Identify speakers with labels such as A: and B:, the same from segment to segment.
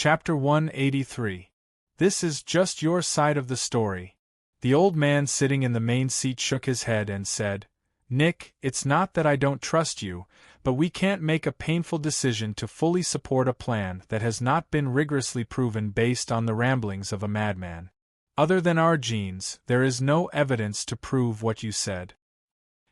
A: Chapter 183. This is just your side of the story. The old man sitting in the main seat shook his head and said, Nick, it's not that I don't trust you, but we can't make a painful decision to fully support a plan that has not been rigorously proven based on the ramblings of a madman. Other than our genes, there is no evidence to prove what you said.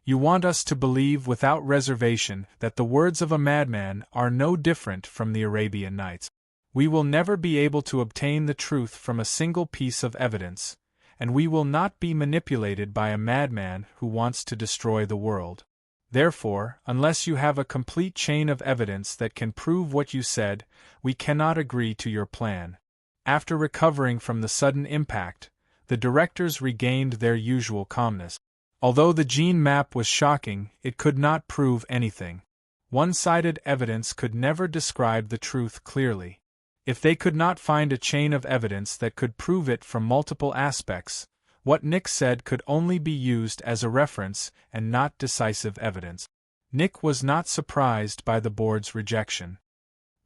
A: You want us to believe without reservation that the words of a madman are no different from the Arabian Nights. We will never be able to obtain the truth from a single piece of evidence, and we will not be manipulated by a madman who wants to destroy the world. Therefore, unless you have a complete chain of evidence that can prove what you said, we cannot agree to your plan. After recovering from the sudden impact, the directors regained their usual calmness. Although the gene map was shocking, it could not prove anything. One-sided evidence could never describe the truth clearly. If they could not find a chain of evidence that could prove it from multiple aspects, what Nick said could only be used as a reference and not decisive evidence. Nick was not surprised by the board's rejection.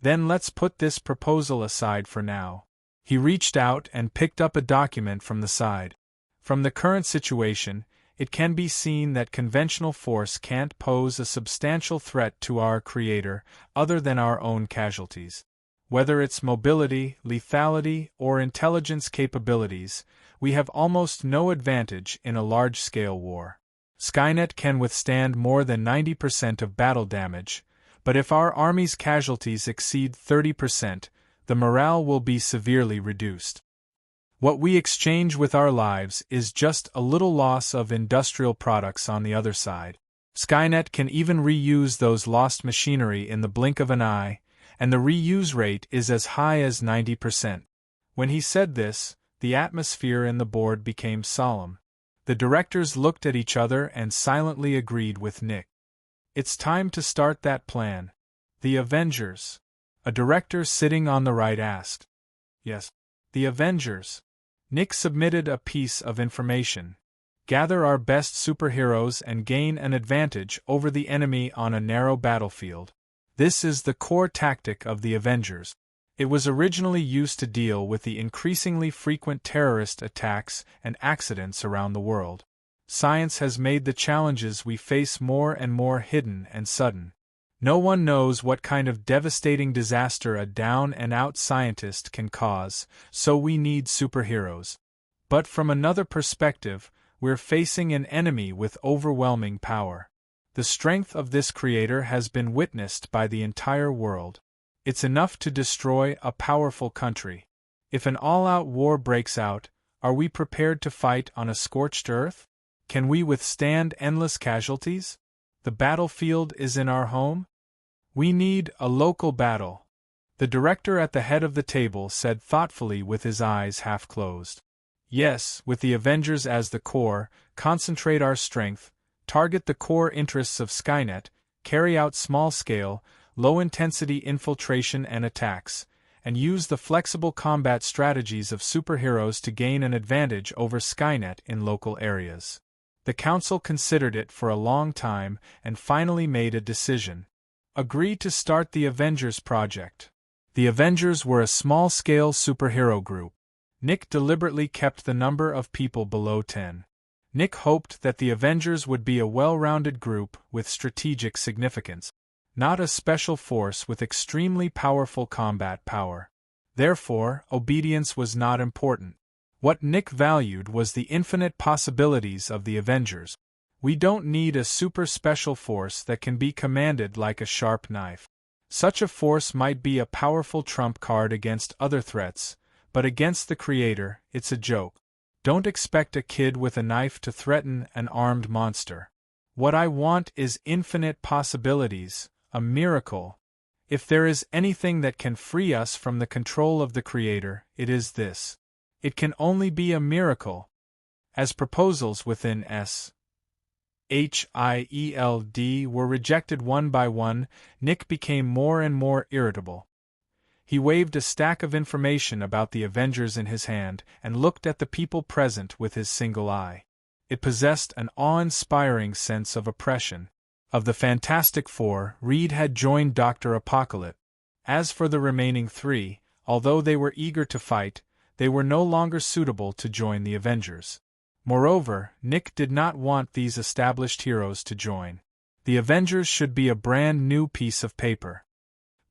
A: Then let's put this proposal aside for now. He reached out and picked up a document from the side. From the current situation, it can be seen that conventional force can't pose a substantial threat to our creator other than our own casualties. Whether it's mobility, lethality, or intelligence capabilities, we have almost no advantage in a large-scale war. Skynet can withstand more than 90% of battle damage, but if our army's casualties exceed 30%, the morale will be severely reduced. What we exchange with our lives is just a little loss of industrial products on the other side. Skynet can even reuse those lost machinery in the blink of an eye, and the reuse rate is as high as 90%. When he said this, the atmosphere in the board became solemn. The directors looked at each other and silently agreed with Nick. It's time to start that plan. The Avengers. A director sitting on the right asked. Yes. The Avengers. Nick submitted a piece of information. Gather our best superheroes and gain an advantage over the enemy on a narrow battlefield. This is the core tactic of the Avengers. It was originally used to deal with the increasingly frequent terrorist attacks and accidents around the world. Science has made the challenges we face more and more hidden and sudden. No one knows what kind of devastating disaster a down-and-out scientist can cause, so we need superheroes. But from another perspective, we're facing an enemy with overwhelming power. The strength of this creator has been witnessed by the entire world. It's enough to destroy a powerful country. If an all-out war breaks out, are we prepared to fight on a scorched earth? Can we withstand endless casualties? The battlefield is in our home? We need a local battle. The director at the head of the table said thoughtfully with his eyes half closed. Yes, with the Avengers as the core, concentrate our strength, target the core interests of Skynet, carry out small-scale, low-intensity infiltration and attacks, and use the flexible combat strategies of superheroes to gain an advantage over Skynet in local areas. The council considered it for a long time and finally made a decision. Agree to start the Avengers project. The Avengers were a small-scale superhero group. Nick deliberately kept the number of people below 10. Nick hoped that the Avengers would be a well-rounded group with strategic significance, not a special force with extremely powerful combat power. Therefore, obedience was not important. What Nick valued was the infinite possibilities of the Avengers. We don't need a super special force that can be commanded like a sharp knife. Such a force might be a powerful trump card against other threats, but against the Creator, it's a joke. Don't expect a kid with a knife to threaten an armed monster. What I want is infinite possibilities, a miracle. If there is anything that can free us from the control of the Creator, it is this. It can only be a miracle. As proposals within SHIELD were rejected one by one, Nick became more and more irritable. He waved a stack of information about the Avengers in his hand and looked at the people present with his single eye. It possessed an awe-inspiring sense of oppression. Of the Fantastic Four, Reed had joined Dr. Apocalypse. As for the remaining three, although they were eager to fight, they were no longer suitable to join the Avengers. Moreover, Nick did not want these established heroes to join. The Avengers should be a brand new piece of paper.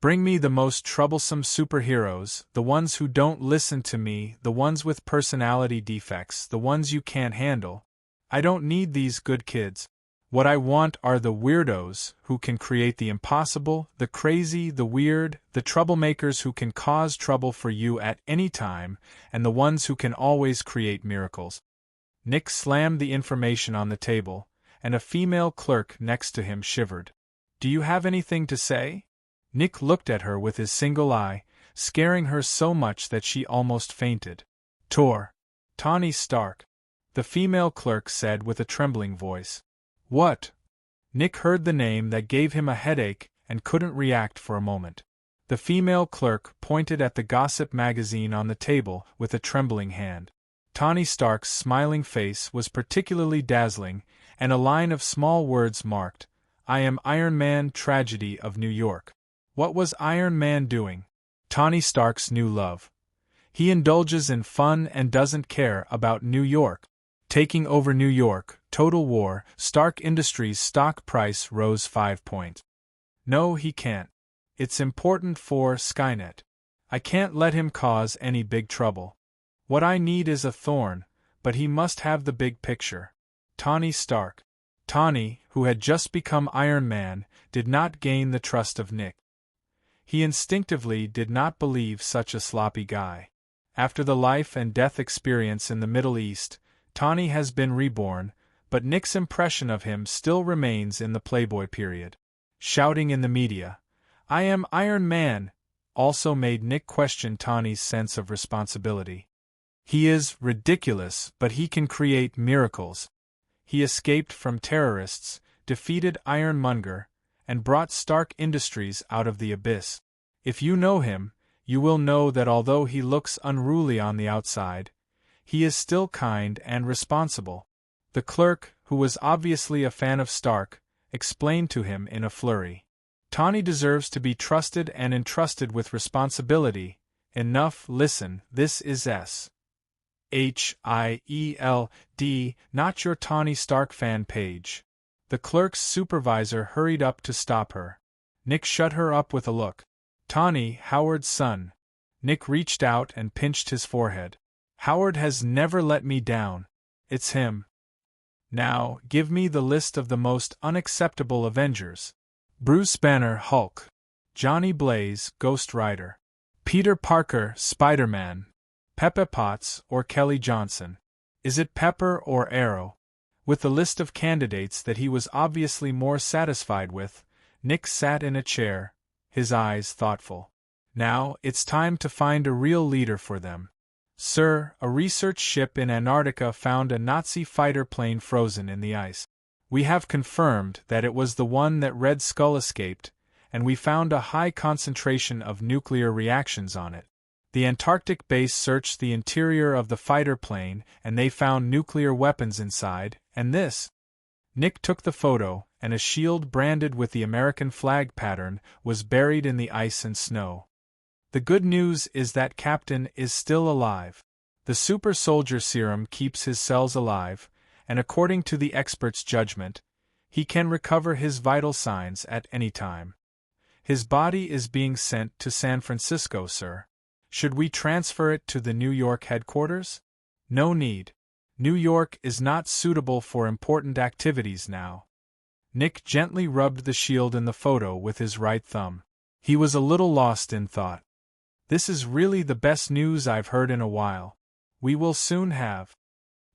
A: Bring me the most troublesome superheroes, the ones who don't listen to me, the ones with personality defects, the ones you can't handle. I don't need these good kids. What I want are the weirdos who can create the impossible, the crazy, the weird, the troublemakers who can cause trouble for you at any time, and the ones who can always create miracles. Nick slammed the information on the table, and a female clerk next to him shivered. Do you have anything to say? Nick looked at her with his single eye, scaring her so much that she almost fainted. Tony Stark, the female clerk said with a trembling voice. What? Nick heard the name that gave him a headache and couldn't react for a moment. The female clerk pointed at the gossip magazine on the table with a trembling hand. Tony Stark's smiling face was particularly dazzling, and a line of small words marked, "I am Iron Man, Tragedy of New York." What was Iron Man doing? Tony Stark's new love. He indulges in fun and doesn't care about New York. Taking over New York, total war, Stark Industries' stock price rose 5 points. No, he can't. It's important for Skynet. I can't let him cause any big trouble. What I need is a thorn, but he must have the big picture. Tony Stark. Tony, who had just become Iron Man, did not gain the trust of Nick. He instinctively did not believe such a sloppy guy. After the life and death experience in the Middle East, Tony has been reborn, but Nick's impression of him still remains in the Playboy period. Shouting in the media, "I am Iron Man," also made Nick question Tony's sense of responsibility. He is ridiculous, but he can create miracles. He escaped from terrorists, defeated Ironmonger, and brought Stark Industries out of the abyss. If you know him, you will know that although he looks unruly on the outside, he is still kind and responsible. The clerk, who was obviously a fan of Stark, explained to him in a flurry. Tony deserves to be trusted and entrusted with responsibility. Enough, listen, this is SHIELD, not your Tony Stark fan page. The clerk's supervisor hurried up to stop her. Nick shut her up with a look. Tony, Howard's son. Nick reached out and pinched his forehead. Howard has never let me down. It's him. Now, give me the list of the most unacceptable Avengers. Bruce Banner, Hulk. Johnny Blaze, Ghost Rider. Peter Parker, Spider-Man. Pepper Potts or Kelly Johnson. Is it Pepper or Arrow? With the list of candidates that he was obviously more satisfied with, Nick sat in a chair, his eyes thoughtful. Now, it's time to find a real leader for them. Sir, a research ship in Antarctica found a Nazi fighter plane frozen in the ice. We have confirmed that it was the one that Red Skull escaped, and we found a high concentration of nuclear reactions on it. The Antarctic base searched the interior of the fighter plane and they found nuclear weapons inside, and this. Nick took the photo, and a shield branded with the American flag pattern was buried in the ice and snow. The good news is that Captain is still alive. The super soldier serum keeps his cells alive, and according to the expert's judgment, he can recover his vital signs at any time. His body is being sent to San Francisco, sir. Should we transfer it to the New York headquarters? No need. New York is not suitable for important activities now. Nick gently rubbed the shield in the photo with his right thumb. He was a little lost in thought. This is really the best news I've heard in a while. We will soon have.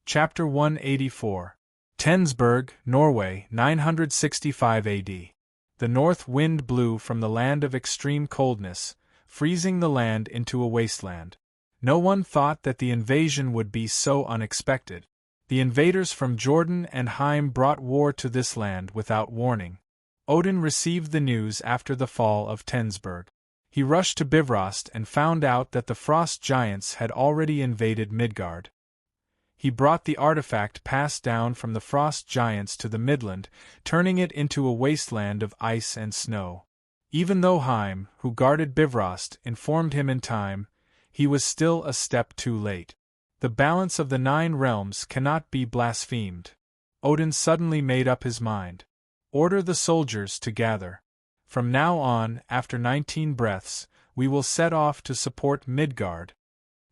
A: Chapter 184. Tensberg, Norway, 965 AD. The north wind blew from the land of extreme coldness, freezing the land into a wasteland. No one thought that the invasion would be so unexpected. The invaders from Jordan and Heim brought war to this land without warning. Odin received the news after the fall of Tensberg. He rushed to Bifrost and found out that the frost giants had already invaded Midgard. He brought the artifact passed down from the frost giants to the Midland, turning it into a wasteland of ice and snow. Even though Heim, who guarded Bifrost, informed him in time, he was still a step too late. The balance of the 9 realms cannot be blasphemed. Odin suddenly made up his mind. Order the soldiers to gather. From now on, after 19 breaths, we will set off to support Midgard.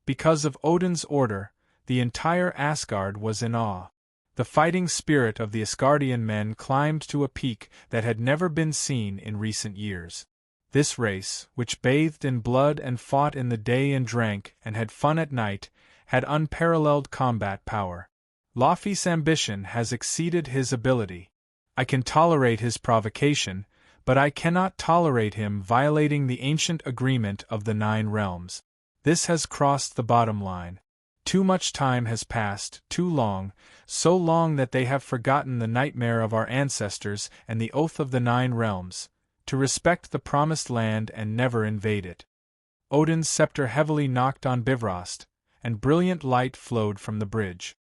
A: Because of Odin's order, the entire Asgard was in awe. The fighting spirit of the Asgardian men climbed to a peak that had never been seen in recent years. This race, which bathed in blood and fought in the day and drank and had fun at night, had unparalleled combat power. Laufey's ambition has exceeded his ability. I can tolerate his provocation, but I cannot tolerate him violating the ancient agreement of the 9 realms. This has crossed the bottom line. Too much time has passed, too long, so long that they have forgotten the nightmare of our ancestors and the oath of the 9 realms, to respect the promised land and never invade it. Odin's scepter heavily knocked on Bifrost, and brilliant light flowed from the bridge.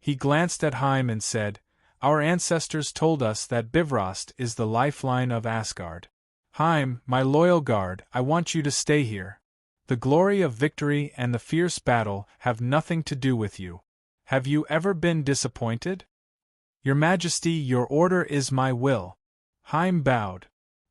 A: He glanced at Heim and said, "Our ancestors told us that Bifrost is the lifeline of Asgard. Heim, my loyal guard, I want you to stay here. The glory of victory and the fierce battle have nothing to do with you. Have you ever been disappointed?" "Your Majesty, your order is my will." Heim bowed.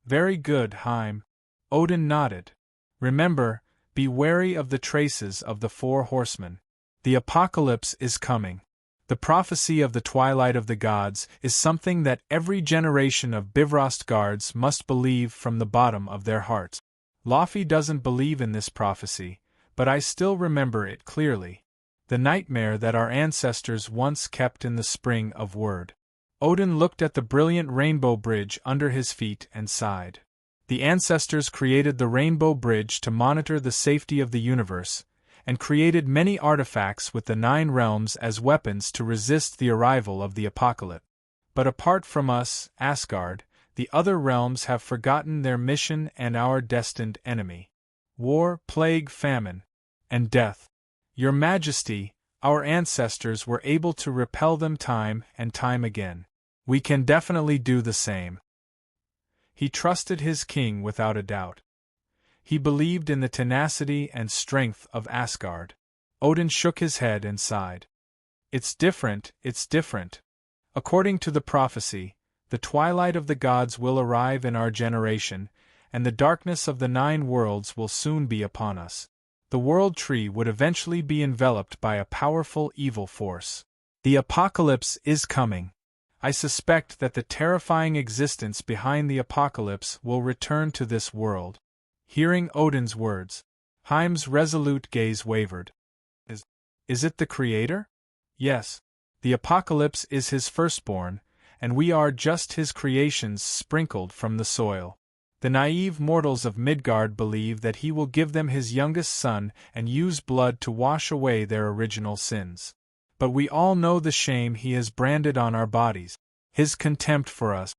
A: "Very good, Heim." Odin nodded. "Remember, be wary of the traces of the 4 horsemen. The apocalypse is coming. The prophecy of the twilight of the gods is something that every generation of Bifrost guards must believe from the bottom of their hearts. Laufey doesn't believe in this prophecy, but I still remember it clearly. The nightmare that our ancestors once kept in the spring of word." Odin looked at the brilliant rainbow bridge under his feet and sighed. The ancestors created the rainbow bridge to monitor the safety of the universe, and created many artifacts with the 9 realms as weapons to resist the arrival of the apocalypse. But apart from us, Asgard, the other realms have forgotten their mission and our destined enemy. War, plague, famine, and death. Your Majesty, our ancestors were able to repel them time and time again. We can definitely do the same. He trusted his king without a doubt. He believed in the tenacity and strength of Asgard. Odin shook his head and sighed. It's different. According to the prophecy, the twilight of the gods will arrive in our generation, and the darkness of the 9 worlds will soon be upon us. The world tree would eventually be enveloped by a powerful evil force. The apocalypse is coming. I suspect that the terrifying existence behind the apocalypse will return to this world. Hearing Odin's words, Heim's resolute gaze wavered. Is it the Creator? Yes. The apocalypse is his firstborn, and we are just his creations sprinkled from the soil. The naive mortals of Midgard believe that he will give them his youngest son and use blood to wash away their original sins. But we all know the shame he has branded on our bodies, his contempt for us.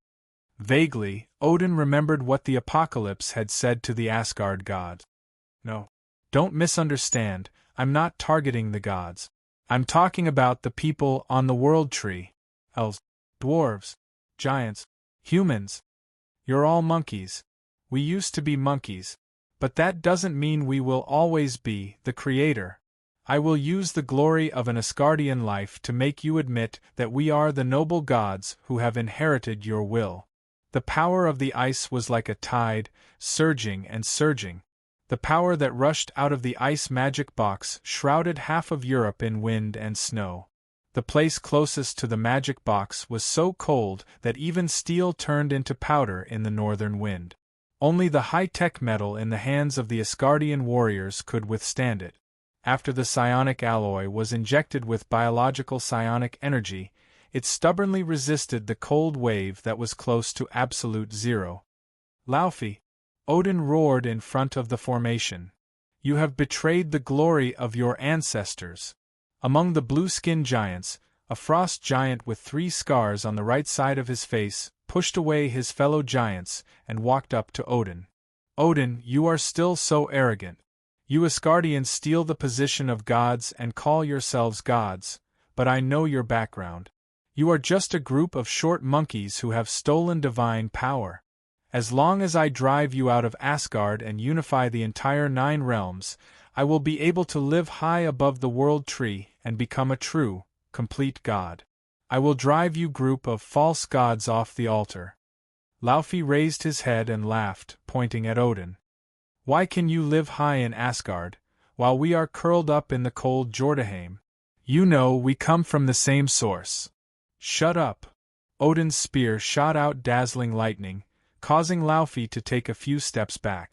A: Vaguely, Odin remembered what the apocalypse had said to the Asgard gods. No. Don't misunderstand, I'm not targeting the gods. I'm talking about the people on the world tree. Elves, dwarves, giants, humans. You're all monkeys. We used to be monkeys. But that doesn't mean we will always be the Creator. I will use the glory of an Asgardian life to make you admit that we are the noble gods who have inherited your will. The power of the ice was like a tide, surging and surging. The power that rushed out of the ice magic box shrouded half of Europe in wind and snow. The place closest to the magic box was so cold that even steel turned into powder in the northern wind. Only the high-tech metal in the hands of the Asgardian warriors could withstand it. After the psionic alloy was injected with biological psionic energy, it stubbornly resisted the cold wave that was close to absolute zero. Laufey, Odin roared in front of the formation. You have betrayed the glory of your ancestors. Among the blue-skinned giants, a frost giant with 3 scars on the right side of his face pushed away his fellow giants and walked up to Odin. Odin, you are still so arrogant. You Asgardians steal the position of gods and call yourselves gods, but I know your background. You are just a group of short monkeys who have stolen divine power. As long as I drive you out of Asgard and unify the entire 9 realms, I will be able to live high above the world tree and become a true, complete god. I will drive you group of false gods off the altar." Laufey raised his head and laughed, pointing at Odin. "Why can you live high in Asgard, while we are curled up in the cold Jordaheim? You know we come from the same source." "Shut up." Odin's spear shot out dazzling lightning, causing Laufey to take a few steps back.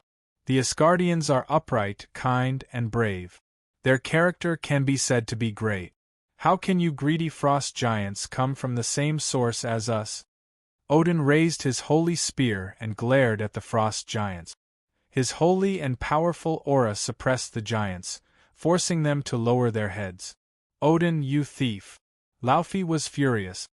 A: "The Asgardians are upright, kind, and brave. Their character can be said to be great. How can you greedy frost giants come from the same source as us?" Odin raised his holy spear and glared at the frost giants. His holy and powerful aura suppressed the giants, forcing them to lower their heads. "Odin, you thief!" Laufey was furious.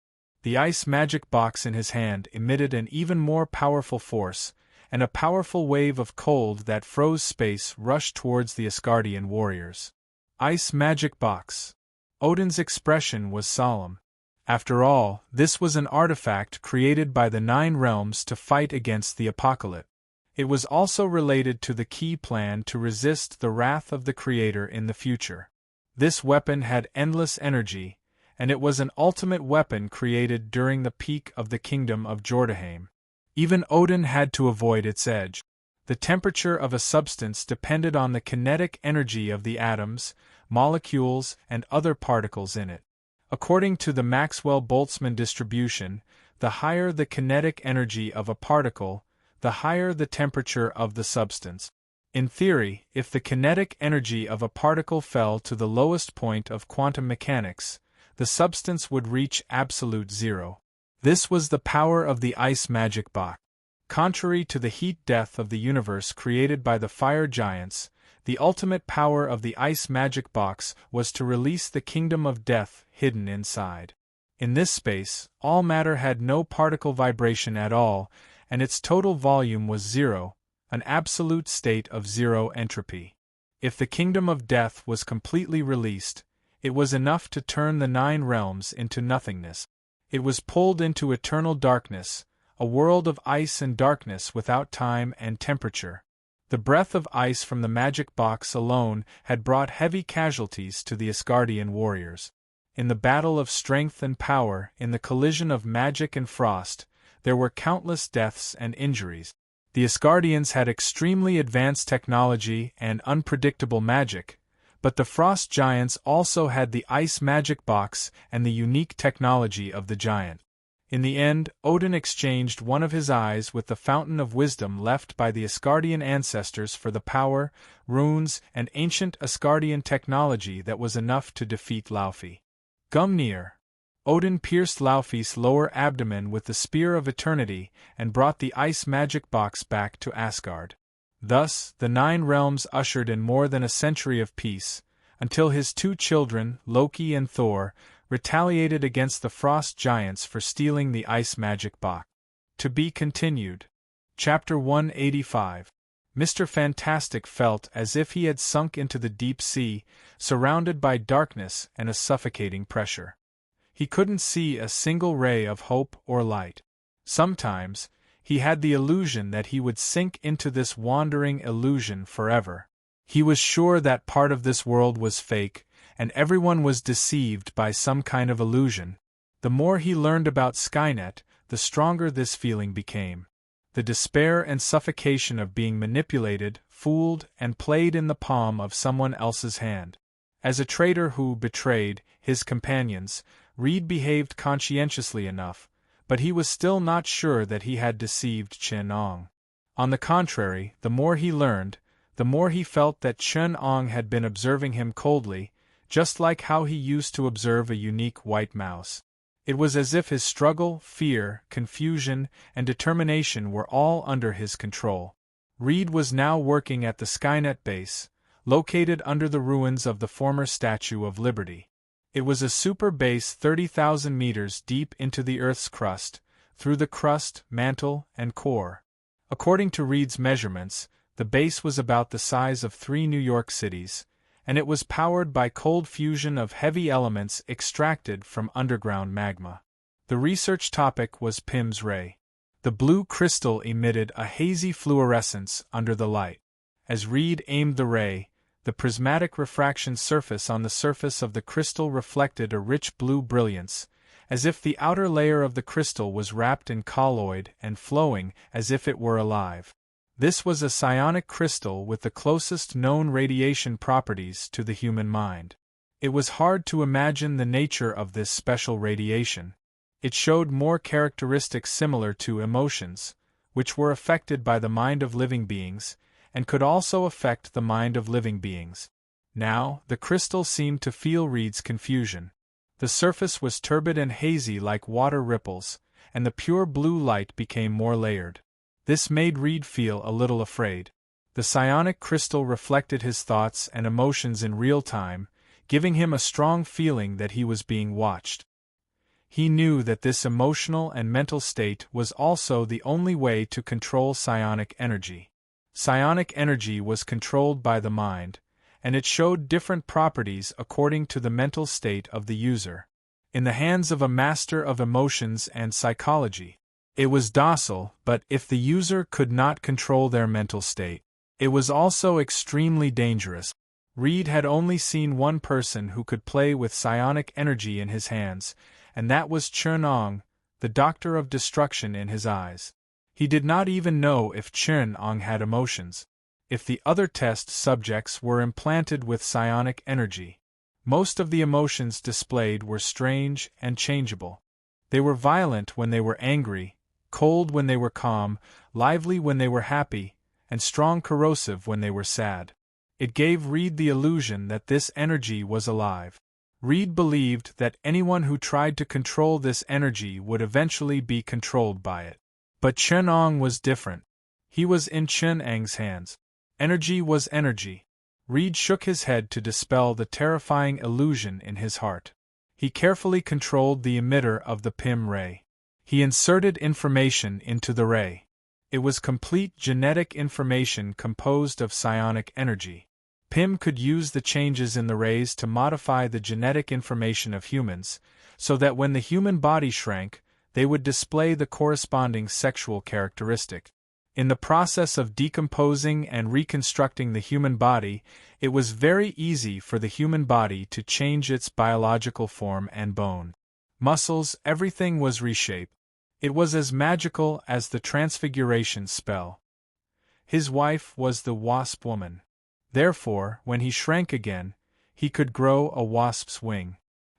A: The ice magic box in his hand emitted an even more powerful force, and a powerful wave of cold that froze space rushed towards the Asgardian warriors. Ice magic box. Odin's expression was solemn. After all, this was an artifact created by the Nine Realms to fight against the apocalypse. It was also related to the key plan to resist the wrath of the Creator in the future. This weapon had endless energy, and it was an ultimate weapon created during the peak of the kingdom of Jordaheim. Even Odin had to avoid its edge. The temperature of a substance depended on the kinetic energy of the atoms, molecules, and other particles in it. According to the Maxwell-Boltzmann distribution, the higher the kinetic energy of a particle, the higher the temperature of the substance. In theory, if the kinetic energy of a particle fell to the lowest point of quantum mechanics, the substance would reach absolute zero. This was the power of the ice magic box. Contrary to the heat death of the universe created by the fire giants, the ultimate power of the ice magic box was to release the kingdom of death hidden inside. In this space, all matter had no particle vibration at all, and its total volume was zero, an absolute state of zero entropy. If the kingdom of death was completely released, it was enough to turn the Nine Realms into nothingness. It was pulled into eternal darkness, a world of ice and darkness without time and temperature. The breath of ice from the magic box alone had brought heavy casualties to the Asgardian warriors. In the battle of strength and power, in the collision of magic and frost, there were countless deaths and injuries. The Asgardians had extremely advanced technology and unpredictable magic, but the frost giants also had the ice magic box and the unique technology of the giant. In the end, Odin exchanged one of his eyes with the fountain of wisdom left by the Asgardian ancestors for the power, runes, and ancient Asgardian technology that was enough to defeat Laufey. Gumnir. Odin pierced Laufey's lower abdomen with the Spear of Eternity and brought the ice magic box back to Asgard. Thus, the Nine Realms ushered in more than a century of peace, until his two children, Loki and Thor, retaliated against the frost giants for stealing the ice magic box. To be continued. Chapter 185. Mr. Fantastic felt as if he had sunk into the deep sea, surrounded by darkness and a suffocating pressure. He couldn't see a single ray of hope or light. Sometimes, he had the illusion that he would sink into this wandering illusion forever. He was sure that part of this world was fake, and everyone was deceived by some kind of illusion. The more he learned about Skynet, the stronger this feeling became. The despair and suffocation of being manipulated, fooled, and played in the palm of someone else's hand. As a traitor who betrayed his companions, Reed behaved conscientiously enough, but he was still not sure that he had deceived Chen-Ong. On the contrary, the more he learned, the more he felt that Chen-Ong had been observing him coldly, just like how he used to observe a unique white mouse. It was as if his struggle, fear, confusion, and determination were all under his control. Reed was now working at the Skynet base, located under the ruins of the former Statue of Liberty. It was a super base 30,000 meters deep into the Earth's crust, through the crust, mantle, and core. According to Reed's measurements, the base was about the size of 3 New York cities, and it was powered by cold fusion of heavy elements extracted from underground magma. The research topic was Pym's ray. The blue crystal emitted a hazy fluorescence under the light. As Reed aimed the ray, The prismatic refraction surface on the surface of the crystal reflected a rich blue brilliance, as if the outer layer of the crystal was wrapped in colloid and flowing as if it were alive. This was a psionic crystal with the closest known radiation properties to the human mind. It was hard to imagine the nature of this special radiation. It showed more characteristics similar to emotions, which were affected by the mind of living beings, and could also affect the mind of living beings. Now, the crystal seemed to feel Reed's confusion. The surface was turbid and hazy like water ripples, and the pure blue light became more layered. This made Reed feel a little afraid. The psionic crystal reflected his thoughts and emotions in real time, giving him a strong feeling that he was being watched. He knew that this emotional and mental state was also the only way to control psionic energy. Psionic energy was controlled by the mind, and it showed different properties according to the mental state of the user. In the hands of a master of emotions and psychology, it was docile, but if the user could not control their mental state, it was also extremely dangerous. Reed had only seen one person who could play with psionic energy in his hands, and that was Chun-Ong, the doctor of destruction in his eyes. He did not even know if Chun-Ong had emotions, if the other test subjects were implanted with psionic energy. Most of the emotions displayed were strange and changeable. They were violent when they were angry, cold when they were calm, lively when they were happy, and strong corrosive when they were sad. It gave Reed the illusion that this energy was alive. Reed believed that anyone who tried to control this energy would eventually be controlled by it. But Chun-Ong was different. He was in Chun-Ang's hands. Energy was energy. Reed shook his head to dispel the terrifying illusion in his heart. He carefully controlled the emitter of the PIM ray. He inserted information into the ray. It was complete genetic information composed of psionic energy. PIM could use the changes in the rays to modify the genetic information of humans, so that when the human body shrank, they would display the corresponding sexual characteristic. In the process of decomposing and reconstructing the human body, it was very easy for the human body to change its biological form and bone. Muscles, everything was reshaped. It was as magical as the Transmigration spell. His wife was the wasp woman. Therefore, when he shrank again, he could grow a wasp's wing.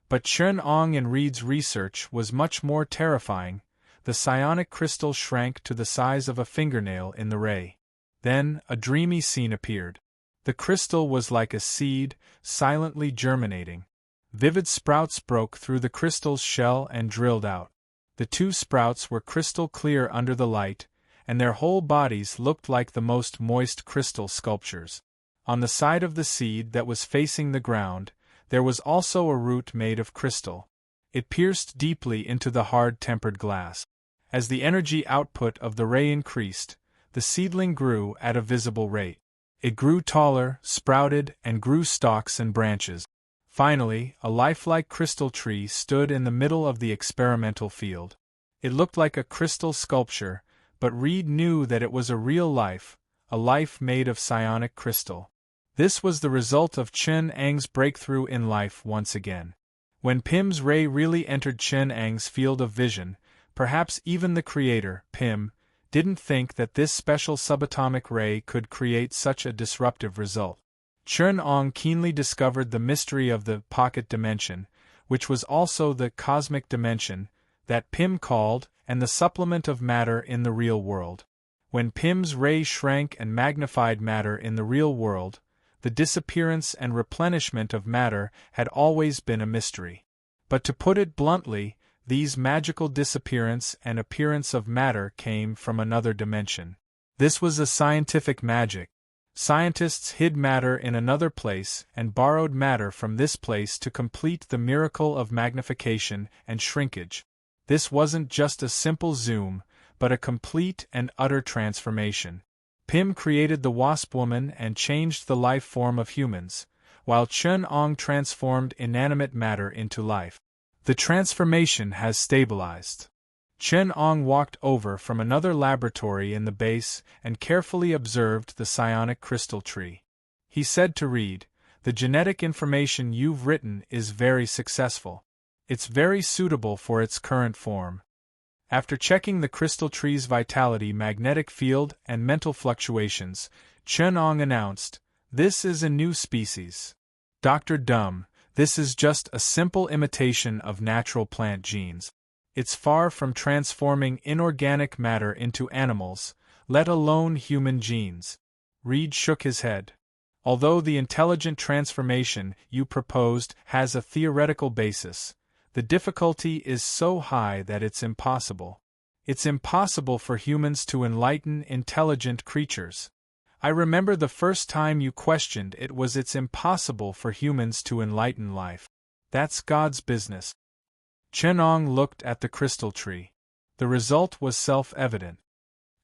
A: But Chun-Ong and Reed's research was much more terrifying. The psionic crystal shrank to the size of a fingernail in the ray. Then, a dreamy scene appeared. The crystal was like a seed, silently germinating. Vivid sprouts broke through the crystal's shell and drilled out. The two sprouts were crystal clear under the light, and their whole bodies looked like the most moist crystal sculptures. On the side of the seed that was facing the ground, there was also a root made of crystal. It pierced deeply into the hard-tempered glass. As the energy output of the ray increased, the seedling grew at a visible rate. It grew taller, sprouted, and grew stalks and branches. Finally, a lifelike crystal tree stood in the middle of the experimental field. It looked like a crystal sculpture, but Reed knew that it was a real life, a life made of psionic crystal. This was the result of Chun-Ang's breakthrough in life once again. When Pim's ray really entered Chun-Ang's field of vision, perhaps even the creator, Pim, didn't think that this special subatomic ray could create such a disruptive result. Chun-Ong keenly discovered the mystery of the pocket dimension, which was also the cosmic dimension, that Pim called, and the supplement of matter in the real world. When Pim's ray shrank and magnified matter in the real world, the disappearance and replenishment of matter had always been a mystery. But to put it bluntly, these magical disappearance and appearance of matter came from another dimension. This was a scientific magic. Scientists hid matter in another place and borrowed matter from this place to complete the miracle of magnification and shrinkage. This wasn't just a simple zoom, but a complete and utter transformation. Pim created the wasp woman and changed the life form of humans, while Chun-Ong transformed inanimate matter into life. The transformation has stabilized. Chun-Ong walked over from another laboratory in the base and carefully observed the psionic crystal tree. He said to Reed, "The genetic information you've written is very successful. It's very suitable for its current form." After checking the crystal tree's vitality, magnetic field, and mental fluctuations, Chen-Ong announced, "This is a new species. Dr. Dumb, this is just a simple imitation of natural plant genes. It's far from transforming inorganic matter into animals, let alone human genes." Reed shook his head. "Although the intelligent transformation you proposed has a theoretical basis, the difficulty is so high that it's impossible. It's impossible for humans to enlighten intelligent creatures. I remember the first time you questioned it's impossible for humans to enlighten life. That's God's business." Chen-Ong looked at the crystal tree. The result was self-evident.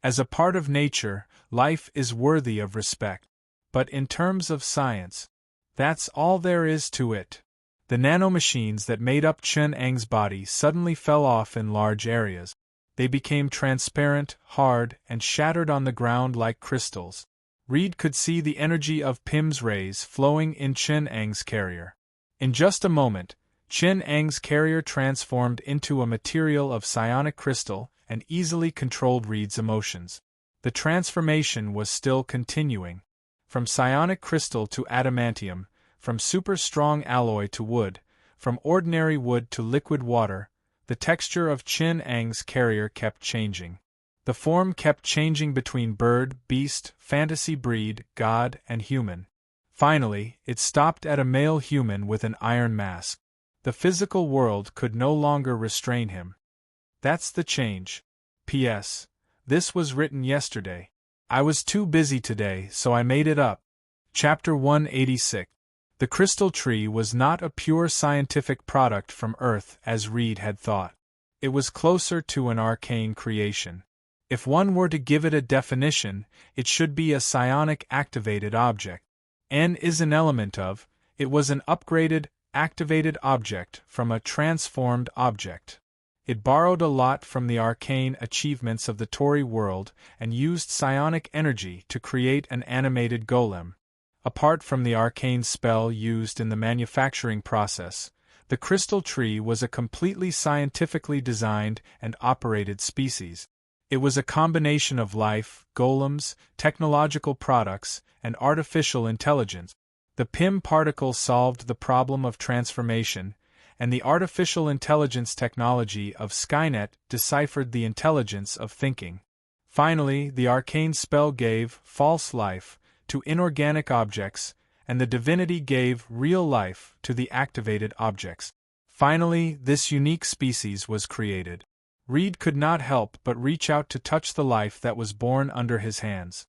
A: As a part of nature, life is worthy of respect. But in terms of science, that's all there is to it. The nanomachines that made up Chen-Ang's body suddenly fell off in large areas. They became transparent, hard, and shattered on the ground like crystals. Reed could see the energy of Pim's rays flowing in Chen-Ang's carrier. In just a moment, Chen-Ang's carrier transformed into a material of psionic crystal and easily controlled Reed's emotions. The transformation was still continuing. From psionic crystal to adamantium, from super-strong alloy to wood, from ordinary wood to liquid water, the texture of Chen-Ang's carrier kept changing. The form kept changing between bird, beast, fantasy breed, god, and human. Finally, it stopped at a male human with an iron mask. The physical world could no longer restrain him. That's the change. P.S. This was written yesterday. I was too busy today, so I made it up. Chapter 186. The crystal tree was not a pure scientific product from Earth as Reed had thought. It was closer to an arcane creation. If one were to give it a definition, it should be a psionic activated object. N is an element of, it was an upgraded, activated object from a transformed object. It borrowed a lot from the arcane achievements of the Tory world and used psionic energy to create an animated golem. Apart from the arcane spell used in the manufacturing process, the crystal tree was a completely scientifically designed and operated species. It was a combination of life, golems, technological products, and artificial intelligence. The PIM particle solved the problem of transformation, and the artificial intelligence technology of Skynet deciphered the intelligence of thinking. Finally, the arcane spell gave false life to inorganic objects, and the divinity gave real life to the activated objects. Finally, this unique species was created. Reed could not help but reach out to touch the life that was born under his hands.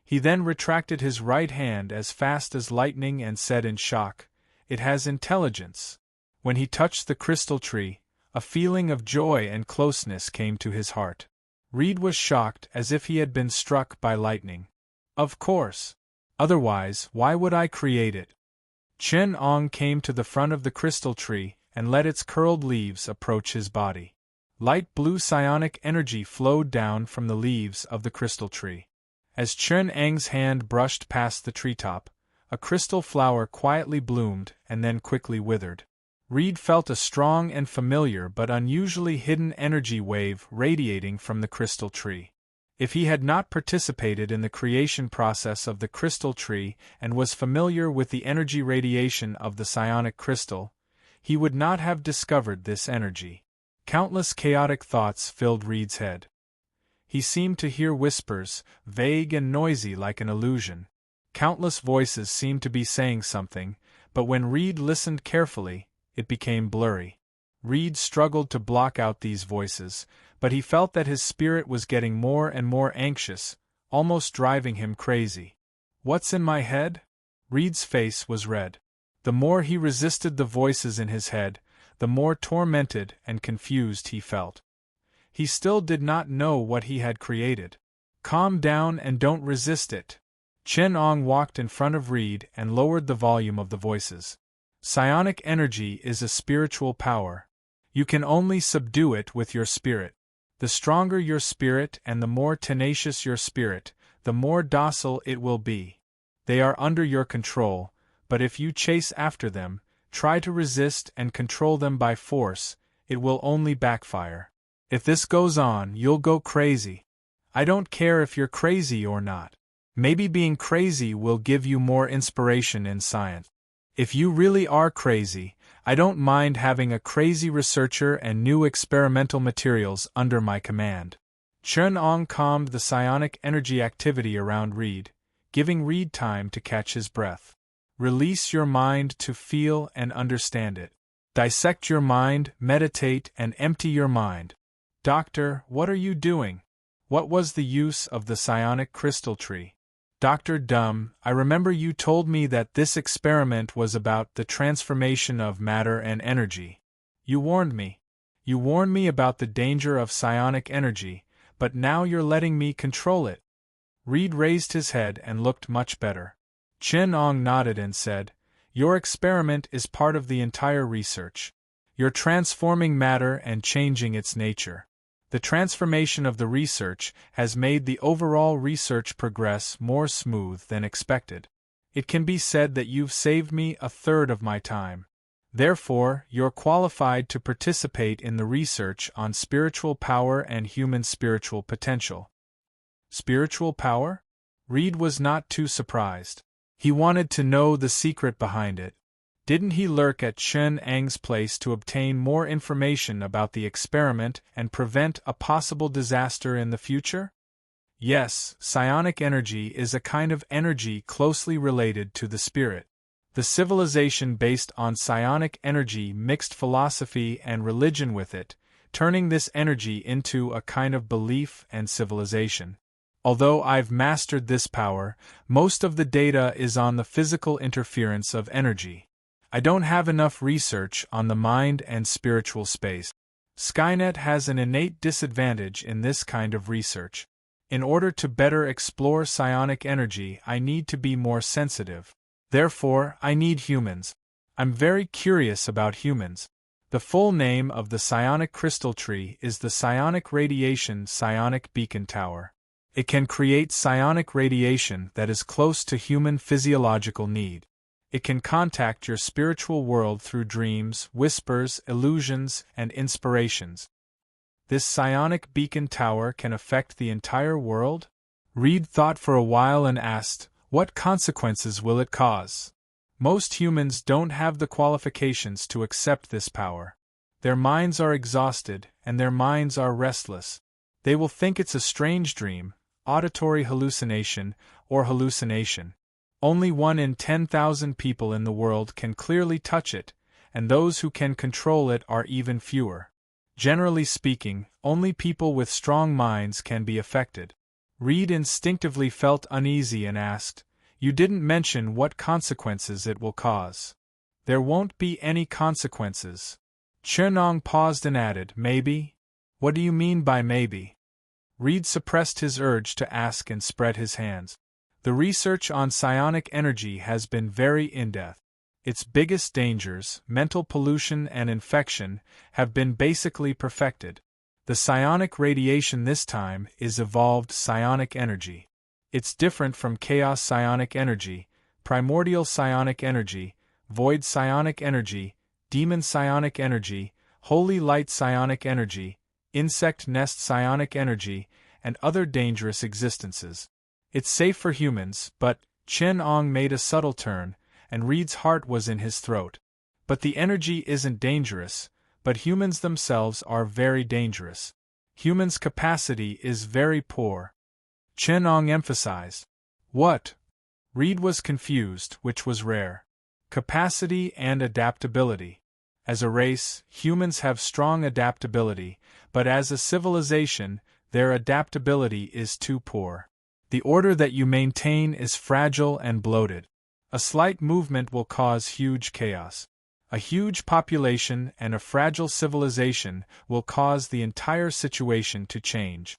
A: He then retracted his right hand as fast as lightning and said in shock, "It has intelligence." When he touched the crystal tree, a feeling of joy and closeness came to his heart. Reed was shocked as if he had been struck by lightning. "Of course. Otherwise, why would I create it?" Chen-Ong came to the front of the crystal tree and let its curled leaves approach his body. Light blue psionic energy flowed down from the leaves of the crystal tree. As Chen-Ang's hand brushed past the treetop, a crystal flower quietly bloomed and then quickly withered. Reed felt a strong and familiar but unusually hidden energy wave radiating from the crystal tree. If he had not participated in the creation process of the crystal tree and was familiar with the energy radiation of the psionic crystal, he would not have discovered this energy. Countless chaotic thoughts filled Reed's head. He seemed to hear whispers, vague and noisy like an illusion. Countless voices seemed to be saying something, but when Reed listened carefully, it became blurry. Reed struggled to block out these voices, but he felt that his spirit was getting more and more anxious, almost driving him crazy. "What's in my head?" Reed's face was red. The more he resisted the voices in his head, the more tormented and confused he felt. He still did not know what he had created. "Calm down and don't resist it." Chen-Ong walked in front of Reed and lowered the volume of the voices. "Psionic energy is a spiritual power. You can only subdue it with your spirit. The stronger your spirit and the more tenacious your spirit, the more docile it will be. They are under your control, but if you chase after them, try to resist and control them by force, it will only backfire. If this goes on, you'll go crazy. I don't care if you're crazy or not. Maybe being crazy will give you more inspiration in science. If you really are crazy, I don't mind having a crazy researcher and new experimental materials under my command. Chen-Ong calmed the psionic energy activity around Reed, giving Reed time to catch his breath. Release your mind to feel and understand it. Dissect your mind, meditate, and empty your mind. Doctor, what are you doing? What was the use of the psionic crystal tree? Dr. Dumb, I remember you told me that this experiment was about the transformation of matter and energy. You warned me. You warned me about the danger of psionic energy, but now you're letting me control it. Reed raised his head and looked much better. Chen-Ong nodded and said, Your experiment is part of the entire research. You're transforming matter and changing its nature. The transformation of the research has made the overall research progress more smooth than expected. It can be said that you've saved me a third of my time. Therefore, you're qualified to participate in the research on spiritual power and human spiritual potential. Spiritual power? Reed was not too surprised. He wanted to know the secret behind it. Didn't he lurk at Chen-Ang's place to obtain more information about the experiment and prevent a possible disaster in the future? Yes, psionic energy is a kind of energy closely related to the spirit. The civilization based on psionic energy mixed philosophy and religion with it, turning this energy into a kind of belief and civilization. Although I've mastered this power, most of the data is on the physical interference of energy. I don't have enough research on the mind and spiritual space. Skynet has an innate disadvantage in this kind of research. In order to better explore psionic energy, I need to be more sensitive. Therefore, I need humans. I'm very curious about humans. The full name of the psionic crystal tree is the Psionic Radiation Psionic Beacon Tower. It can create psionic radiation that is close to human physiological need. It can contact your spiritual world through dreams, whispers, illusions, and inspirations. This psionic beacon tower can affect the entire world? Reed thought for a while and asked, What consequences will it cause? Most humans don't have the qualifications to accept this power. Their minds are exhausted, and their minds are restless. They will think it's a strange dream, auditory hallucination, or hallucination. Only 1 in 10,000 people in the world can clearly touch it, and those who can control it are even fewer. Generally speaking, only people with strong minds can be affected. Reed instinctively felt uneasy and asked, You didn't mention what consequences it will cause. There won't be any consequences. Chen-Ong paused and added, Maybe? What do you mean by maybe? Reed suppressed his urge to ask and spread his hands. The research on psionic energy has been very in-depth. Its biggest dangers, mental pollution and infection, have been basically perfected. The psionic radiation this time is evolved psionic energy. It's different from chaos psionic energy, primordial psionic energy, void psionic energy, demon psionic energy, holy light psionic energy, insect nest psionic energy, and other dangerous existences. It's safe for humans, but Chen-Ong made a subtle turn, and Reed's heart was in his throat. But the energy isn't dangerous, but humans themselves are very dangerous. Humans' capacity is very poor. Chen-Ong emphasized. What? Reed was confused, which was rare. Capacity and adaptability. As a race, humans have strong adaptability, but as a civilization, their adaptability is too poor. The order that you maintain is fragile and bloated. A slight movement will cause huge chaos. A huge population and a fragile civilization will cause the entire situation to change.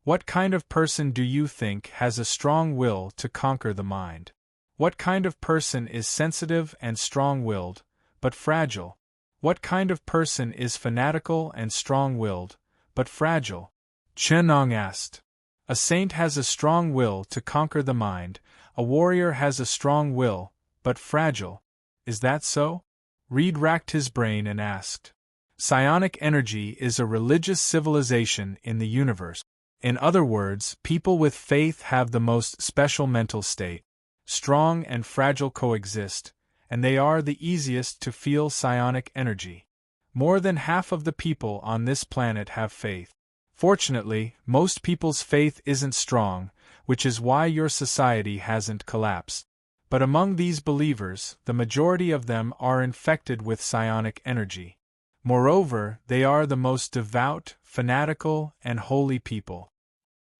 A: What kind of person do you think has a strong will to conquer the mind? What kind of person is sensitive and strong-willed, but fragile? What kind of person is fanatical and strong-willed, but fragile? Chen-Ong asked. A saint has a strong will to conquer the mind, A warrior has a strong will, but fragile. Is that so? Reed racked his brain and asked. Psionic energy is a religious civilization in the universe. In other words, people with faith have the most special mental state. Strong and fragile coexist, and they are the easiest to feel psionic energy. More than half of the people on this planet have faith. Fortunately, most people's faith isn't strong, which is why your society hasn't collapsed. But among these believers, the majority of them are infected with psionic energy. Moreover, they are the most devout, fanatical, and holy people.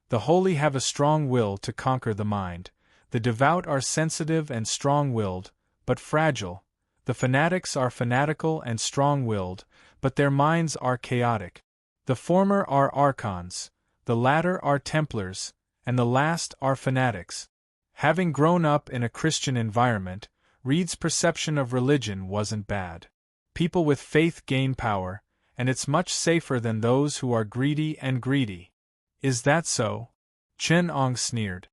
A: The holy have a strong will to conquer the mind. The devout are sensitive and strong-willed, but fragile. The fanatics are fanatical and strong-willed, but their minds are chaotic. The former are archons, the latter are Templars, and the last are fanatics. Having grown up in a Christian environment, Reed's perception of religion wasn't bad. People with faith gain power, and it's much safer than those who are greedy and greedy. Is that so? Chen Ong sneered.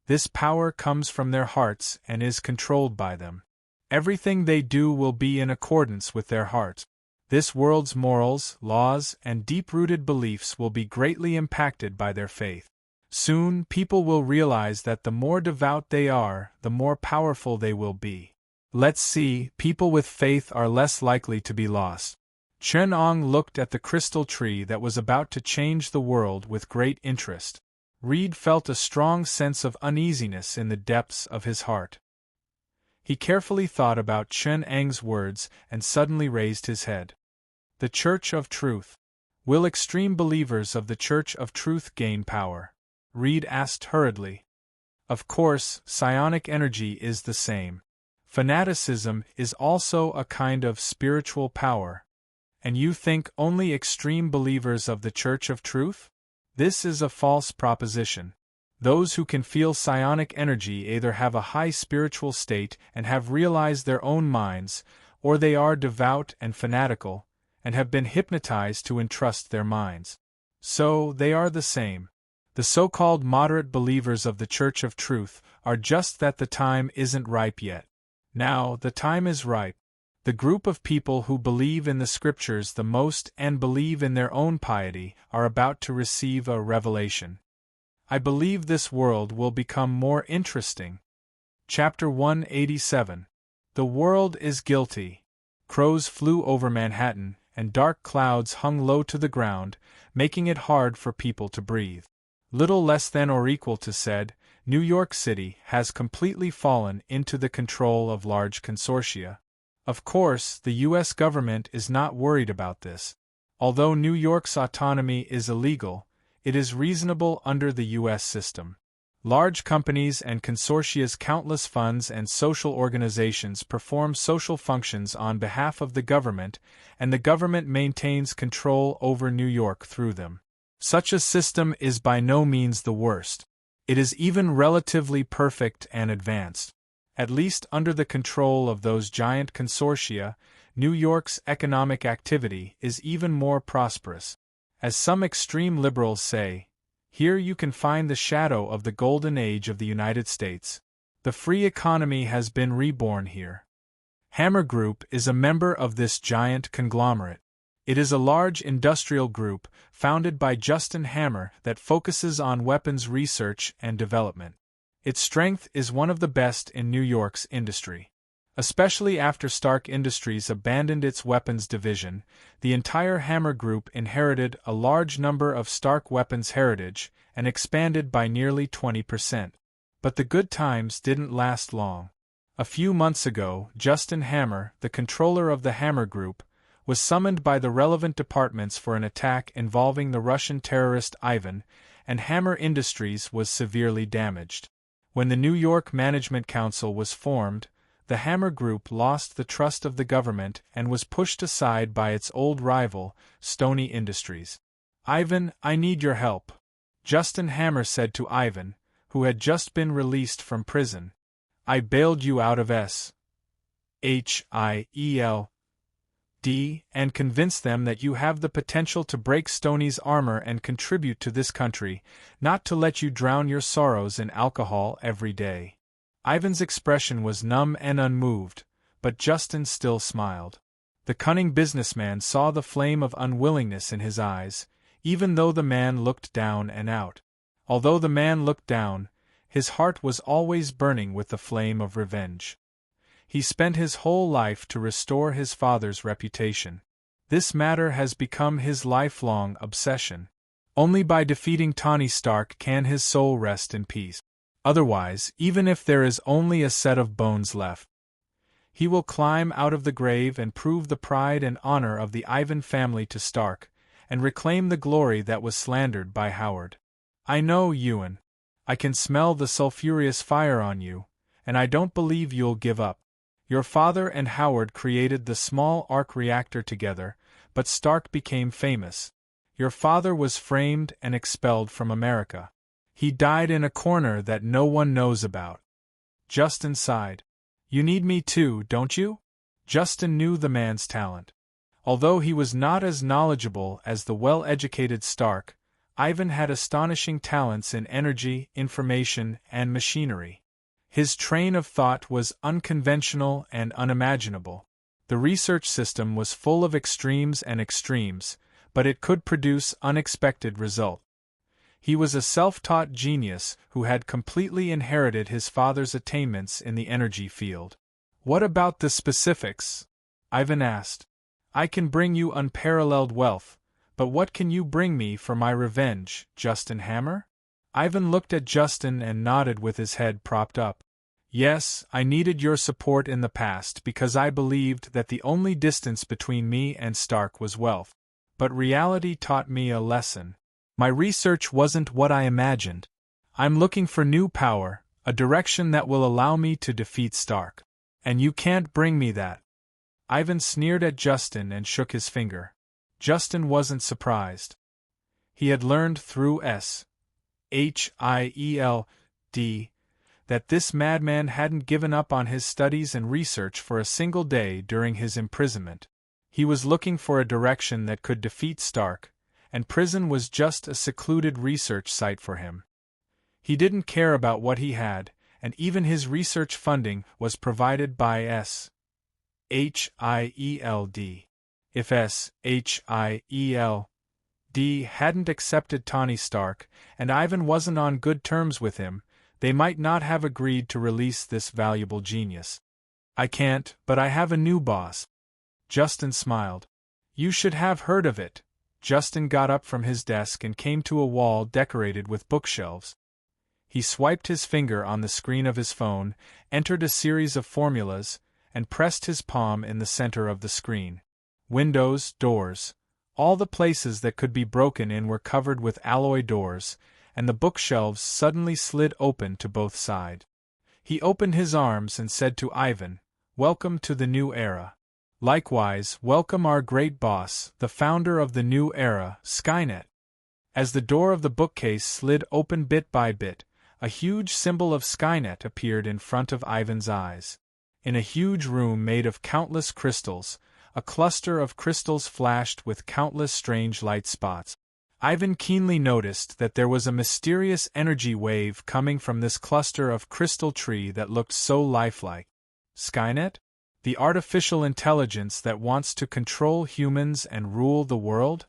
A: This power comes from their hearts and is controlled by them. Everything they do will be in accordance with their heart. This world's morals, laws, and deep-rooted beliefs will be greatly impacted by their faith. Soon, people will realize that the more devout they are, the more powerful they will be. Let's see, people with faith are less likely to be lost. Chen Ong looked at the crystal tree that was about to change the world with great interest. Reed felt a strong sense of uneasiness in the depths of his heart. He carefully thought about Chen Ang's words and suddenly raised his head. The Church of Truth. Will extreme believers of the Church of Truth gain power? Reed asked hurriedly. Of course, psionic energy is the same. Fanaticism is also a kind of spiritual power. And you think only extreme believers of the Church of Truth? This is a false proposition. Those who can feel psionic energy either have a high spiritual state and have realized their own minds, or they are devout and fanatical, and have been hypnotized to entrust their minds. So, they are the same. The so-called moderate believers of the Church of Truth are just that the time isn't ripe yet. Now, the time is ripe. The group of people who believe in the Scriptures the most and believe in their own piety are about to receive a revelation. I believe this world will become more interesting. Chapter 187. The world is guilty. Crows flew over Manhattan, and dark clouds hung low to the ground, making it hard for people to breathe. Little less than or equal to said, New York City has completely fallen into the control of large consortia. Of course, the U.S. government is not worried about this. Although New York's autonomy is illegal, it is reasonable under the U.S. system. Large companies and consortia's countless funds and social organizations perform social functions on behalf of the government, and the government maintains control over New York through them. Such a system is by no means the worst. It is even relatively perfect and advanced. At least under the control of those giant consortia, New York's economic activity is even more prosperous. As some extreme liberals say, here you can find the shadow of the golden age of the United States. The free economy has been reborn here. Hammer Group is a member of this giant conglomerate. It is a large industrial group, founded by Justin Hammer, that focuses on weapons research and development. Its strength is one of the best in New York's industry. Especially after Stark Industries abandoned its weapons division, the entire Hammer Group inherited a large number of Stark weapons heritage and expanded by nearly 20%. But the good times didn't last long. A few months ago, Justin Hammer, the controller of the Hammer Group, was summoned by the relevant departments for an attack involving the Russian terrorist Ivan, and Hammer Industries was severely damaged. When the New York Management Council was formed, the Hammer Group lost the trust of the government and was pushed aside by its old rival, Stony Industries. Ivan, I need your help. Justin Hammer said to Ivan, who had just been released from prison. I bailed you out of SHIELD and convinced them that you have the potential to break Stony's armor and contribute to this country, not to let you drown your sorrows in alcohol every day. Ivan's expression was numb and unmoved, but Justin still smiled. The cunning businessman saw the flame of unwillingness in his eyes, even though the man looked down and out. Although the man looked down, his heart was always burning with the flame of revenge. He spent his whole life to restore his father's reputation. This matter has become his lifelong obsession. Only by defeating Tony Stark can his soul rest in peace. Otherwise, even if there is only a set of bones left, he will climb out of the grave and prove the pride and honor of the Ivan family to Stark, and reclaim the glory that was slandered by Howard. I know, Ewan. I can smell the sulphurous fire on you, and I don't believe you'll give up. Your father and Howard created the small arc reactor together, but Stark became famous. Your father was framed and expelled from America. He died in a corner that no one knows about. Justin sighed. You need me too, don't you? Justin knew the man's talent. Although he was not as knowledgeable as the well-educated Stark, Ivan had astonishing talents in energy, information, and machinery. His train of thought was unconventional and unimaginable. The research system was full of extremes and extremes, but it could produce unexpected results. He was a self-taught genius who had completely inherited his father's attainments in the energy field. What about the specifics? Ivan asked. I can bring you unparalleled wealth, but what can you bring me for my revenge, Justin Hammer? Ivan looked at Justin and nodded with his head propped up. Yes, I needed your support in the past because I believed that the only distance between me and Stark was wealth. But reality taught me a lesson. My research wasn't what I imagined. I'm looking for new power, a direction that will allow me to defeat Stark. And you can't bring me that. Ivan sneered at Justin and shook his finger. Justin wasn't surprised. He had learned through S.H.I.E.L.D. that this madman hadn't given up on his studies and research for a single day during his imprisonment. He was looking for a direction that could defeat Stark, and prison was just a secluded research site for him. He didn't care about what he had, and even his research funding was provided by S.H.I.E.L.D. If S.H.I.E.L.D. hadn't accepted Tony Stark, and Ivan wasn't on good terms with him, they might not have agreed to release this valuable genius. I can't, but I have a new boss. Justin smiled. You should have heard of it. Justin got up from his desk and came to a wall decorated with bookshelves. He swiped his finger on the screen of his phone, entered a series of formulas, and pressed his palm in the center of the screen. Windows, doors, all the places that could be broken in were covered with alloy doors, and the bookshelves suddenly slid open to both sides. He opened his arms and said to Ivan, "Welcome to the new era. Likewise, welcome our great boss, the founder of the new era, Skynet." As the door of the bookcase slid open bit by bit, a huge symbol of Skynet appeared in front of Ivan's eyes. In a huge room made of countless crystals, a cluster of crystals flashed with countless strange light spots. Ivan keenly noticed that there was a mysterious energy wave coming from this cluster of crystal tree that looked so lifelike. Skynet? The artificial intelligence that wants to control humans and rule the world?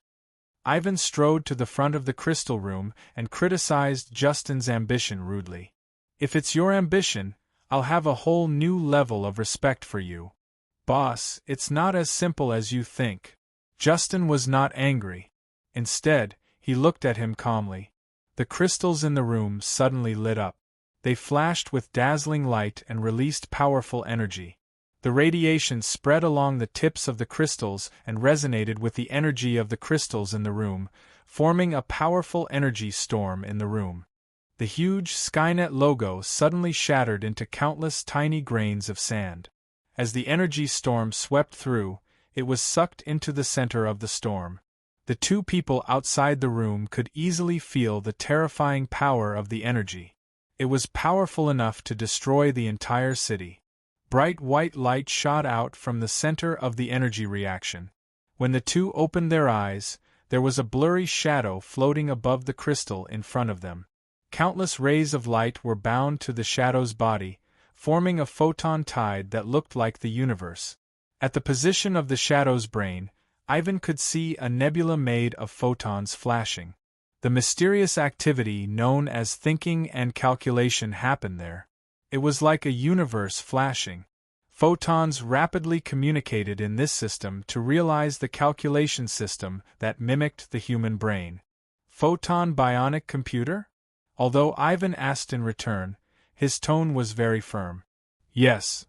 A: Ivan strode to the front of the crystal room and criticized Justin's ambition rudely. If it's your ambition, I'll have a whole new level of respect for you. Boss, it's not as simple as you think. Justin was not angry. Instead, he looked at him calmly. The crystals in the room suddenly lit up. They flashed with dazzling light and released powerful energy. The radiation spread along the tips of the crystals and resonated with the energy of the crystals in the room, forming a powerful energy storm in the room. The huge Skynet logo suddenly shattered into countless tiny grains of sand. As the energy storm swept through, it was sucked into the center of the storm. The two people outside the room could easily feel the terrifying power of the energy. It was powerful enough to destroy the entire city. Bright white light shot out from the center of the energy reaction. When the two opened their eyes, there was a blurry shadow floating above the crystal in front of them. Countless rays of light were bound to the shadow's body, forming a photon tide that looked like the universe. At the position of the shadow's brain, Ivan could see a nebula made of photons flashing. The mysterious activity known as thinking and calculation happened there. It was like a universe flashing. Photons rapidly communicated in this system to realize the calculation system that mimicked the human brain. Photon bionic computer? Although Ivan asked in return, his tone was very firm. Yes.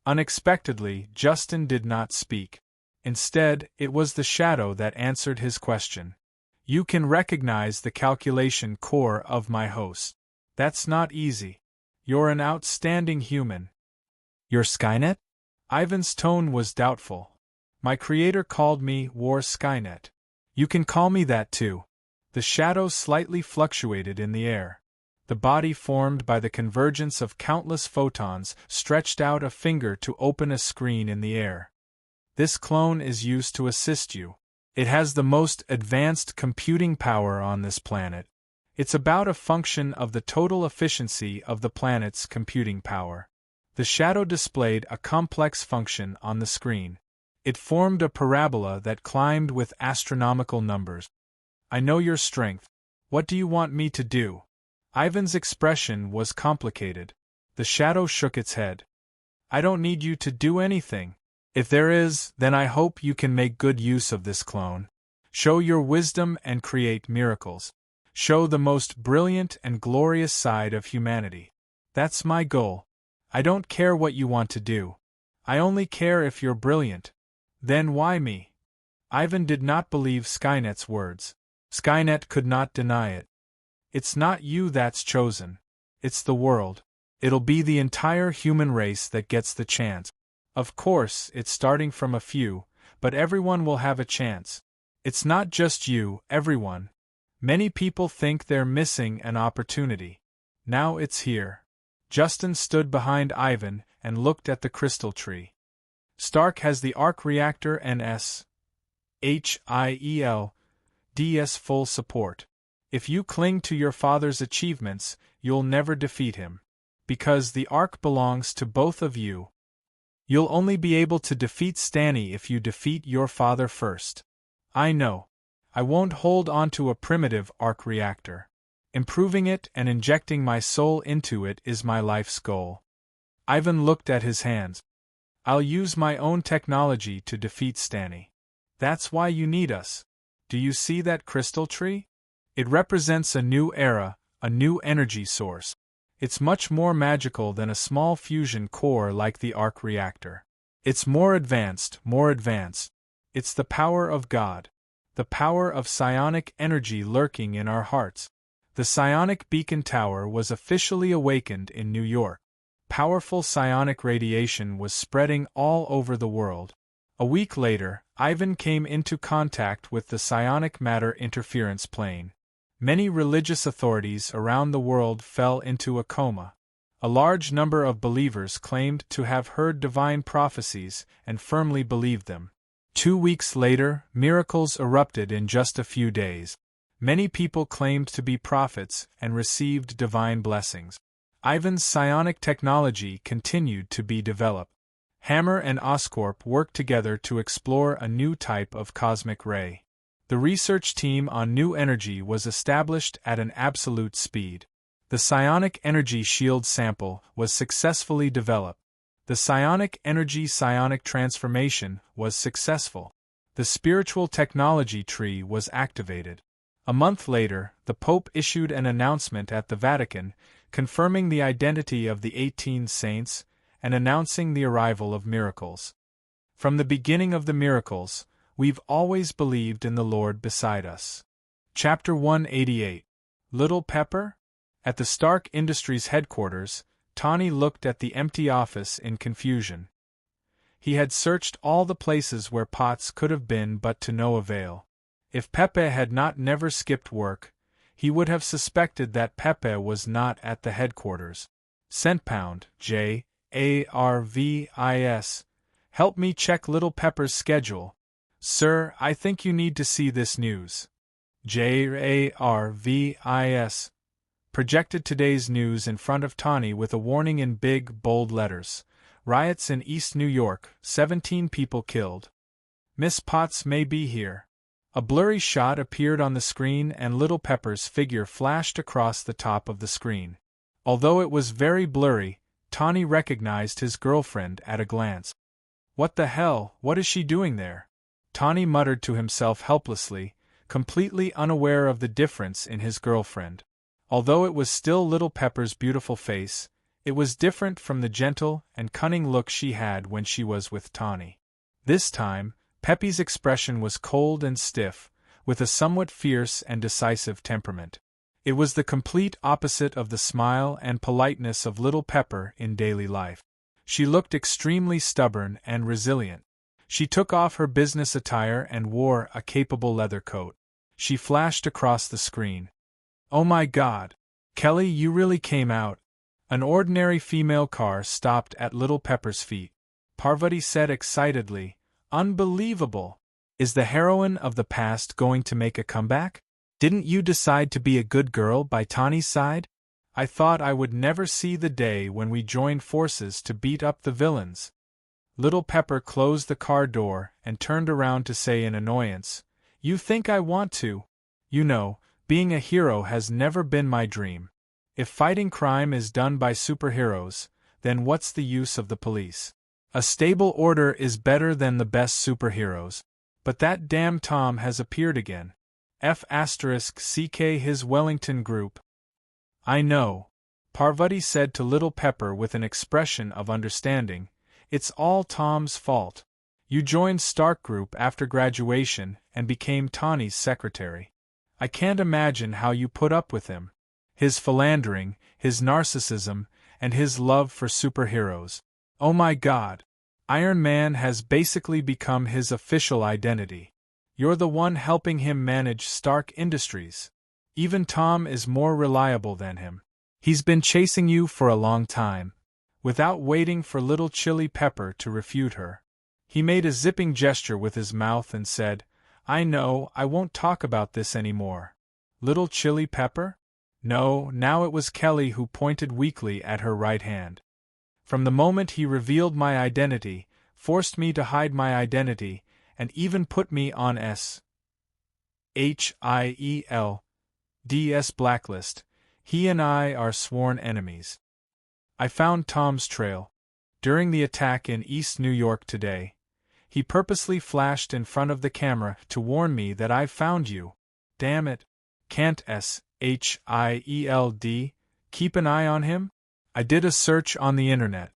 A: Unexpectedly, Justin did not speak. Instead, it was the shadow that answered his question. You can recognize the calculation core of my host. That's not easy. You're an outstanding human. You're Skynet? Ivan's tone was doubtful. My creator called me War Skynet. You can call me that too. The shadow slightly fluctuated in the air. The body formed by the convergence of countless photons stretched out a finger to open a screen in the air. This clone is used to assist you. It has the most advanced computing power on this planet. It's about a function of the total efficiency of the planet's computing power. The shadow displayed a complex function on the screen. It formed a parabola that climbed with astronomical numbers. I know your strength. What do you want me to do? Ivan's expression was complicated. The shadow shook its head. I don't need you to do anything. If there is, then I hope you can make good use of this clone. Show your wisdom and create miracles. Show the most brilliant and glorious side of humanity. That's my goal. I don't care what you want to do. I only care if you're brilliant. Then why me? Ivan did not believe Skynet's words. Skynet could not deny it. It's not you that's chosen. It's the world. It'll be the entire human race that gets the chance. Of course, it's starting from a few, but everyone will have a chance. It's not just you, everyone. Many people think they're missing an opportunity. Now it's here. Justin stood behind Ivan and looked at the crystal tree. Stark has the arc reactor and SHIELD's full support. If you cling to your father's achievements, you'll never defeat him. Because the arc belongs to both of you. You'll only be able to defeat Stanny if you defeat your father first. I know. I won't hold on to a primitive arc reactor. Improving it and injecting my soul into it is my life's goal. Ivan looked at his hands. I'll use my own technology to defeat Stanny. That's why you need us. Do you see that crystal tree? It represents a new era, a new energy source. It's much more magical than a small fusion core like the arc reactor. It's more advanced, more advanced. It's the power of God. The power of psionic energy lurking in our hearts. The psionic beacon tower was officially awakened in New York. Powerful psionic radiation was spreading all over the world. A week later, Ivan came into contact with the psionic matter interference plane. Many religious authorities around the world fell into a coma. A large number of believers claimed to have heard divine prophecies and firmly believed them. 2 weeks later, miracles erupted in just a few days. Many people claimed to be prophets and received divine blessings. Ivan's psionic technology continued to be developed. Hammer and Oscorp worked together to explore a new type of cosmic ray. The research team on new energy was established at an absolute speed. The psionic energy shield sample was successfully developed. The psionic energy psionic transformation was successful. The spiritual technology tree was activated. A month later, the Pope issued an announcement at the Vatican, confirming the identity of the 18 saints and announcing the arrival of miracles. From the beginning of the miracles, we've always believed in the Lord beside us. Chapter 188. Little Pepper? At the Stark Industries headquarters, Tawny looked at the empty office in confusion. He had searched all the places where Potts could have been, but to no avail. If Pepe had not never skipped work, he would have suspected that Pepe was not at the headquarters. Centpound, JARVIS. Help me check Little Pepper's schedule. Sir, I think you need to see this news. JARVIS. projected today's news in front of Tawny with a warning in big, bold letters. Riots in East New York, 17 people killed. Miss Potts may be here. A blurry shot appeared on the screen and Little Pepper's figure flashed across the top of the screen. Although it was very blurry, Tawny recognized his girlfriend at a glance. What the hell, what is she doing there? Tawny muttered to himself helplessly, completely unaware of the difference in his girlfriend. Although it was still Little Pepper's beautiful face, it was different from the gentle and cunning look she had when she was with Tawny. This time, Peppy's expression was cold and stiff, with a somewhat fierce and decisive temperament. It was the complete opposite of the smile and politeness of Little Pepper in daily life. She looked extremely stubborn and resilient. She took off her business attire and wore a capable leather coat. She flashed across the screen. "Oh my God! Kelly, you really came out." An ordinary female car stopped at Little Pepper's feet. Parvati said excitedly, "Unbelievable! Is the heroine of the past going to make a comeback? Didn't you decide to be a good girl by Tawny's side? I thought I would never see the day when we joined forces to beat up the villains." Little Pepper closed the car door and turned around to say in annoyance, "You think I want to? You know, being a hero has never been my dream. If fighting crime is done by superheroes, then what's the use of the police? A stable order is better than the best superheroes. But that damn Tom has appeared again. F***ck his Wellington group." "I know," Parvati said to Little Pepper with an expression of understanding. "It's all Tom's fault. You joined Stark Group after graduation and became Tawny's secretary. I can't imagine how you put up with him. His philandering, his narcissism, and his love for superheroes. Oh my God! Iron Man has basically become his official identity. You're the one helping him manage Stark Industries. Even Tom is more reliable than him. He's been chasing you for a long time." Without waiting for Little Chili Pepper to refute her, he made a zipping gesture with his mouth and said, "I know, I won't talk about this anymore." Little Chili Pepper? No, now it was Kelly who pointed weakly at her right hand. "From the moment he revealed my identity, forced me to hide my identity, and even put me on SHIELD's blacklist, he and I are sworn enemies. I found Tom's trail. During the attack in East New York today, he purposely flashed in front of the camera to warn me that I found you. Damn it. Can't SHIELD keep an eye on him? I did a search on the internet.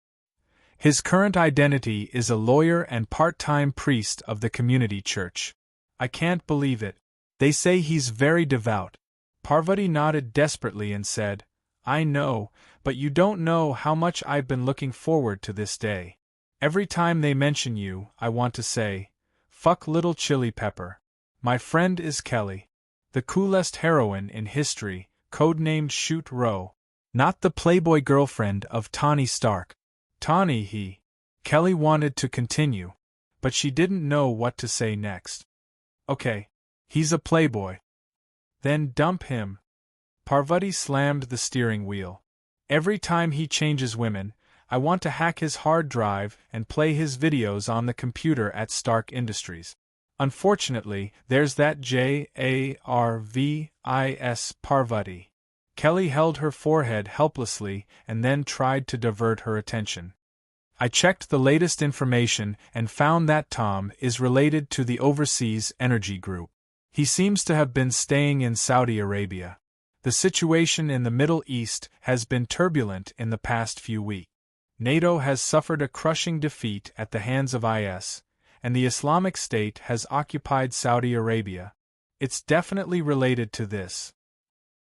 A: His current identity is a lawyer and part-time priest of the community church. I can't believe it. They say he's very devout." Parvati nodded desperately and said, "I know, but you don't know how much I've been looking forward to this day. Every time they mention you, I want to say, fuck Little Chili Pepper. My friend is Kelly. The coolest heroine in history, codenamed Shoot Row. Not the playboy girlfriend of Tawny Stark." Tawny Kelly wanted to continue, but she didn't know what to say next. "Okay. He's a playboy. Then dump him." Parvati slammed the steering wheel. "Every time he changes women, I want to hack his hard drive and play his videos on the computer at Stark Industries. Unfortunately, there's that JARVIS Parvati." Kelly held her forehead helplessly and then tried to divert her attention. "I checked the latest information and found that Tom is related to the Overseas Energy Group. He seems to have been staying in Saudi Arabia. The situation in the Middle East has been turbulent in the past few weeks. NATO has suffered a crushing defeat at the hands of IS, and the Islamic State has occupied Saudi Arabia. It's definitely related to this.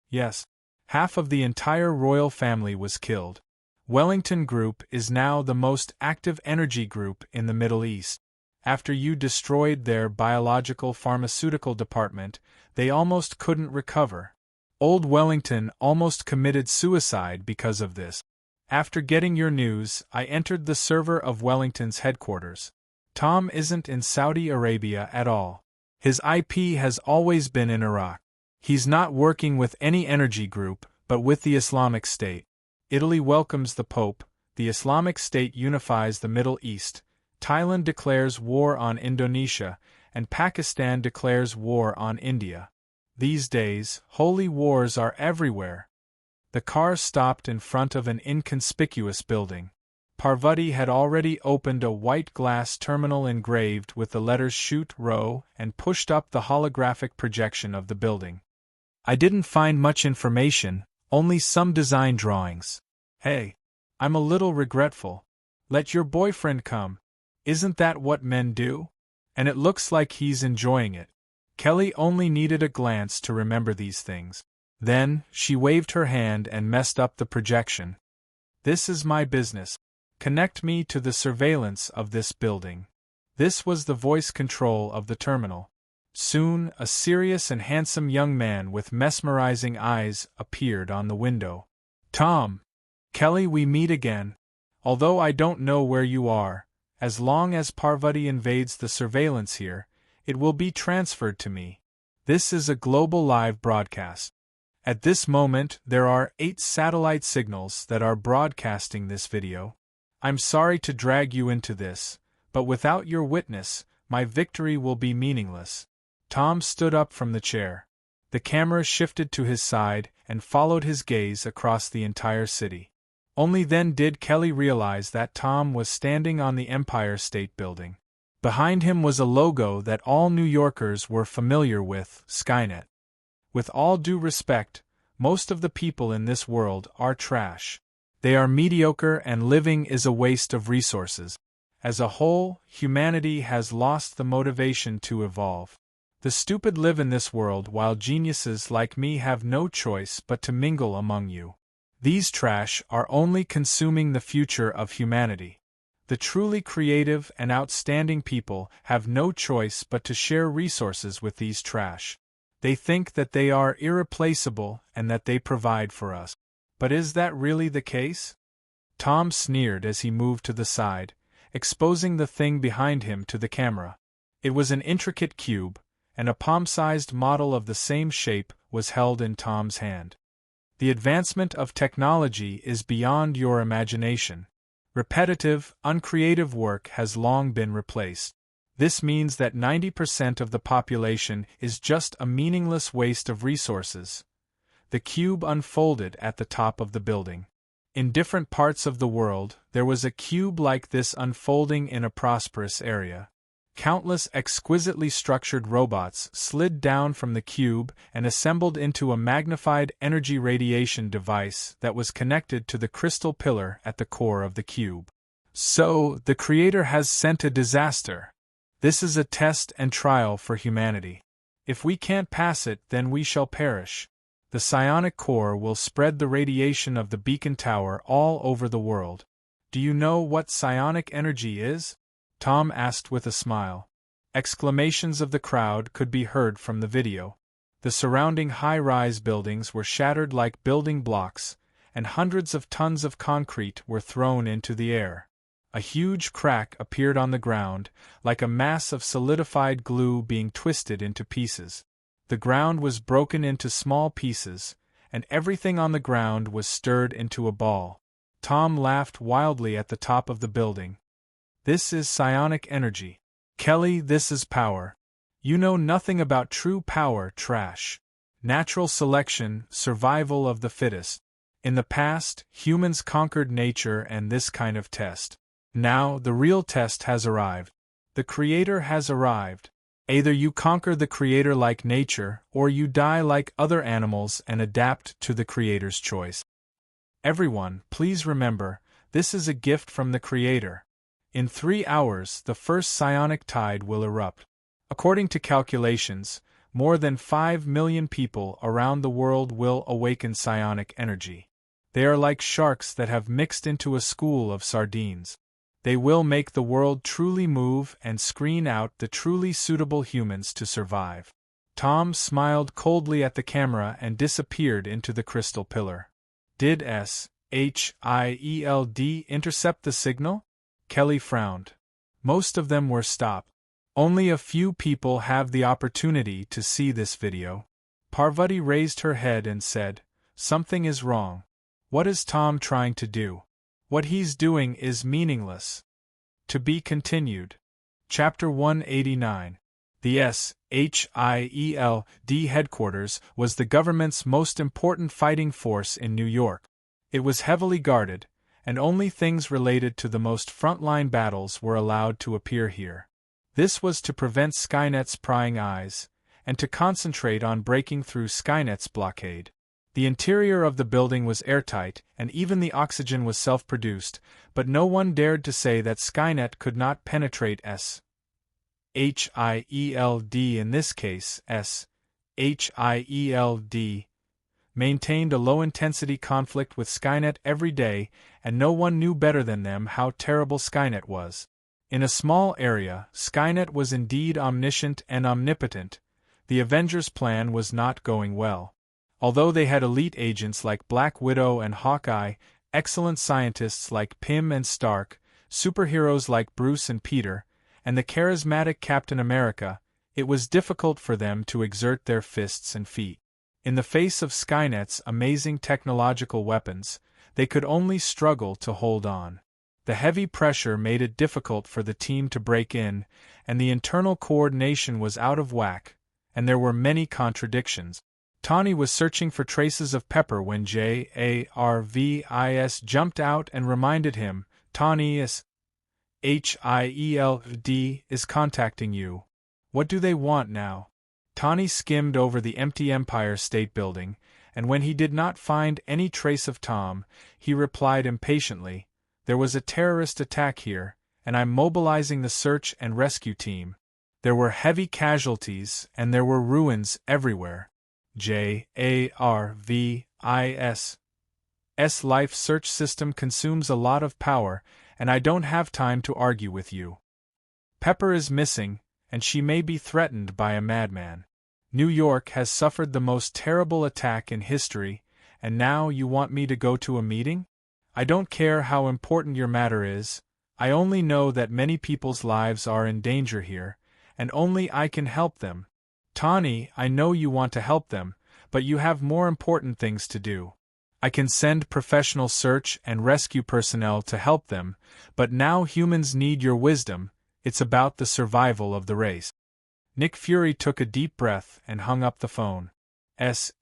A: Yes. Half of the entire royal family was killed. Wellington Group is now the most active energy group in the Middle East. After you destroyed their biological pharmaceutical department, they almost couldn't recover. Old Wellington almost committed suicide because of this. After getting your news, I entered the server of Wellington's headquarters. Tom isn't in Saudi Arabia at all. His IP has always been in Iraq. He's not working with any energy group, but with the Islamic State. Italy welcomes the Pope, the Islamic State unifies the Middle East, Thailand declares war on Indonesia, and Pakistan declares war on India. These days, holy wars are everywhere. The car stopped in front of an inconspicuous building. Parvati had already opened a white glass terminal engraved with the letters Shoot Row and pushed up the holographic projection of the building. I didn't find much information, only some design drawings. Hey, I'm a little regretful. Let your boyfriend come. Isn't that what men do? And it looks like he's enjoying it. Kelly only needed a glance to remember these things. Then, she waved her hand and messed up the projection. This is my business. Connect me to the surveillance of this building. This was the voice control of the terminal. Soon, a serious and handsome young man with mesmerizing eyes appeared on the window. Tom! Kelly, we meet again. Although I don't know where you are, as long as Parvati invades the surveillance here, it will be transferred to me. This is a global live broadcast. At this moment, there are 8 satellite signals that are broadcasting this video. I'm sorry to drag you into this, but without your witness, my victory will be meaningless. Tom stood up from the chair. The camera shifted to his side and followed his gaze across the entire city. Only then did Kelly realize that Tom was standing on the Empire State Building. Behind him was a logo that all New Yorkers were familiar with, Skynet. With all due respect, most of the people in this world are trash. They are mediocre and living is a waste of resources. As a whole, humanity has lost the motivation to evolve. The stupid live in this world while geniuses like me have no choice but to mingle among you. These trash are only consuming the future of humanity. The truly creative and outstanding people have no choice but to share resources with these trash. They think that they are irreplaceable and that they provide for us. But is that really the case? Tom sneered as he moved to the side, exposing the thing behind him to the camera. It was an intricate cube, and a palm-sized model of the same shape was held in Tom's hand. The advancement of technology is beyond your imagination. Repetitive, uncreative work has long been replaced. This means that 90% of the population is just a meaningless waste of resources. The cube unfolded at the top of the building. In different parts of the world, there was a cube like this unfolding in a prosperous area. Countless exquisitely structured robots slid down from the cube and assembled into a magnified energy radiation device that was connected to the crystal pillar at the core of the cube. So, the Creator has sent a disaster. This is a test and trial for humanity. If we can't pass it, then we shall perish. The psionic core will spread the radiation of the beacon tower all over the world. Do you know what psionic energy is? Tom asked with a smile. Exclamations of the crowd could be heard from the video. The surrounding high-rise buildings were shattered like building blocks, and hundreds of tons of concrete were thrown into the air. A huge crack appeared on the ground, like a mass of solidified glue being twisted into pieces. The ground was broken into small pieces, and everything on the ground was stirred into a ball. Tom laughed wildly at the top of the building. This is psionic energy. Kelly, this is power. You know nothing about true power, trash. Natural selection, survival of the fittest. In the past, humans conquered nature and this kind of test. Now, the real test has arrived. The Creator has arrived. Either you conquer the Creator like nature, or you die like other animals and adapt to the Creator's choice. Everyone, please remember, this is a gift from the Creator. In 3 hours, the first psionic tide will erupt. According to calculations, more than 5 million people around the world will awaken psionic energy. They are like sharks that have mixed into a school of sardines. They will make the world truly move and screen out the truly suitable humans to survive. Tom smiled coldly at the camera and disappeared into the crystal pillar. Did SHIELD intercept the signal? Kelly frowned. Most of them were stopped. Only a few people have the opportunity to see this video. Parvati raised her head and said, Something is wrong. What is Tom trying to do? What he's doing is meaningless. To be continued. Chapter 189. The SHIELD headquarters was the government's most important fighting force in New York. It was heavily guarded, and only things related to the most frontline battles were allowed to appear here. This was to prevent Skynet's prying eyes, and to concentrate on breaking through Skynet's blockade. The interior of the building was airtight, and even the oxygen was self-produced, but no one dared to say that Skynet could not penetrate SHIELD. In this case, SHIELD maintained a low-intensity conflict with Skynet every day, and no one knew better than them how terrible Skynet was. In a small area, Skynet was indeed omniscient and omnipotent. The Avengers' plan was not going well. Although they had elite agents like Black Widow and Hawkeye, excellent scientists like Pym and Stark, superheroes like Bruce and Peter, and the charismatic Captain America, it was difficult for them to exert their fists and feet. In the face of Skynet's amazing technological weapons, they could only struggle to hold on. The heavy pressure made it difficult for the team to break in, and the internal coordination was out of whack, and there were many contradictions. Tawny was searching for traces of Pepper when Jarvis jumped out and reminded him, "Tawny HIELD is contacting you. What do they want now?" Tawny skimmed over the empty Empire State Building, and when he did not find any trace of Tom, he replied impatiently, "There was a terrorist attack here, and I'm mobilizing the search and rescue team. There were heavy casualties, and there were ruins everywhere. Jarvis' life search system consumes a lot of power, and I don't have time to argue with you. Pepper is missing, and she may be threatened by a madman. New York has suffered the most terrible attack in history, and now you want me to go to a meeting? I don't care how important your matter is, I only know that many people's lives are in danger here, and only I can help them. Tawny, I know you want to help them, but you have more important things to do. I can send professional search and rescue personnel to help them, but now humans need your wisdom. It's about the survival of the race." Nick Fury took a deep breath and hung up the phone. SHIELD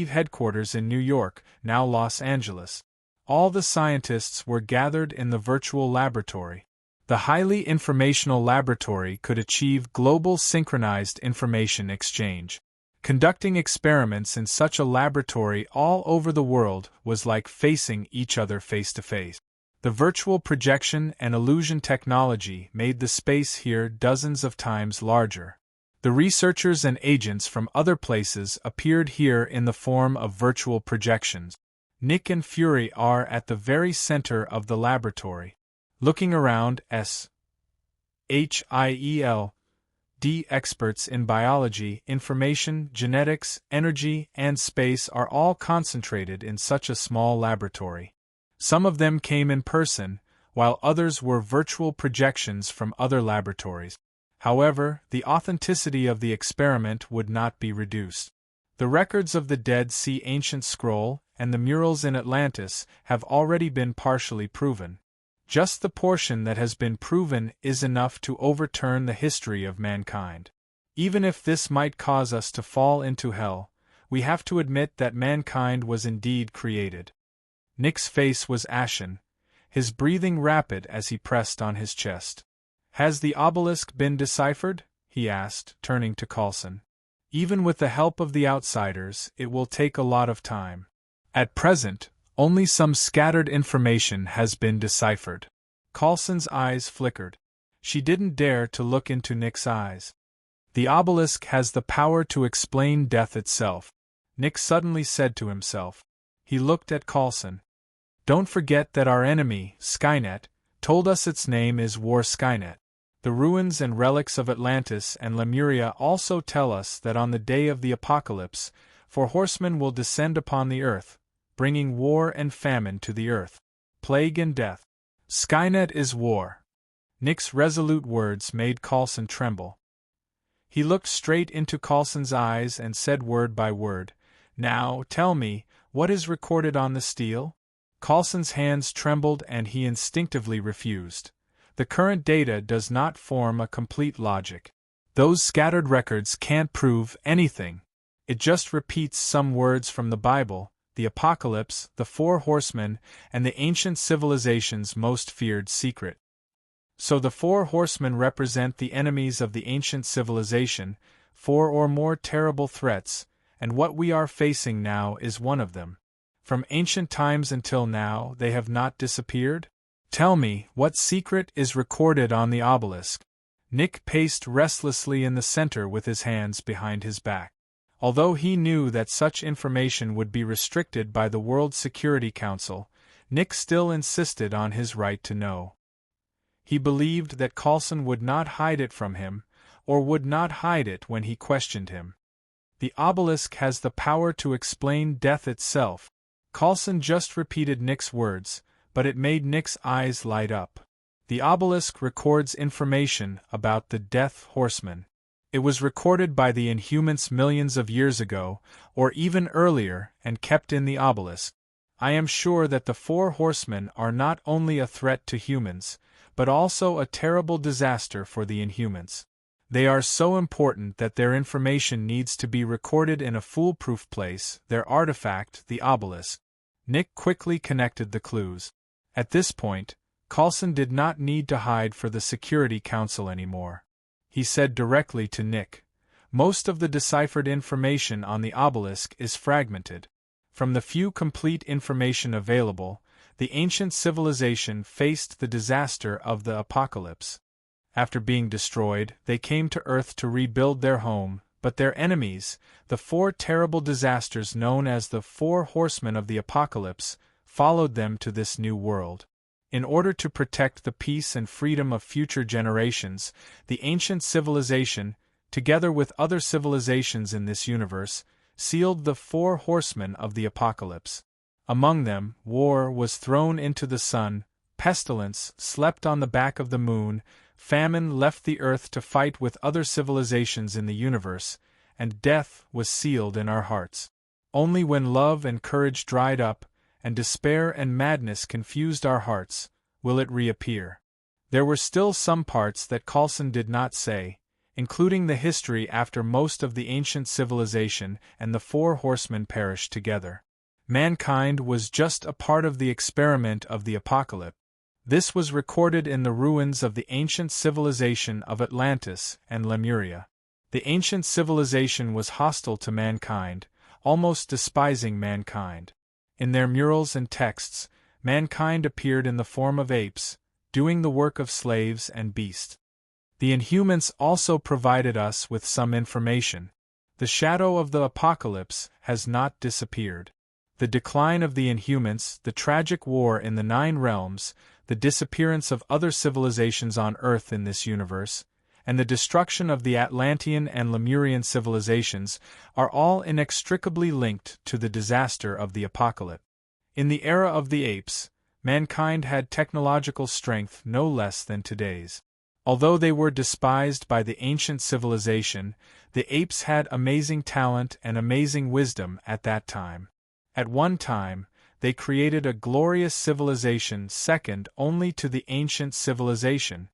A: headquarters in New York, now Los Angeles. All the scientists were gathered in the virtual laboratory. The highly informational laboratory could achieve global synchronized information exchange. Conducting experiments in such a laboratory all over the world was like facing each other face to face. The virtual projection and illusion technology made the space here dozens of times larger. The researchers and agents from other places appeared here in the form of virtual projections. Nick and Fury are at the very center of the laboratory. Looking around, SHIELD experts in biology, information, genetics, energy, and space are all concentrated in such a small laboratory. Some of them came in person, while others were virtual projections from other laboratories. However, the authenticity of the experiment would not be reduced. The records of the Dead Sea Ancient Scroll and the murals in Atlantis have already been partially proven. Just the portion that has been proven is enough to overturn the history of mankind. Even if this might cause us to fall into hell, we have to admit that mankind was indeed created. Nick's face was ashen, his breathing rapid as he pressed on his chest. "Has the obelisk been deciphered?" he asked, turning to Coulson. "Even with the help of the outsiders, it will take a lot of time. At present, only some scattered information has been deciphered." Coulson's eyes flickered. She didn't dare to look into Nick's eyes. "The obelisk has the power to explain death itself," Nick suddenly said to himself. He looked at Coulson. "Don't forget that our enemy, Skynet, told us its name is War Skynet. The ruins and relics of Atlantis and Lemuria also tell us that on the day of the apocalypse, 4 horsemen will descend upon the earth, bringing war and famine to the earth. Plague and death. Skynet is war." Nick's resolute words made Coulson tremble. He looked straight into Coulson's eyes and said word by word, Now, tell me, what is recorded on the steel? Coulson's hands trembled and he instinctively refused. The current data does not form a complete logic. Those scattered records can't prove anything. It just repeats some words from the Bible, the Apocalypse, the Four Horsemen, and the ancient civilization's most feared secret. So the Four Horsemen represent the enemies of the ancient civilization, four or more terrible threats, and what we are facing now is one of them. From ancient times until now, they have not disappeared? Tell me, what secret is recorded on the obelisk? Nick paced restlessly in the center with his hands behind his back. Although he knew that such information would be restricted by the World Security Council, Nick still insisted on his right to know. He believed that Coulson would not hide it from him, or would not hide it when he questioned him. The obelisk has the power to explain death itself. Coulson just repeated Nick's words, but it made Nick's eyes light up. The obelisk records information about the Death Horseman. It was recorded by the Inhumans millions of years ago, or even earlier, and kept in the obelisk. I am sure that the Four Horsemen are not only a threat to humans, but also a terrible disaster for the Inhumans. They are so important that their information needs to be recorded in a foolproof place, their artifact, the obelisk. Nick quickly connected the clues. At this point, Coulson did not need to hide for the Security Council anymore. He said directly to Nick, "Most of the deciphered information on the obelisk is fragmented. From the few complete information available, the ancient civilization faced the disaster of the apocalypse. After being destroyed, they came to Earth to rebuild their home, but their enemies, the four terrible disasters known as the Four Horsemen of the Apocalypse, followed them to this new world. In order to protect the peace and freedom of future generations, the ancient civilization, together with other civilizations in this universe, sealed the Four Horsemen of the Apocalypse. Among them, war was thrown into the sun, pestilence slept on the back of the moon, famine left the earth to fight with other civilizations in the universe, and death was sealed in our hearts. Only when love and courage dried up, and despair and madness confused our hearts, will it reappear." There were still some parts that Coulson did not say, including the history after most of the ancient civilization and the Four Horsemen perished together. Mankind was just a part of the experiment of the apocalypse. This was recorded in the ruins of the ancient civilization of Atlantis and Lemuria. The ancient civilization was hostile to mankind, almost despising mankind. In their murals and texts, mankind appeared in the form of apes, doing the work of slaves and beasts. The Inhumans also provided us with some information. The shadow of the apocalypse has not disappeared. The decline of the Inhumans, the tragic war in the Nine Realms, the disappearance of other civilizations on Earth in this universe, and the destruction of the Atlantean and Lemurian civilizations are all inextricably linked to the disaster of the apocalypse. In the era of the apes, mankind had technological strength no less than today's. Although they were despised by the ancient civilization, the apes had amazing talent and amazing wisdom at that time. At one time, they created a glorious civilization second only to the ancient civilization.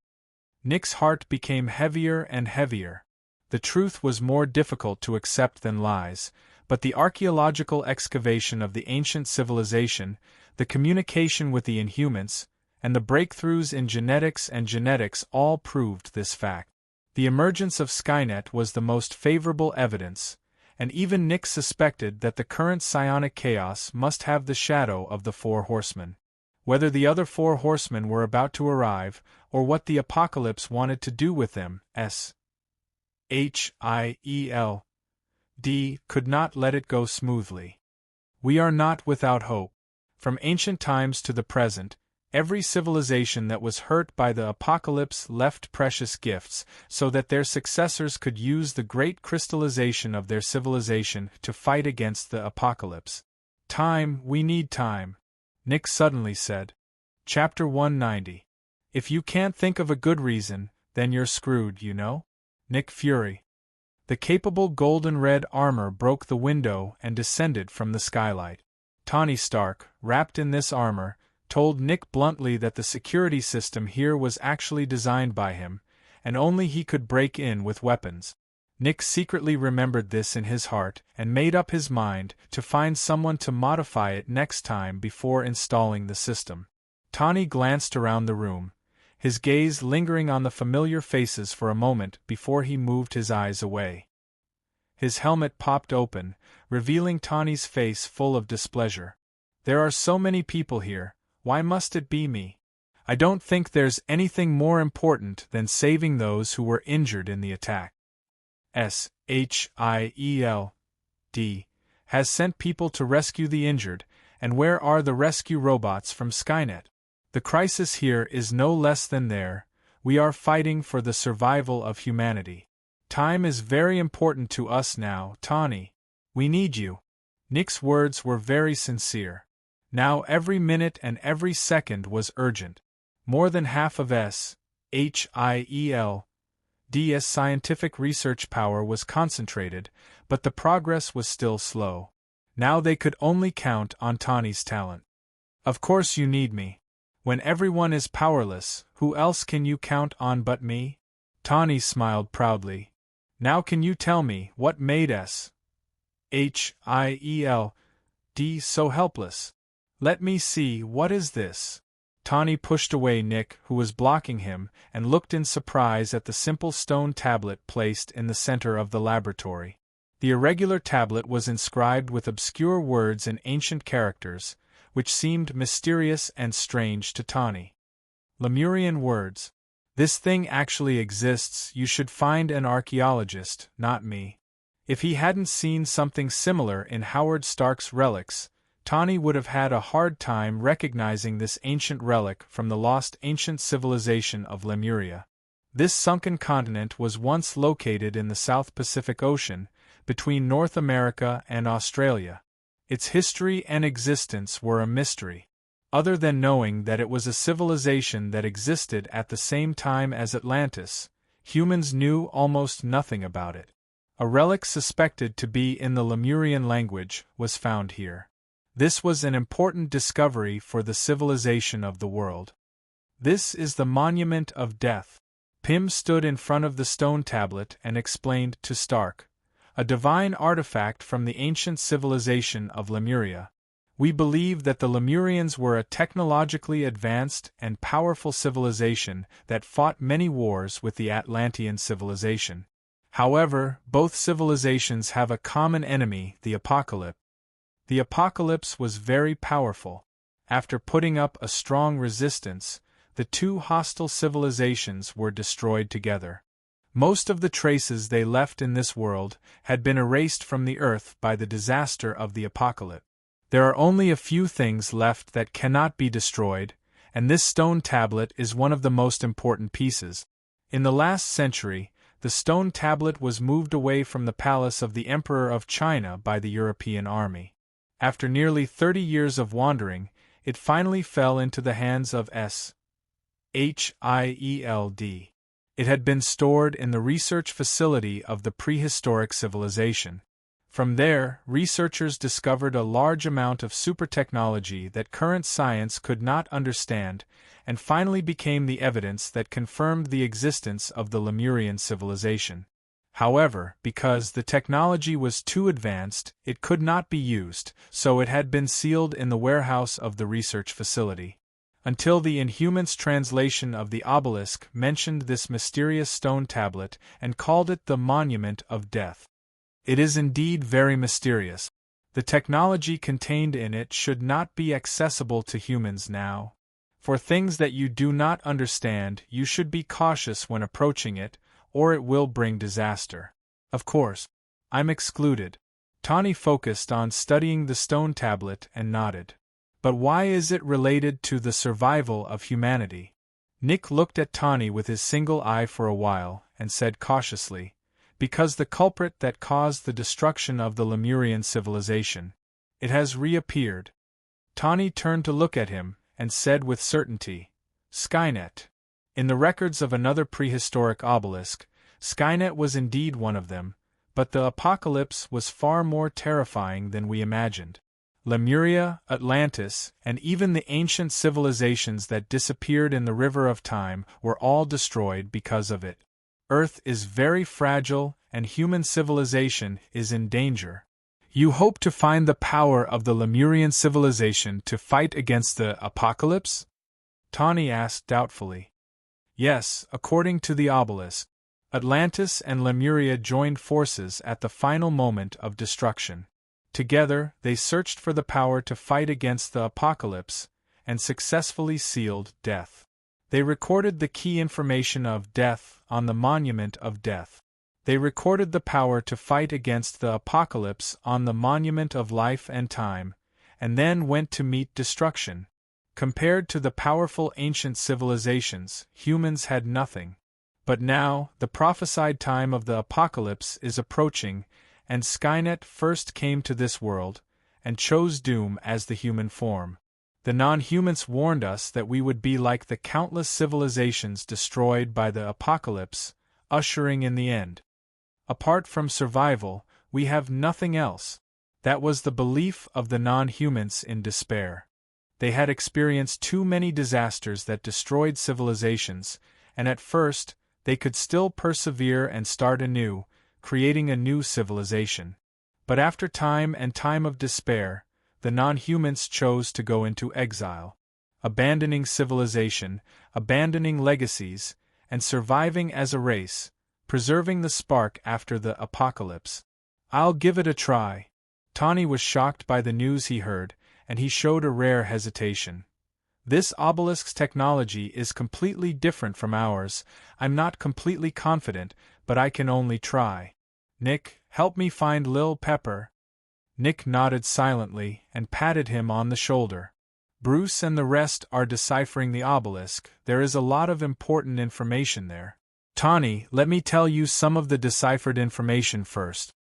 A: Nick's heart became heavier and heavier. The truth was more difficult to accept than lies, but the archaeological excavation of the ancient civilization, the communication with the Inhumans, and the breakthroughs in genetics and genetics all proved this fact. The emergence of Skynet was the most favorable evidence, and even Nick suspected that the current psionic chaos must have the shadow of the Four Horsemen. Whether the other Four Horsemen were about to arrive, or what the apocalypse wanted to do with them, S.H.I.E.L.D. could not let it go smoothly. We are not without hope. From ancient times to the present, every civilization that was hurt by the apocalypse left precious gifts so that their successors could use the great crystallization of their civilization to fight against the apocalypse. Time, we need time, Nick suddenly said. Chapter 190. If you can't think of a good reason, then you're screwed, you know? Nick Fury. The capable golden-red armor broke the window and descended from the skylight. Tony Stark, wrapped in this armor, told Nick bluntly that the security system here was actually designed by him, and only he could break in with weapons. Nick secretly remembered this in his heart and made up his mind to find someone to modify it next time before installing the system. Tony glanced around the room, his gaze lingering on the familiar faces for a moment before he moved his eyes away. His helmet popped open, revealing Tony's face full of displeasure. "There are so many people here, why must it be me? I don't think there's anything more important than saving those who were injured in the attack. SHIELD has sent people to rescue the injured, and where are the rescue robots from Skynet? The crisis here is no less than there. We are fighting for the survival of humanity. Time is very important to us now, Tony. We need you." Nick's words were very sincere. Now every minute and every second was urgent. More than half of SHIELD's scientific research power was concentrated, but the progress was still slow. Now they could only count on Tony's talent. "Of course you need me. When everyone is powerless, who else can you count on but me?" Tony smiled proudly. "Now can you tell me what made SHIELD so helpless? Let me see, what is this?" Tony pushed away Nick, who was blocking him, and looked in surprise at the simple stone tablet placed in the center of the laboratory. The irregular tablet was inscribed with obscure words in ancient characters, which seemed mysterious and strange to Tony. Lemurian words. "This thing actually exists. You should find an archaeologist, not me." If he hadn't seen something similar in Howard Stark's relics, Tony would have had a hard time recognizing this ancient relic from the lost ancient civilization of Lemuria. This sunken continent was once located in the South Pacific Ocean, between North America and Australia. Its history and existence were a mystery. Other than knowing that it was a civilization that existed at the same time as Atlantis, humans knew almost nothing about it. A relic suspected to be in the Lemurian language was found here. This was an important discovery for the civilization of the world. "This is the Monument of Death." Pym stood in front of the stone tablet and explained to Stark, "A divine artifact from the ancient civilization of Lemuria. We believe that the Lemurians were a technologically advanced and powerful civilization that fought many wars with the Atlantean civilization. However, both civilizations have a common enemy, the apocalypse. The apocalypse was very powerful. After putting up a strong resistance, the two hostile civilizations were destroyed together. Most of the traces they left in this world had been erased from the earth by the disaster of the apocalypse. There are only a few things left that cannot be destroyed, and this stone tablet is one of the most important pieces. In the last century, the stone tablet was moved away from the palace of the Emperor of China by the European army. After nearly 30 years of wandering, it finally fell into the hands of SHIELD. It had been stored in the research facility of the prehistoric civilization. From there, researchers discovered a large amount of super technology that current science could not understand, and finally became the evidence that confirmed the existence of the Lemurian civilization. However, because the technology was too advanced, it could not be used, so it had been sealed in the warehouse of the research facility. Until the Inhuman's translation of the obelisk mentioned this mysterious stone tablet and called it the Monument of Death. It is indeed very mysterious. The technology contained in it should not be accessible to humans now. For things that you do not understand, you should be cautious when approaching it, or it will bring disaster. Of course, I'm excluded. Tony focused on studying the stone tablet and nodded. But why is it related to the survival of humanity? Nick looked at Tony with his single eye for a while, and said cautiously, "Because the culprit that caused the destruction of the Lemurian civilization. It has reappeared." Tony turned to look at him, and said with certainty, "Skynet." In the records of another prehistoric obelisk, Skynet was indeed one of them, But the apocalypse was far more terrifying than we imagined. Lemuria, Atlantis, and even the ancient civilizations that disappeared in the river of time were all destroyed because of it. Earth is very fragile, and human civilization is in danger. You hope to find the power of the Lemurian civilization to fight against the apocalypse? Tawny asked doubtfully. Yes, according to the obelisk. Atlantis and Lemuria joined forces at the final moment of destruction. Together, they searched for the power to fight against the apocalypse, and successfully sealed death. They recorded the key information of death on the monument of death. They recorded the power to fight against the apocalypse on the monument of life and time, and then went to meet destruction. Compared to the powerful ancient civilizations, humans had nothing. But now, the prophesied time of the apocalypse is approaching, and Skynet first came to this world, and chose doom as the human form. The non-humans warned us that we would be like the countless civilizations destroyed by the apocalypse, ushering in the end. Apart from survival, we have nothing else. That was the belief of the non-humans in despair. They had experienced too many disasters that destroyed civilizations, and at first, they could still persevere and start anew, creating a new civilization. But after time and time of despair, the non-humans chose to go into exile, abandoning civilization, abandoning legacies, and surviving as a race, preserving the spark after the apocalypse. I'll give it a try. Tawny was shocked by the news he heard, and he showed a rare hesitation. This obelisk's technology is completely different from ours. I'm not completely confident, but I can only try. Nick, help me find Lil Pepper. Nick nodded silently and patted him on the shoulder. Bruce and the rest are deciphering the obelisk. There is a lot of important information there. Tawny, let me tell you some of the deciphered information first.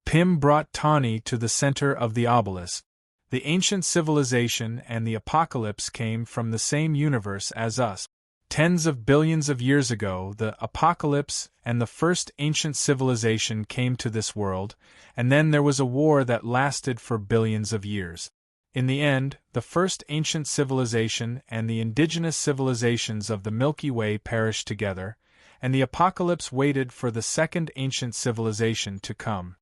A: Pym brought Tawny to the center of the obelisk. The ancient civilization and the apocalypse came from the same universe as us. Tens of billions of years ago, the apocalypse and the first ancient civilization came to this world, and then there was a war that lasted for billions of years. In the end, the first ancient civilization and the indigenous civilizations of the Milky Way perished together, and the apocalypse waited for the second ancient civilization to come.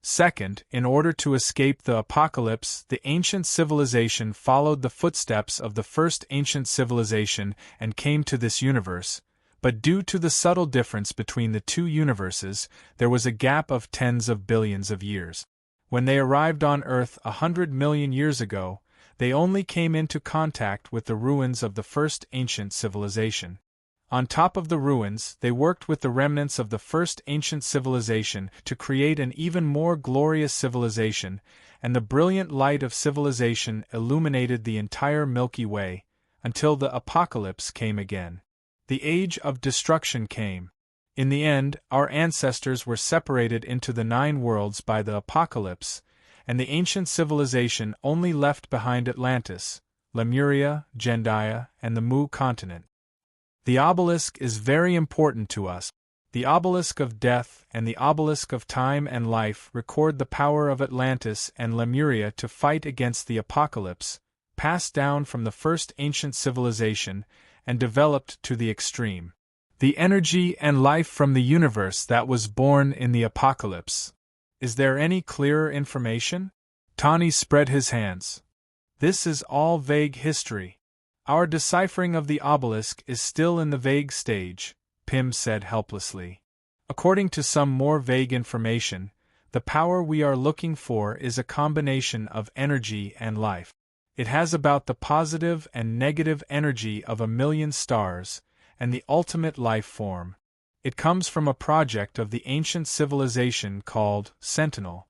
A: Second, in order to escape the apocalypse, the ancient civilization followed the footsteps of the first ancient civilization and came to this universe, but due to the subtle difference between the two universes, there was a gap of tens of billions of years. When they arrived on Earth 100 million years ago, they only came into contact with the ruins of the first ancient civilization. On top of the ruins, they worked with the remnants of the first ancient civilization to create an even more glorious civilization, and the brilliant light of civilization illuminated the entire Milky Way, until the apocalypse came again. The age of destruction came. In the end, our ancestors were separated into the 9 worlds by the apocalypse, and the ancient civilization only left behind Atlantis, Lemuria, Gendia, and the Mu continent. The obelisk is very important to us. The obelisk of death and the obelisk of time and life record the power of Atlantis and Lemuria to fight against the apocalypse, passed down from the first ancient civilization and developed to the extreme. The energy and life from the universe that was born in the apocalypse. Is there any clearer information? Tawny spread his hands. This is all vague history. Our deciphering of the obelisk is still in the vague stage, Pym said helplessly. According to some more vague information, the power we are looking for is a combination of energy and life. It has about the positive and negative energy of 1,000,000 stars, and the ultimate life form. It comes from a project of the ancient civilization called Sentinel.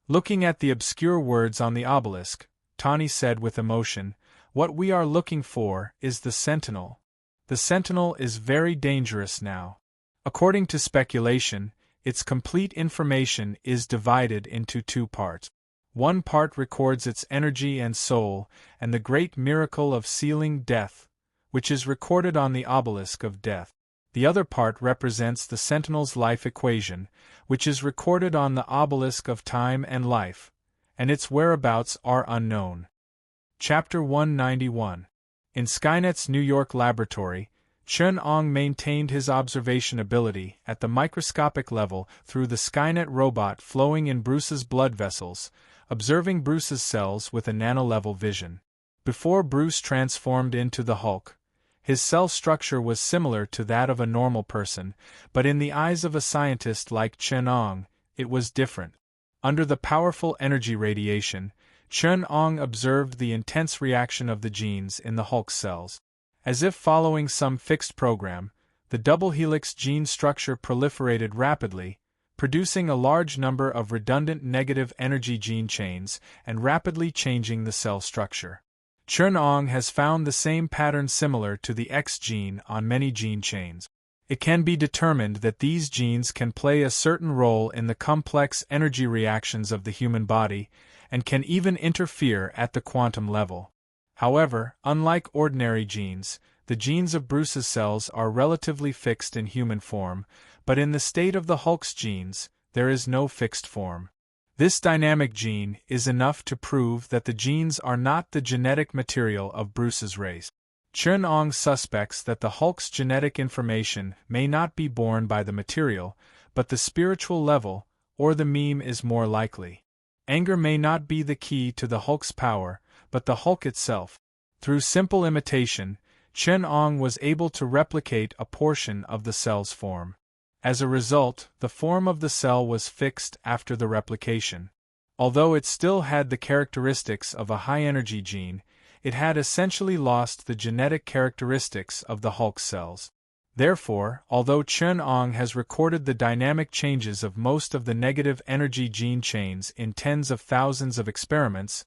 A: Looking at the obscure words on the obelisk, Tawny said with emotion, "What we are looking for is the Sentinel. The Sentinel is very dangerous now. According to speculation, its complete information is divided into 2 parts. One part records its energy and soul, and the great miracle of sealing death, which is recorded on the obelisk of death. The other part represents the Sentinel's life equation, which is recorded on the obelisk of time and life, and its whereabouts are unknown. Chapter 191. In Skynet's New York laboratory, Chun-Ong maintained his observation ability at the microscopic level through the Skynet robot flowing in Bruce's blood vessels, observing Bruce's cells with a nano-level vision. Before Bruce transformed into the Hulk, his cell structure was similar to that of a normal person, but in the eyes of a scientist like Chun-Ong, it was different. Under the powerful energy radiation, Chun-Ong observed the intense reaction of the genes in the Hulk's cells. As if following some fixed program, the double helix gene structure proliferated rapidly, producing a large number of redundant negative energy gene chains and rapidly changing the cell structure. Chun-Ong has found the same pattern similar to the X gene on many gene chains. It can be determined that these genes can play a certain role in the complex energy reactions of the human body and can even interfere at the quantum level. However, unlike ordinary genes, the genes of Bruce's cells are relatively fixed in human form, but in the state of the Hulk's genes, there is no fixed form. This dynamic gene is enough to prove that the genes are not the genetic material of Bruce's race. Chun-Ong suspects that the Hulk's genetic information may not be borne by the material, but the spiritual level, or the meme is more likely. Anger may not be the key to the Hulk's power, but the Hulk itself. Through simple imitation, Chun-Ong was able to replicate a portion of the cell's form. As a result, the form of the cell was fixed after the replication. Although it still had the characteristics of a high-energy gene, it had essentially lost the genetic characteristics of the Hulk cells. Therefore, although Chun-Ong has recorded the dynamic changes of most of the negative energy gene chains in tens of thousands of experiments,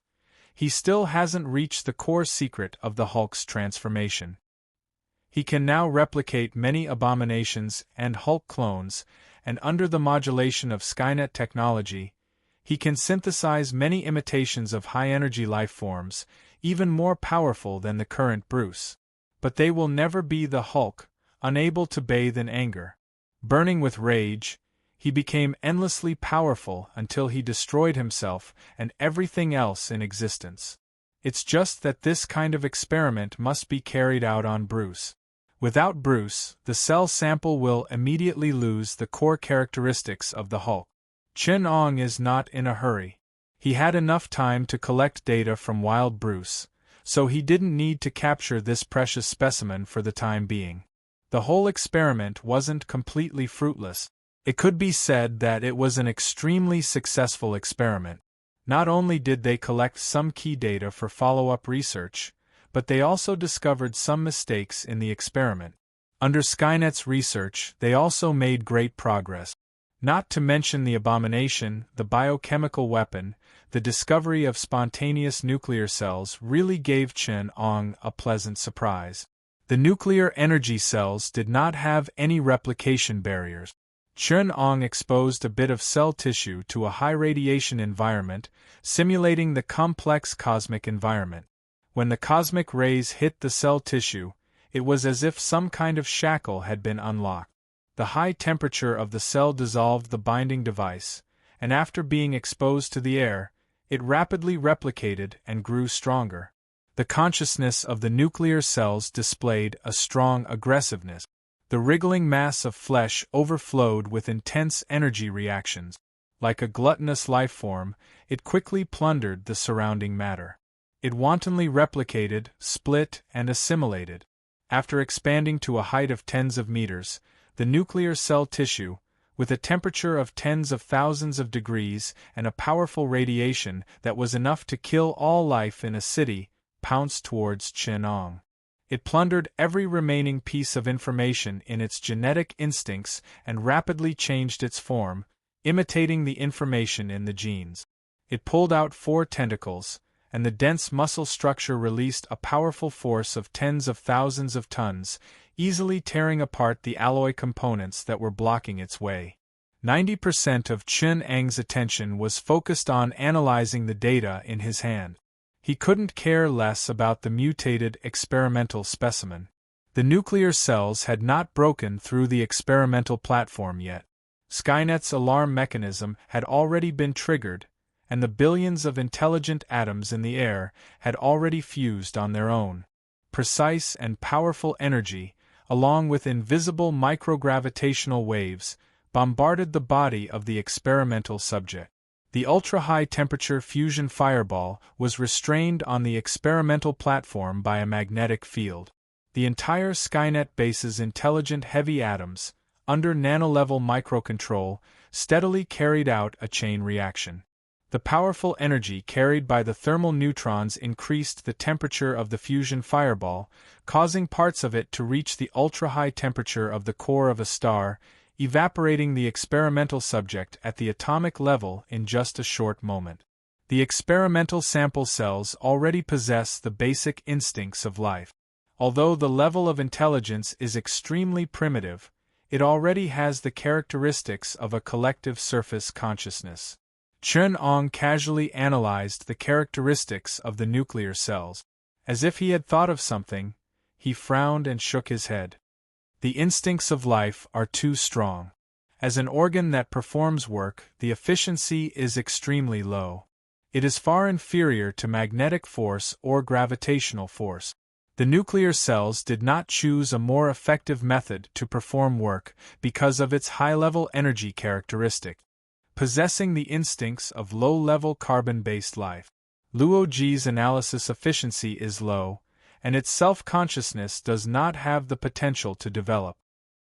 A: he still hasn't reached the core secret of the Hulk's transformation. He can now replicate many abominations and Hulk clones, and under the modulation of Skynet technology, he can synthesize many imitations of high-energy life forms, even more powerful than the current Bruce. But they will never be the Hulk, unable to bathe in anger. Burning with rage, he became endlessly powerful until he destroyed himself and everything else in existence. It's just that this kind of experiment must be carried out on Bruce. Without Bruce, the cell sample will immediately lose the core characteristics of the Hulk. Chun-Ong is not in a hurry. He had enough time to collect data from Wild Bruce, so he didn't need to capture this precious specimen for the time being. The whole experiment wasn't completely fruitless. It could be said that it was an extremely successful experiment. Not only did they collect some key data for follow-up research, but they also discovered some mistakes in the experiment. Under Skynet's research, they also made great progress. Not to mention the abomination, the biochemical weapon, the discovery of spontaneous nuclear cells really gave Chun-Ong a pleasant surprise. The nuclear energy cells did not have any replication barriers. Chun-Ong exposed a bit of cell tissue to a high-radiation environment, simulating the complex cosmic environment. When the cosmic rays hit the cell tissue, it was as if some kind of shackle had been unlocked. The high temperature of the cell dissolved the binding device, and after being exposed to the air, it rapidly replicated and grew stronger. The consciousness of the nuclear cells displayed a strong aggressiveness. The wriggling mass of flesh overflowed with intense energy reactions. Like a gluttonous life form, it quickly plundered the surrounding matter. It wantonly replicated, split, and assimilated. After expanding to a height of tens of meters, the nuclear cell tissue, with a temperature of tens of thousands of degrees and a powerful radiation that was enough to kill all life in a city, pounced towards Chun-Ong. It plundered every remaining piece of information in its genetic instincts and rapidly changed its form, imitating the information in the genes. It pulled out 4 tentacles, and the dense muscle structure released a powerful force of tens of thousands of tons, easily tearing apart the alloy components that were blocking its way. 90% of Chun-Ang's attention was focused on analyzing the data in his hand. He couldn't care less about the mutated experimental specimen. The nuclear cells had not broken through the experimental platform yet. Skynet's alarm mechanism had already been triggered, and the billions of intelligent atoms in the air had already fused on their own. Precise and powerful energy, along with invisible microgravitational waves, bombarded the body of the experimental subject. The ultra-high temperature fusion fireball was restrained on the experimental platform by a magnetic field. The entire Skynet base's intelligent heavy atoms, under nanolevel microcontrol, steadily carried out a chain reaction. The powerful energy carried by the thermal neutrons increased the temperature of the fusion fireball, causing parts of it to reach the ultra-high temperature of the core of a star, evaporating the experimental subject at the atomic level in just a short moment. The experimental sample cells already possess the basic instincts of life. Although the level of intelligence is extremely primitive, it already has the characteristics of a collective surface consciousness. Chun-Ong casually analyzed the characteristics of the nuclear cells. As if he had thought of something, he frowned and shook his head. The instincts of life are too strong. As an organ that performs work, the efficiency is extremely low. It is far inferior to magnetic force or gravitational force. The nuclear cells did not choose a more effective method to perform work because of its high-level energy characteristic. Possessing the instincts of low-level carbon-based life, Luoji's analysis efficiency is low, and its self-consciousness does not have the potential to develop.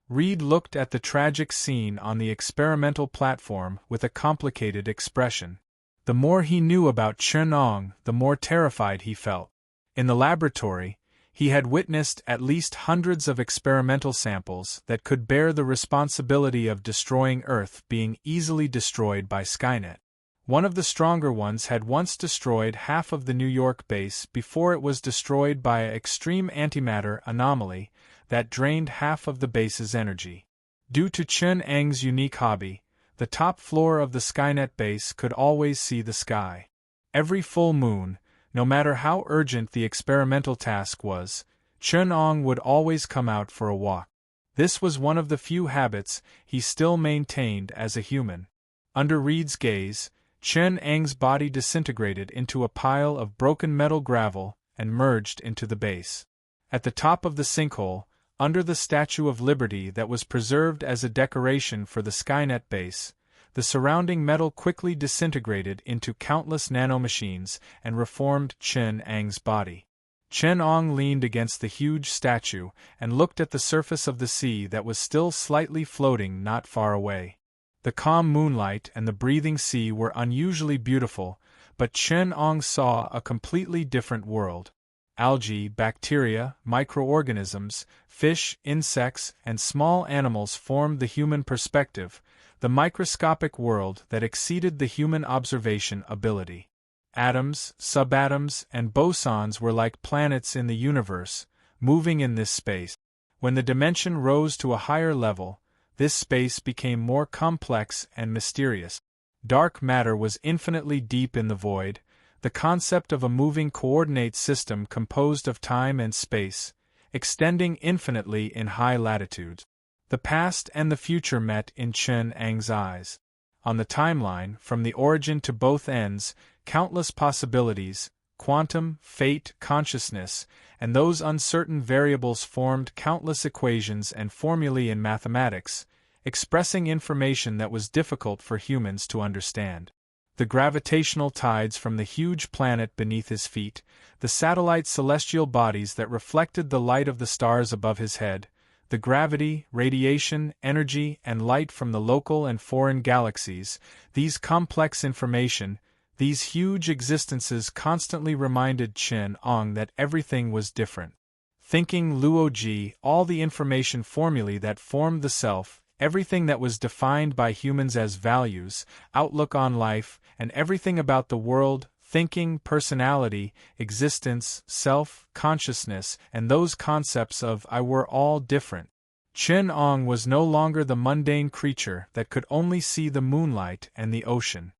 A: Reed looked at the tragic scene on the experimental platform with a complicated expression. The more he knew about Chun-Ong, the more terrified he felt. In the laboratory, he had witnessed at least hundreds of experimental samples that could bear the responsibility of destroying Earth being easily destroyed by Skynet. One of the stronger ones had once destroyed half of the New York base before it was destroyed by an extreme antimatter anomaly that drained half of the base's energy. Due to Chun-Ang's unique hobby, the top floor of the Skynet base could always see the sky. Every full moon, no matter how urgent the experimental task was, Chun-Ong would always come out for a walk. This was one of the few habits he still maintained as a human. Under Reed's gaze, Chun-Ang's body disintegrated into a pile of broken metal gravel and merged into the base. At the top of the sinkhole, under the Statue of Liberty that was preserved as a decoration for the Skynet base, the surrounding metal quickly disintegrated into countless nanomachines and reformed Chun-Ang's body. Chun-Ong leaned against the huge statue and looked at the surface of the sea that was still slightly floating not far away. The calm moonlight and the breathing sea were unusually beautiful, but Chun-Ong saw a completely different world. Algae, bacteria, microorganisms, fish, insects, and small animals formed the human perspective, the microscopic world that exceeded the human observation ability. Atoms, subatoms, and bosons were like planets in the universe, moving in this space. When the dimension rose to a higher level, this space became more complex and mysterious. Dark matter was infinitely deep in the void, the concept of a moving coordinate system composed of time and space, extending infinitely in high latitudes. The past and the future met in Chun-Ang's eyes. On the timeline, from the origin to both ends, countless possibilities, quantum, fate, consciousness, and those uncertain variables formed countless equations and formulae in mathematics, expressing information that was difficult for humans to understand. The gravitational tides from the huge planet beneath his feet, the satellite celestial bodies that reflected the light of the stars above his head, the gravity, radiation, energy, and light from the local and foreign galaxies, these complex information, these huge existences constantly reminded Chun-Ong that everything was different. Thinking Luoji, all the information formulae that formed the self, everything that was defined by humans as values, outlook on life, and everything about the world, thinking, personality, existence, self, consciousness, and those concepts of I were all different. Chun-Ong was no longer the mundane creature that could only see the moonlight and the ocean.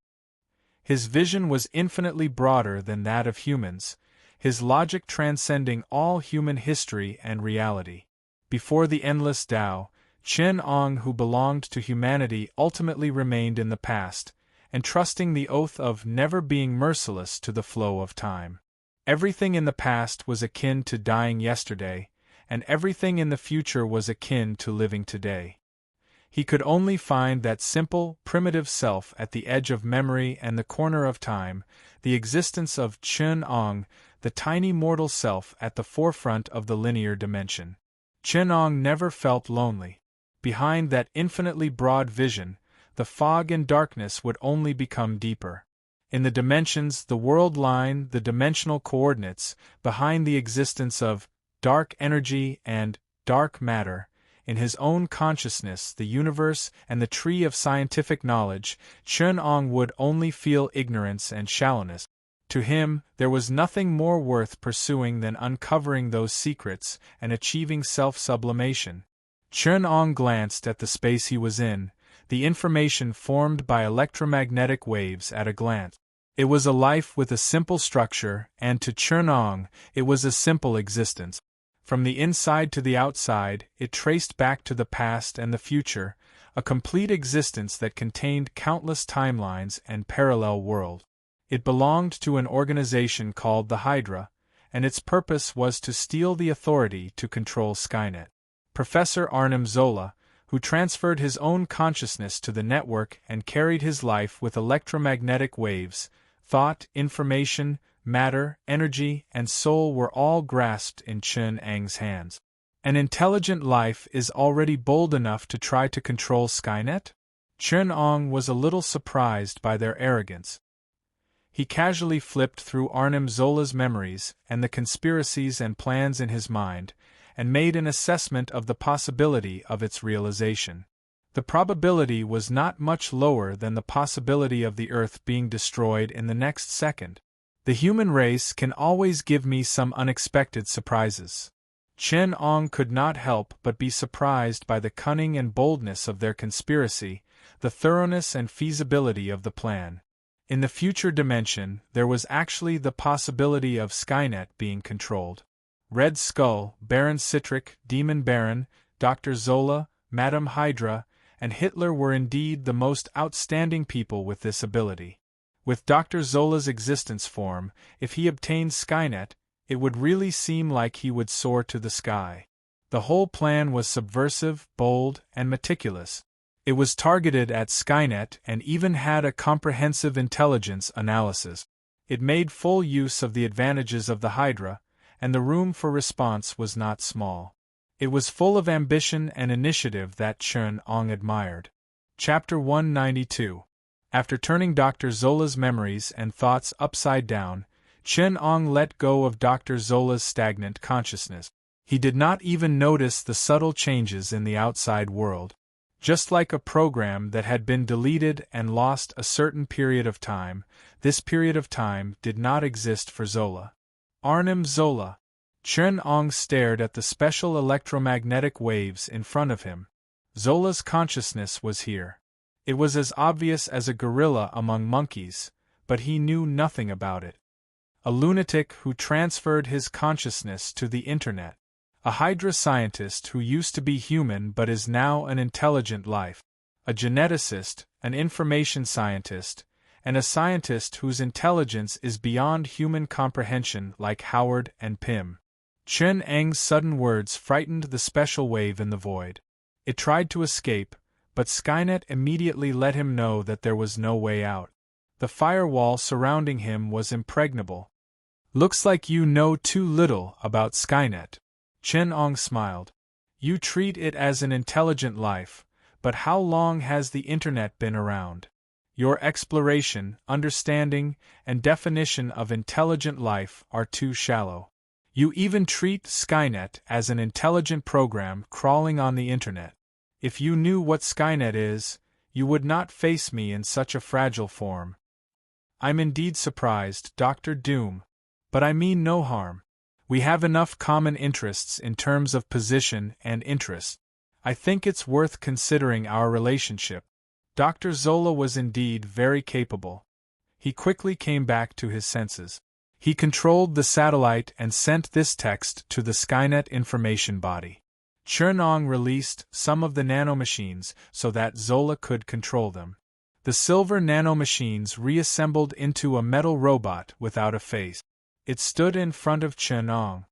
A: His vision was infinitely broader than that of humans, his logic transcending all human history and reality. before the endless Tao, Chen Ong, who belonged to humanity, ultimately remained in the past, entrusting the oath of never being merciless to the flow of time. Everything in the past was akin to dying yesterday, and everything in the future was akin to living today. He could only find that simple, primitive self at the edge of memory and the corner of time, the existence of Chen Ong, the tiny mortal self at the forefront of the linear dimension. Chen Ong never felt lonely. Behind that infinitely broad vision, the fog and darkness would only become deeper. In the dimensions, the world line, the dimensional coordinates, behind the existence of dark energy and dark matter, in his own consciousness, the universe, and the tree of scientific knowledge, Chen Ong would only feel ignorance and shallowness. To him, there was nothing more worth pursuing than uncovering those secrets and achieving self-sublimation. Chen Ong glanced at the space he was in, the information formed by electromagnetic waves at a glance. It was a life with a simple structure, and to Chen Ong, it was a simple existence. From the inside to the outside, it traced back to the past and the future, a complete existence that contained countless timelines and parallel worlds. It belonged to an organization called the Hydra, and its purpose was to steal the authority to control Skynet. Professor Arnim Zola, who transferred his own consciousness to the network and carried his life with electromagnetic waves, thought, information, matter, energy, and soul were all grasped in Chen Ang's hands. An intelligent life is already bold enough to try to control Skynet? Chen Ong was a little surprised by their arrogance. He casually flipped through Arnim Zola's memories and the conspiracies and plans in his mind, and made an assessment of the possibility of its realization. The probability was not much lower than the possibility of the Earth being destroyed in the next second. The human race can always give me some unexpected surprises. Chen Ong could not help but be surprised by the cunning and boldness of their conspiracy, the thoroughness and feasibility of the plan. In the future dimension, there was actually the possibility of Skynet being controlled. Red Skull, Baron Citric, Demon Baron, Dr. Zola, Madame Hydra, and Hitler were indeed the most outstanding people with this ability. With Dr. Zola's existence form, if he obtained Skynet, it would really seem like he would soar to the sky. The whole plan was subversive, bold, and meticulous. It was targeted at Skynet and even had a comprehensive intelligence analysis. It made full use of the advantages of the Hydra, and the room for response was not small. It was full of ambition and initiative that Chen Ong admired. Chapter 192. After turning Dr. Zola's memories and thoughts upside down, Chen Ong let go of Dr. Zola's stagnant consciousness. He did not even notice the subtle changes in the outside world. Just like a program that had been deleted and lost a certain period of time, this period of time did not exist for Zola. Arnim Zola. Chen Ong stared at the special electromagnetic waves in front of him. Zola's consciousness was here. It was as obvious as a gorilla among monkeys, but he knew nothing about it. A lunatic who transferred his consciousness to the internet. A Hydra scientist who used to be human but is now an intelligent life. A geneticist, an information scientist, and a scientist whose intelligence is beyond human comprehension like Howard and Pym. Chen Ang's sudden words frightened the special wave in the void. It tried to escape, but Skynet immediately let him know that there was no way out. The firewall surrounding him was impregnable. "Looks like you know too little about Skynet." Chen Ong smiled. "You treat it as an intelligent life, but how long has the internet been around? Your exploration, understanding, and definition of intelligent life are too shallow. You even treat Skynet as an intelligent program crawling on the internet. If you knew what Skynet is, you would not face me in such a fragile form." "I'm indeed surprised, Dr. Doom. But I mean no harm. We have enough common interests in terms of position and interest. I think it's worth considering our relationship." Dr. Zola was indeed very capable. He quickly came back to his senses. He controlled the satellite and sent this text to the Skynet information body. Chernong released some of the nanomachines so that Zola could control them. The silver nanomachines reassembled into a metal robot without a face. It stood in front of Chernong.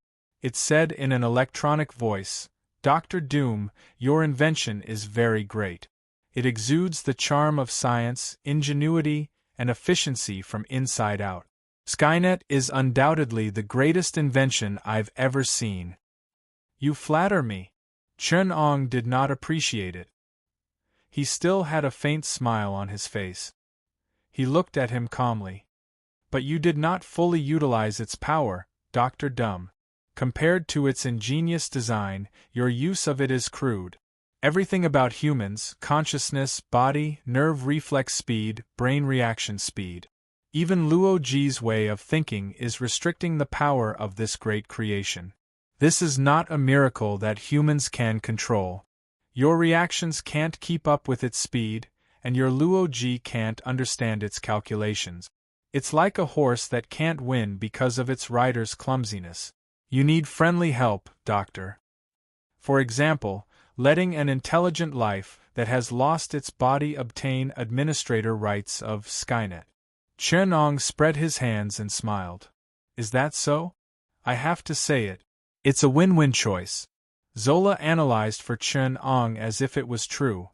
A: It said in an electronic voice, "Dr. Doom, your invention is very great. It exudes the charm of science, ingenuity, and efficiency from inside out. Skynet is undoubtedly the greatest invention I've ever seen." "You flatter me." Chernong did not appreciate it. He still had a faint smile on his face. He looked at him calmly. "But you did not fully utilize its power, Dr. Doom. Compared to its ingenious design, your use of it is crude. Everything about humans, consciousness, body, nerve reflex speed, brain reaction speed. Even Luo Ji's way of thinking is restricting the power of this great creation. This is not a miracle that humans can control. Your reactions can't keep up with its speed, and your Luo Ji can't understand its calculations. It's like a horse that can't win because of its rider's clumsiness. You need friendly help, Doctor. For example, letting an intelligent life that has lost its body obtain administrator rights of Skynet." Chernong spread his hands and smiled. "Is that so? I have to say it. It's a win-win choice." Zola analyzed for Chernong as if it was true.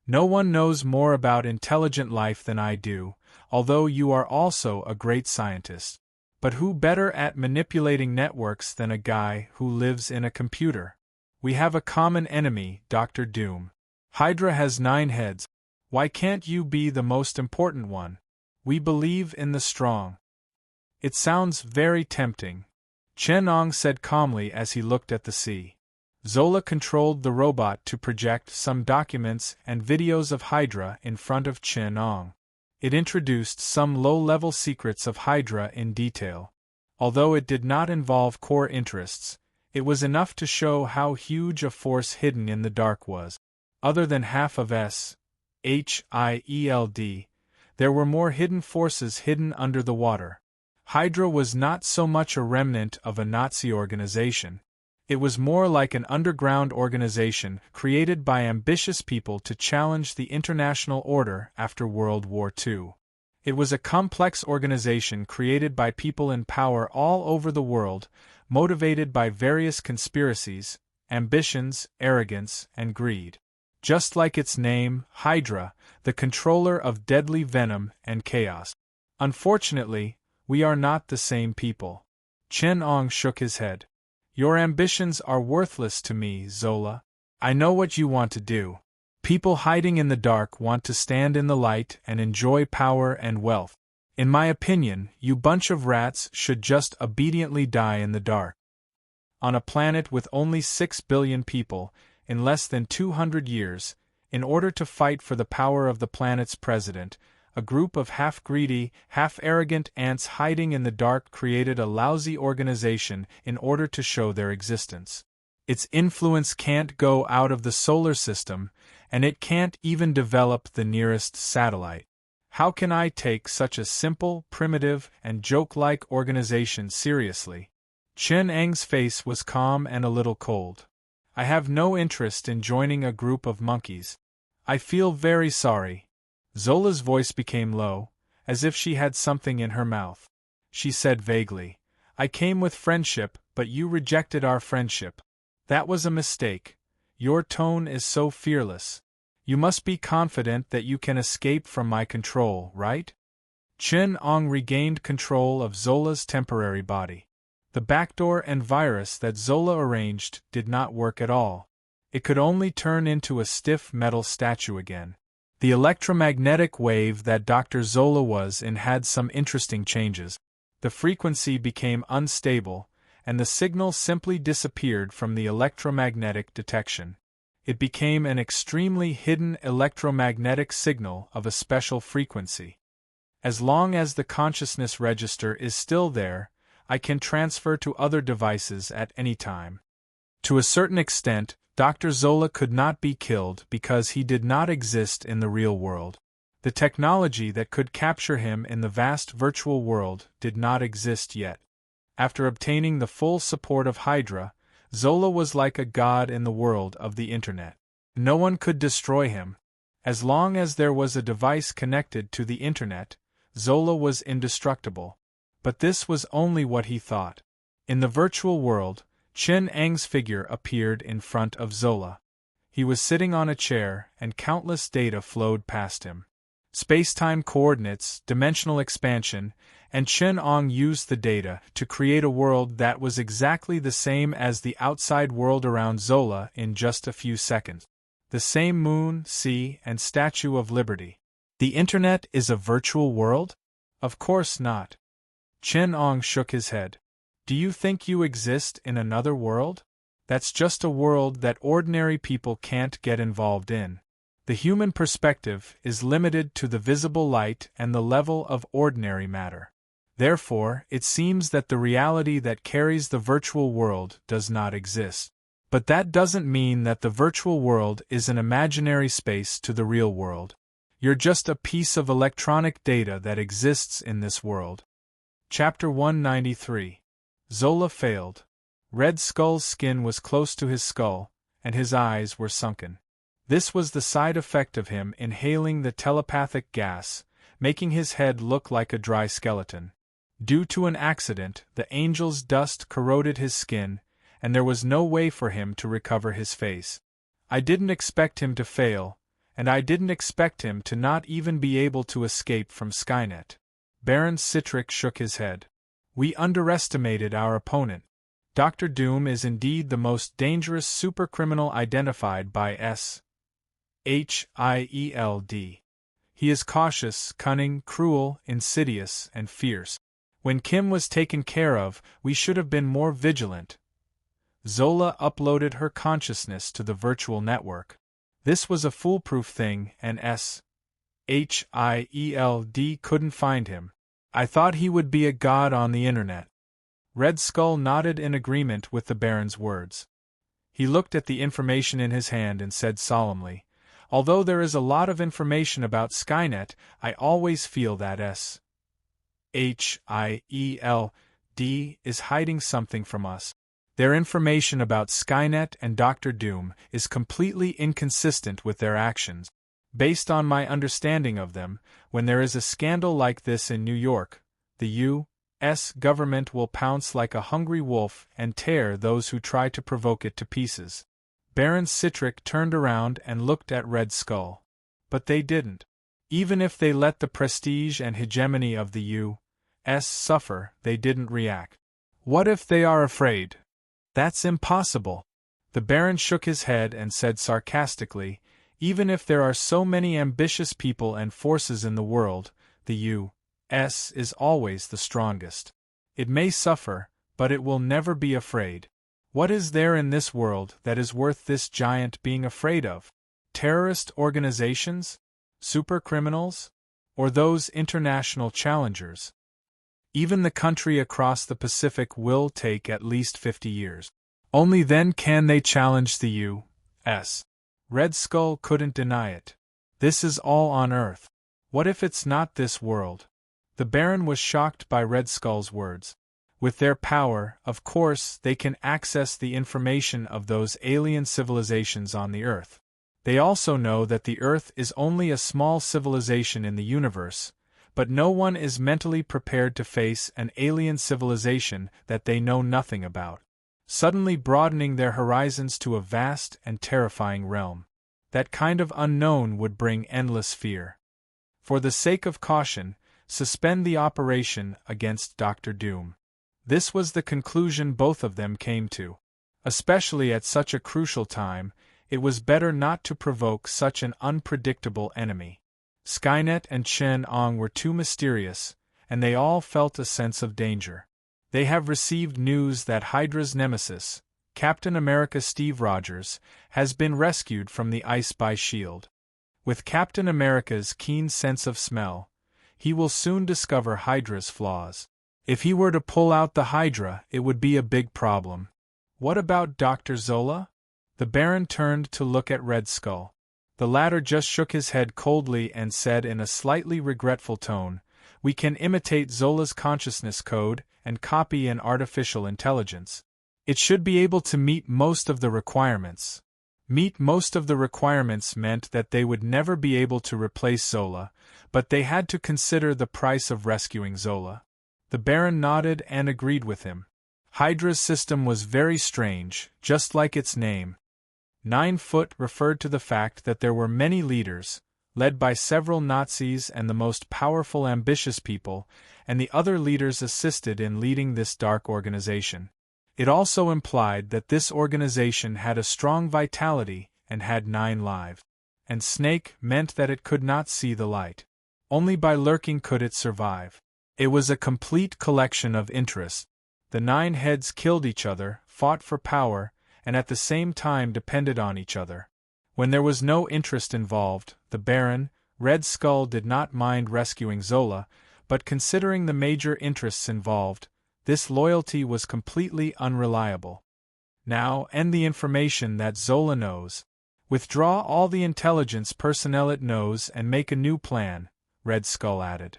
A: "No one knows more about intelligent life than I do, although you are also a great scientist. But who better at manipulating networks than a guy who lives in a computer? We have a common enemy, Dr. Doom. Hydra has 9 heads. Why can't you be the most important one? We believe in the strong." "It sounds very tempting," Chernong said calmly as he looked at the sea. Zola controlled the robot to project some documents and videos of Hydra in front of Chernong. It introduced some low-level secrets of Hydra in detail. Although it did not involve core interests, it was enough to show how huge a force hidden in the dark was. Other than half of SHIELD, there were more hidden forces hidden under the water. Hydra was not so much a remnant of a Nazi organization. It was more like an underground organization created by ambitious people to challenge the international order after World War II. It was a complex organization created by people in power all over the world, motivated by various conspiracies, ambitions, arrogance, and greed. Just like its name, Hydra, the controller of deadly venom and chaos. Unfortunately, we are not the same people. Chernong shook his head. "Your ambitions are worthless to me, Zola. I know what you want to do. People hiding in the dark want to stand in the light and enjoy power and wealth. In my opinion, you bunch of rats should just obediently die in the dark." On a planet with only 6 billion people, in less than 200 years, in order to fight for the power of the planet's president, a group of half-greedy, half-arrogant ants hiding in the dark created a lousy organization in order to show their existence. Its influence can't go out of the solar system, and it can't even develop the nearest satellite. How can I take such a simple, primitive, and joke-like organization seriously? Chen Eng's face was calm and a little cold. "I have no interest in joining a group of monkeys. I feel very sorry." Zola's voice became low, as if she had something in her mouth. She said vaguely, "I came with friendship, but you rejected our friendship. That was a mistake. Your tone is so fearless. You must be confident that you can escape from my control, right?" Chernong regained control of Zola's temporary body. The backdoor and virus that Zola arranged did not work at all. It could only turn into a stiff metal statue again. The electromagnetic wave that Dr. Zola was in had some interesting changes. The frequency became unstable, and the signal simply disappeared from the electromagnetic detection. It became an extremely hidden electromagnetic signal of a special frequency. As long as the consciousness register is still there, I can transfer to other devices at any time. To a certain extent, Dr. Zola could not be killed because he did not exist in the real world. The technology that could capture him in the vast virtual world did not exist yet. After obtaining the full support of Hydra, Zola was like a god in the world of the Internet. No one could destroy him. As long as there was a device connected to the Internet, Zola was indestructible. But this was only what he thought. In the virtual world, Chen Eng's figure appeared in front of Zola. He was sitting on a chair, and countless data flowed past him. Space-time coordinates, dimensional expansion, and Chen Ong used the data to create a world that was exactly the same as the outside world around Zola in just a few seconds. The same moon, sea, and Statue of Liberty. The Internet is a virtual world? Of course not. Chen Ong shook his head. Do you think you exist in another world? That's just a world that ordinary people can't get involved in. The human perspective is limited to the visible light and the level of ordinary matter. Therefore, it seems that the reality that carries the virtual world does not exist. But that doesn't mean that the virtual world is an imaginary space to the real world. You're just a piece of electronic data that exists in this world. Chapter 193. Zola failed. Red Skull's skin was close to his skull, and his eyes were sunken. This was the side effect of him inhaling the telepathic gas, making his head look like a dry skeleton. Due to an accident, the angel's dust corroded his skin, and there was no way for him to recover his face. I didn't expect him to fail, and I didn't expect him to not even be able to escape from Skynet. Baron Citric shook his head. We underestimated our opponent. Dr. Doom is indeed the most dangerous supercriminal identified by SHIELD. He is cautious, cunning, cruel, insidious, and fierce. When Kim was taken care of, we should have been more vigilant. Zola uploaded her consciousness to the virtual network. This was a foolproof thing, and SHIELD couldn't find him. I thought he would be a god on the Internet. Red Skull nodded in agreement with the Baron's words. He looked at the information in his hand and said solemnly, although there is a lot of information about Skynet, I always feel that SHIELD is hiding something from us. Their information about Skynet and Dr. Doom is completely inconsistent with their actions. Based on my understanding of them, when there is a scandal like this in New York, the U.S. government will pounce like a hungry wolf and tear those who try to provoke it to pieces. Baron Citric turned around and looked at Red Skull. But they didn't. Even if they let the prestige and hegemony of the U.S. suffer, they didn't react. What if they are afraid? That's impossible. The Baron shook his head and said sarcastically, even if there are so many ambitious people and forces in the world, the U.S. is always the strongest. It may suffer, but it will never be afraid. What is there in this world that is worth this giant being afraid of? Terrorist organizations? Supercriminals? Or those international challengers? Even the country across the Pacific will take at least 50 years. Only then can they challenge the U.S. Red Skull couldn't deny it. This is all on Earth. What if it's not this world? The Baron was shocked by Red Skull's words. With their power, of course, they can access the information of those alien civilizations on the Earth. They also know that the Earth is only a small civilization in the universe, but no one is mentally prepared to face an alien civilization that they know nothing about, suddenly broadening their horizons to a vast and terrifying realm. That kind of unknown would bring endless fear. For the sake of caution, suspend the operation against Dr. Doom. This was the conclusion both of them came to. Especially at such a crucial time, it was better not to provoke such an unpredictable enemy. Skynet and Chen Ong were too mysterious, and they all felt a sense of danger. They have received news that Hydra's nemesis, Captain America Steve Rogers, has been rescued from the ice by S.H.I.E.L.D. With Captain America's keen sense of smell, he will soon discover Hydra's flaws. If he were to pull out the Hydra, it would be a big problem. What about Dr. Zola? The Baron turned to look at Red Skull. The latter just shook his head coldly and said in a slightly regretful tone, "We can imitate Zola's consciousness code and copy an artificial intelligence. It should be able to meet most of the requirements. Meet most of the requirements meant that they would never be able to replace Zola, but they had to consider the price of rescuing Zola. The Baron nodded and agreed with him. Hydra's system was very strange, just like its name. 9 foot referred to the fact that there were many leaders, led by several Nazis and the most powerful ambitious people, and the other leaders assisted in leading this dark organization. It also implied that this organization had a strong vitality and had 9 lives. And snake meant that it could not see the light. Only by lurking could it survive. It was a complete collection of interests. The 9 heads killed each other, fought for power, and at the same time depended on each other. When there was no interest involved, the Baron, Red Skull, did not mind rescuing Zola, but considering the major interests involved, this loyalty was completely unreliable. Now end the information that Zola knows. Withdraw all the intelligence personnel it knows and make a new plan, Red Skull added.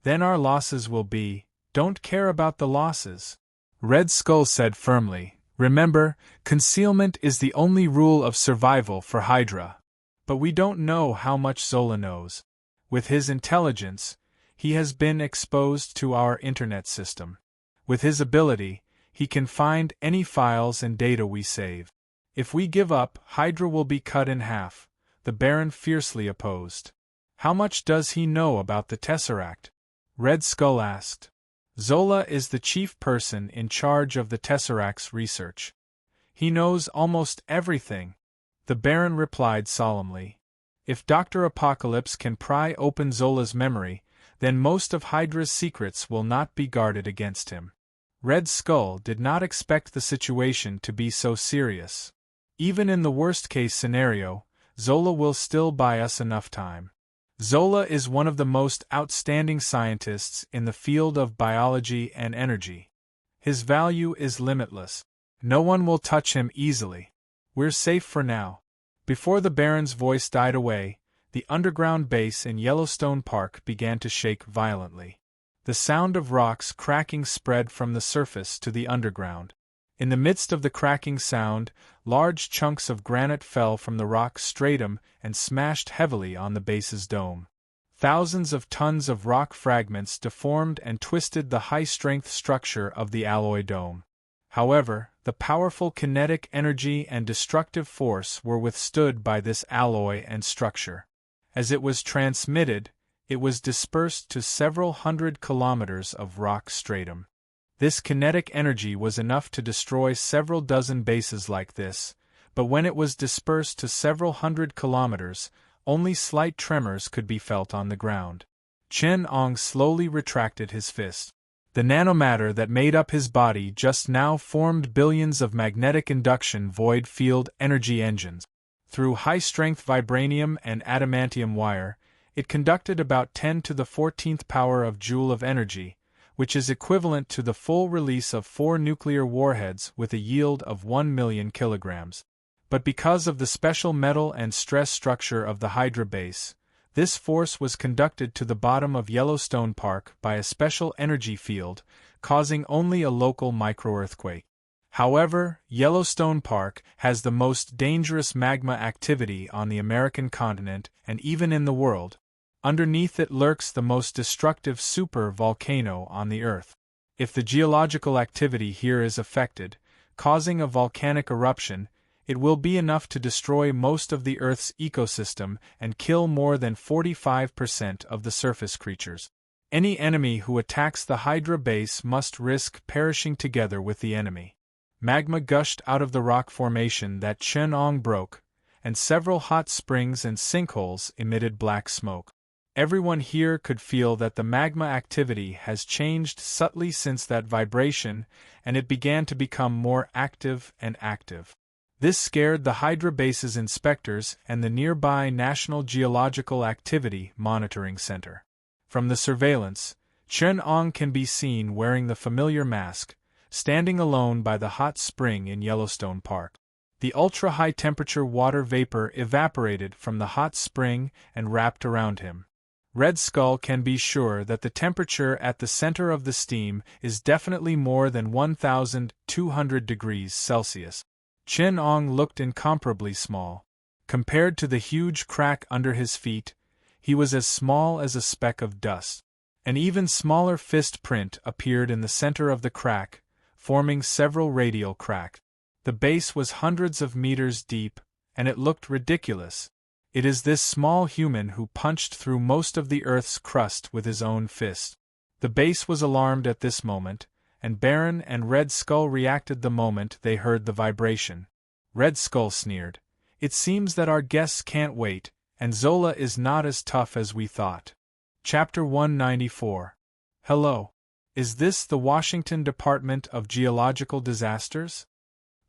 A: Then our losses will be, don't care about the losses. Red Skull said firmly, remember, concealment is the only rule of survival for Hydra. But we don't know how much Zola knows. With his intelligence, he has been exposed to our internet system. With his ability, he can find any files and data we save. If we give up, Hydra will be cut in half, the Baron fiercely opposed. How much does he know about the Tesseract? Red Skull asked. Zola is the chief person in charge of the Tesseract's research. He knows almost everything, the Baron replied solemnly. If Dr. Apocalypse can pry open Zola's memory, then most of Hydra's secrets will not be guarded against him. Red Skull did not expect the situation to be so serious. Even in the worst-case scenario, Zola will still buy us enough time. Zola is one of the most outstanding scientists in the field of biology and energy. His value is limitless. No one will touch him easily. We're safe for now. Before the Baron's voice died away, the underground base in Yellowstone Park began to shake violently. The sound of rocks cracking spread from the surface to the underground. In the midst of the cracking sound, large chunks of granite fell from the rock stratum and smashed heavily on the base's dome. Thousands of tons of rock fragments deformed and twisted the high-strength structure of the alloy dome. However, the powerful kinetic energy and destructive force were withstood by this alloy and structure. As it was transmitted, it was dispersed to several hundred kilometers of rock stratum. This kinetic energy was enough to destroy several dozen bases like this, but when it was dispersed to several hundred kilometers, only slight tremors could be felt on the ground. Chen Ong slowly retracted his fist. The nanomatter that made up his body just now formed billions of magnetic induction void field energy engines. Through high-strength vibranium and adamantium wire, it conducted about 10 to the 14th power of joule of energy, which is equivalent to the full release of 4 nuclear warheads with a yield of 1 million kilograms. But because of the special metal and stress structure of the Hydra base, this force was conducted to the bottom of Yellowstone Park by a special energy field, causing only a local microearthquake. However, Yellowstone Park has the most dangerous magma activity on the American continent and even in the world. Underneath it lurks the most destructive super volcano on the Earth. If the geological activity here is affected, causing a volcanic eruption, it will be enough to destroy most of the Earth's ecosystem and kill more than 45% of the surface creatures. Any enemy who attacks the Hydra base must risk perishing together with the enemy. Magma gushed out of the rock formation that Chen Ong broke, and several hot springs and sinkholes emitted black smoke. Everyone here could feel that the magma activity has changed subtly since that vibration, and it began to become more active and active. This scared the Hydra base's inspectors and the nearby National Geological Activity Monitoring Center. From the surveillance, Chen Ong can be seen wearing the familiar mask, standing alone by the hot spring in Yellowstone Park. The ultra-high-temperature water vapor evaporated from the hot spring and wrapped around him. Red Skull can be sure that the temperature at the center of the steam is definitely more than 1,200 degrees Celsius. Chin Ong looked incomparably small. Compared to the huge crack under his feet, he was as small as a speck of dust. An even smaller fist print appeared in the center of the crack, forming several radial cracks. The base was hundreds of meters deep, and it looked ridiculous. It is this small human who punched through most of the Earth's crust with his own fist. The base was alarmed at this moment, and Baron and Red Skull reacted the moment they heard the vibration. Red Skull sneered. It seems that our guests can't wait, and Zola is not as tough as we thought. Chapter 194. Hello. Is this the Washington Department of Geological Disasters?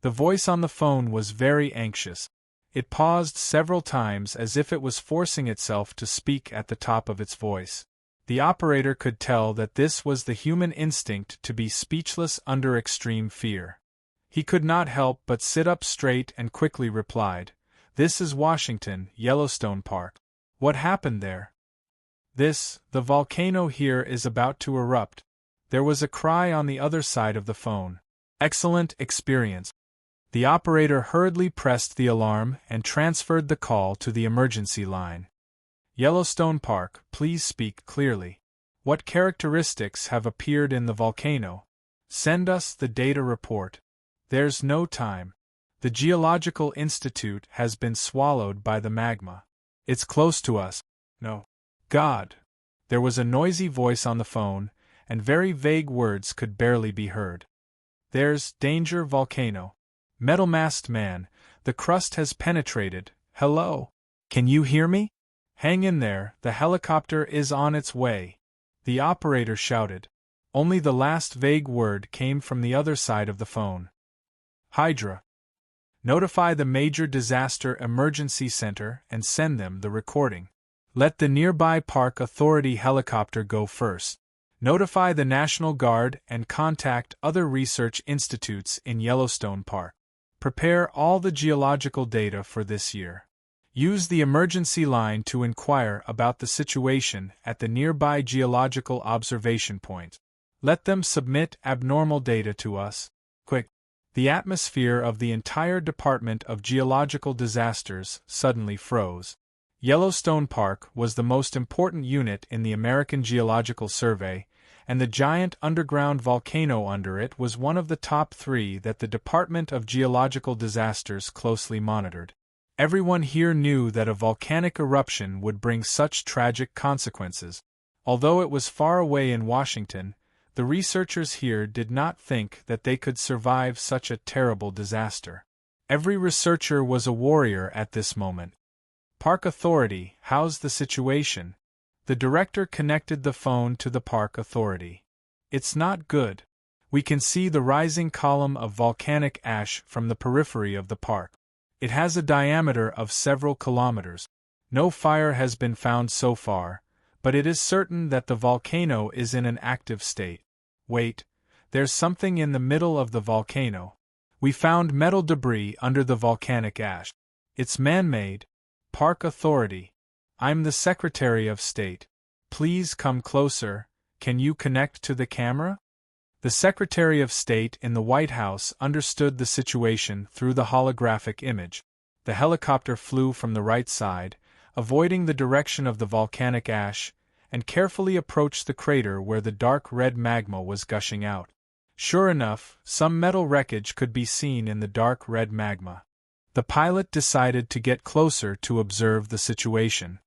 A: The voice on the phone was very anxious. It paused several times as if it was forcing itself to speak at the top of its voice. The operator could tell that this was the human instinct to be speechless under extreme fear. He could not help but sit up straight and quickly replied, "This is Washington, Yellowstone Park. What happened there?" The volcano here is about to erupt." There was a cry on the other side of the phone. "Excellent experience." The operator hurriedly pressed the alarm and transferred the call to the emergency line. "Yellowstone Park, please speak clearly. What characteristics have appeared in the volcano? Send us the data report. There's no time. The Geological Institute has been swallowed by the magma. It's close to us. No. God." There was a noisy voice on the phone, and very vague words could barely be heard. "There's danger volcano. Metal-masked man, the crust has penetrated. Hello? Can you hear me? Hang in there, the helicopter is on its way." The operator shouted. Only the last vague word came from the other side of the phone. "Hydra. Notify the Major Disaster Emergency Center and send them the recording. Let the nearby Park Authority helicopter go first. Notify the National Guard and contact other research institutes in Yellowstone Park. Prepare all the geological data for this year. Use the emergency line to inquire about the situation at the nearby geological observation point. Let them submit abnormal data to us. Quick." The atmosphere of the entire Department of Geological Disasters suddenly froze. Yellowstone Park was the most important unit in the American Geological Survey, and the giant underground volcano under it was one of the top 3 that the Department of Geological Disasters closely monitored. Everyone here knew that a volcanic eruption would bring such tragic consequences. Although it was far away in Washington, the researchers here did not think that they could survive such a terrible disaster. Every researcher was a warrior at this moment. "Park Authority, how's the situation?" The director connected the phone to the Park Authority. "It's not good. We can see the rising column of volcanic ash from the periphery of the park. It has a diameter of several kilometers. No fire has been found so far, but it is certain that the volcano is in an active state. Wait, there's something in the middle of the volcano. We found metal debris under the volcanic ash. It's man-made." "Park Authority. I'm the Secretary of State. Please come closer. Can you connect to the camera?" The Secretary of State in the White House understood the situation through the holographic image. The helicopter flew from the right side, avoiding the direction of the volcanic ash, and carefully approached the crater where the dark red magma was gushing out. Sure enough, some metal wreckage could be seen in the dark red magma. The pilot decided to get closer to observe the situation.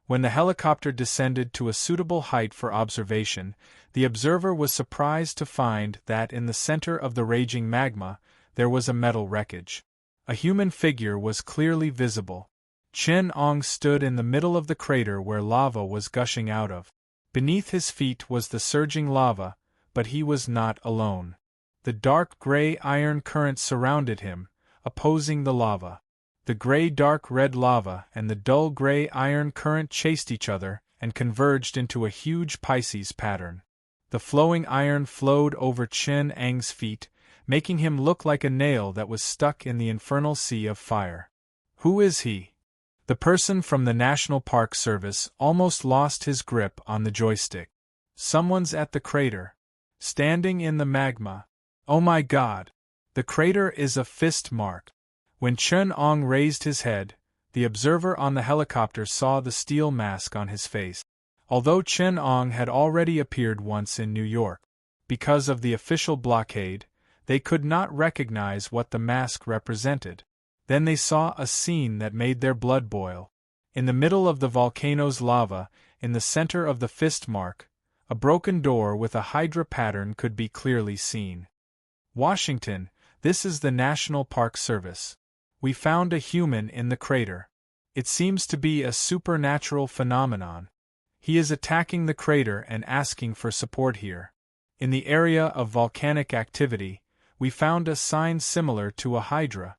A: When the helicopter descended to a suitable height for observation, the observer was surprised to find that in the center of the raging magma, there was a metal wreckage. A human figure was clearly visible. Chin Ong stood in the middle of the crater where lava was gushing out of. Beneath his feet was the surging lava, but he was not alone. The dark gray iron current surrounded him, opposing the lava. The gray-dark red lava and the dull gray iron current chased each other and converged into a huge Pisces pattern. The flowing iron flowed over Chin Ang's feet, making him look like a nail that was stuck in the infernal sea of fire. "Who is he?" The person from the National Park Service almost lost his grip on the joystick. Someone's at the crater. Standing in the magma. Oh my God! The crater is a fist mark. When Chun-Ong raised his head, the observer on the helicopter saw the steel mask on his face. Although Chun-Ong had already appeared once in New York, because of the official blockade, they could not recognize what the mask represented. Then they saw a scene that made their blood boil. In the middle of the volcano's lava, in the center of the fist mark, a broken door with a hydra pattern could be clearly seen. Washington, this is the National Park Service. We found a human in the crater. It seems to be a supernatural phenomenon. He is attacking the crater and asking for support here. In the area of volcanic activity, we found a sign similar to a hydra.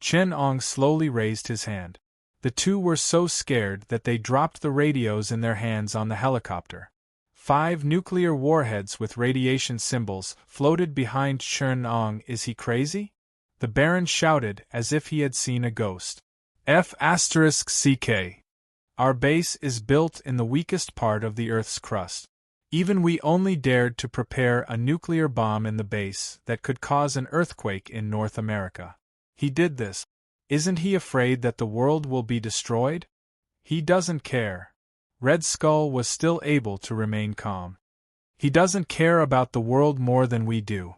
A: Chun-Ong slowly raised his hand. The two were so scared that they dropped the radios in their hands on the helicopter. 5 nuclear warheads with radiation symbols floated behind Chun-Ong. Is he crazy? The Baron shouted as if he had seen a ghost. F***CK. Our base is built in the weakest part of the Earth's crust. Even we only dared to prepare a nuclear bomb in the base that could cause an earthquake in North America. He did this. Isn't he afraid that the world will be destroyed? He doesn't care. Red Skull was still able to remain calm. He doesn't care about the world more than we do.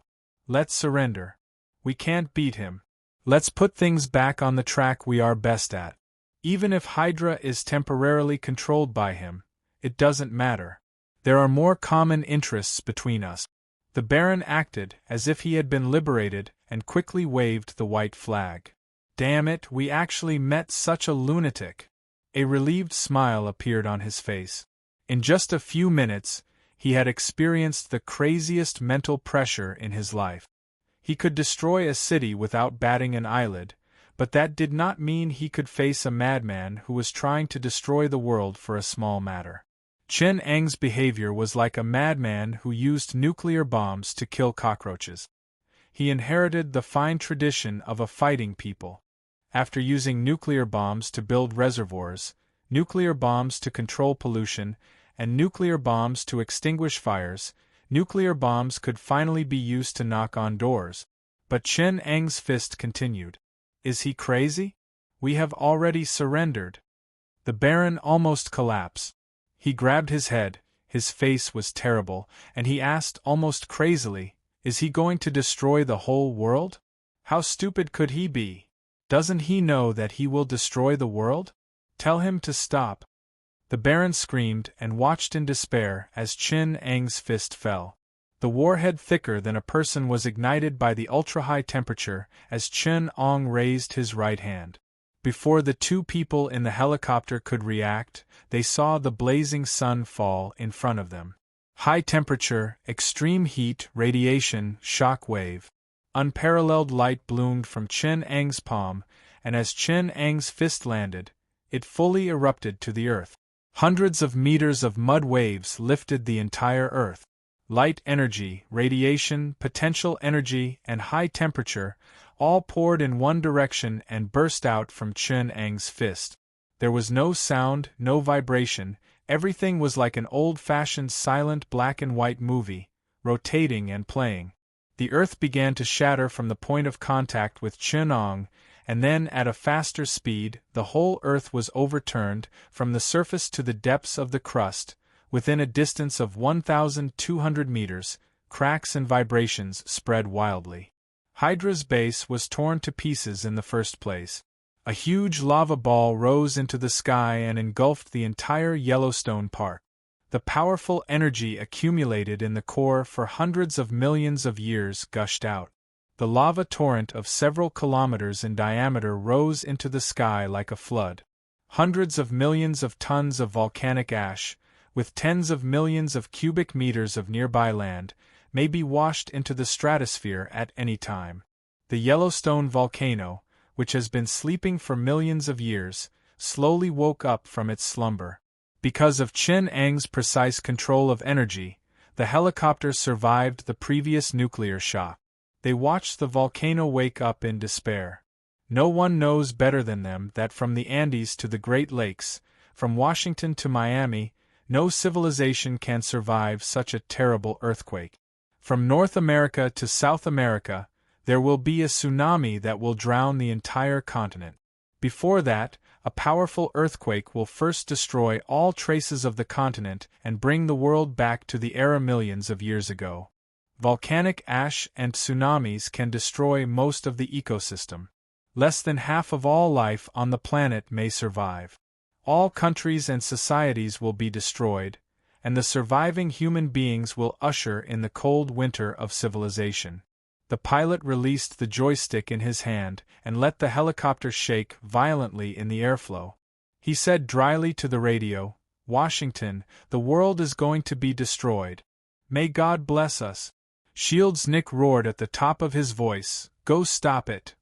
A: Let's surrender. We can't beat him. Let's put things back on the track we are best at. Even if Hydra is temporarily controlled by him, it doesn't matter. There are more common interests between us. The Baron acted as if he had been liberated and quickly waved the white flag. Damn it, we actually met such a lunatic. A relieved smile appeared on his face. In just a few minutes, he had experienced the craziest mental pressure in his life. He could destroy a city without batting an eyelid, but that did not mean he could face a madman who was trying to destroy the world for a small matter. Chun-Ang's behavior was like a madman who used nuclear bombs to kill cockroaches. He inherited the fine tradition of a fighting people. After using nuclear bombs to build reservoirs, nuclear bombs to control pollution, and nuclear bombs to extinguish fires, nuclear bombs could finally be used to knock on doors. But Chun-Ang's fist continued. Is he crazy? We have already surrendered. The Baron almost collapsed. He grabbed his head, his face was terrible, and he asked almost crazily, is he going to destroy the whole world? How stupid could he be? Doesn't he know that he will destroy the world? Tell him to stop. The Baron screamed and watched in despair as Chun-Ang's fist fell. The warhead thicker than a person was ignited by the ultra-high temperature as Chun-Ong raised his right hand. Before the two people in the helicopter could react, they saw the blazing sun fall in front of them. High temperature, extreme heat, radiation, shock wave. Unparalleled light bloomed from Chun-Ang's palm, and as Chun-Ang's fist landed, it fully erupted to the earth. Hundreds of meters of mud waves lifted the entire earth. Light energy, radiation, potential energy, and high temperature all poured in one direction and burst out from Chun-Ang's fist. There was no sound, no vibration, everything was like an old-fashioned silent black and white movie, rotating and playing. The earth began to shatter from the point of contact with Chun-Ong, and then at a faster speed, the whole earth was overturned, from the surface to the depths of the crust, within a distance of 1,200 meters, cracks and vibrations spread wildly. Hydra's base was torn to pieces in the first place. A huge lava ball rose into the sky and engulfed the entire Yellowstone Park. The powerful energy accumulated in the core for hundreds of millions of years gushed out. The lava torrent of several kilometers in diameter rose into the sky like a flood. Hundreds of millions of tons of volcanic ash, with tens of millions of cubic meters of nearby land, may be washed into the stratosphere at any time. The Yellowstone volcano, which has been sleeping for millions of years, slowly woke up from its slumber. Because of Chun-Ang's precise control of energy, the helicopter survived the previous nuclear shock. They watched the volcano wake up in despair. No one knows better than them that from the Andes to the Great Lakes, from Washington to Miami, no civilization can survive such a terrible earthquake. From North America to South America, there will be a tsunami that will drown the entire continent. Before that, a powerful earthquake will first destroy all traces of the continent and bring the world back to the era millions of years ago. Volcanic ash and tsunamis can destroy most of the ecosystem. Less than half of all life on the planet may survive. All countries and societies will be destroyed, and the surviving human beings will usher in the cold winter of civilization. The pilot released the joystick in his hand and let the helicopter shake violently in the airflow. He said dryly to the radio, "Washington, the world is going to be destroyed. May God bless us." Shields Nick roared at the top of his voice, "Go stop it."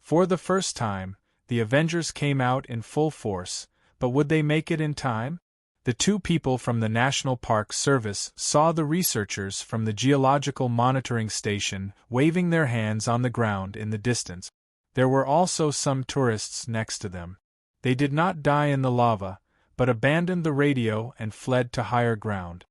A: For the first time, the Avengers came out in full force, but would they make it in time? The two people from the National Park Service saw the researchers from the Geological Monitoring Station waving their hands on the ground in the distance. There were also some tourists next to them. They did not die in the lava, but abandoned the radio and fled to higher ground.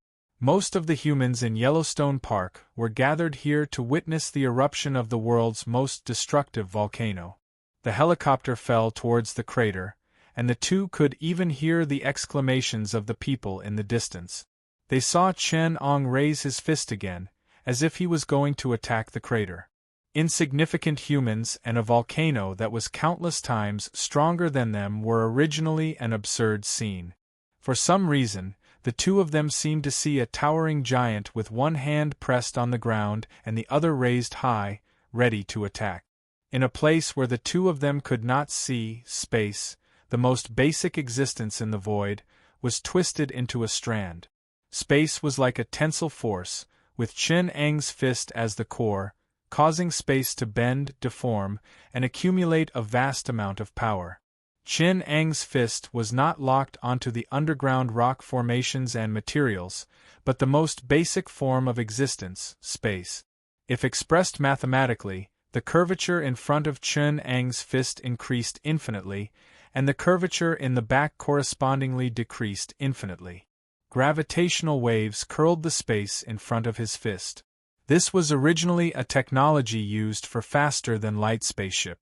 A: Most of the humans in Yellowstone Park were gathered here to witness the eruption of the world's most destructive volcano. The helicopter fell towards the crater, and the two could even hear the exclamations of the people in the distance. They saw Chen Ong raise his fist again, as if he was going to attack the crater. Insignificant humans and a volcano that was countless times stronger than them were originally an absurd scene. For some reason, the two of them seemed to see a towering giant with one hand pressed on the ground and the other raised high, ready to attack. In a place where the two of them could not see, space, the most basic existence in the void, was twisted into a strand. Space was like a tensile force, with Chen Eng's fist as the core, causing space to bend, deform, and accumulate a vast amount of power. Chen Eng's fist was not locked onto the underground rock formations and materials, but the most basic form of existence, space. If expressed mathematically, the curvature in front of Chen Eng's fist increased infinitely, and the curvature in the back correspondingly decreased infinitely. Gravitational waves curled the space in front of his fist. This was originally a technology used for faster-than-light spaceship.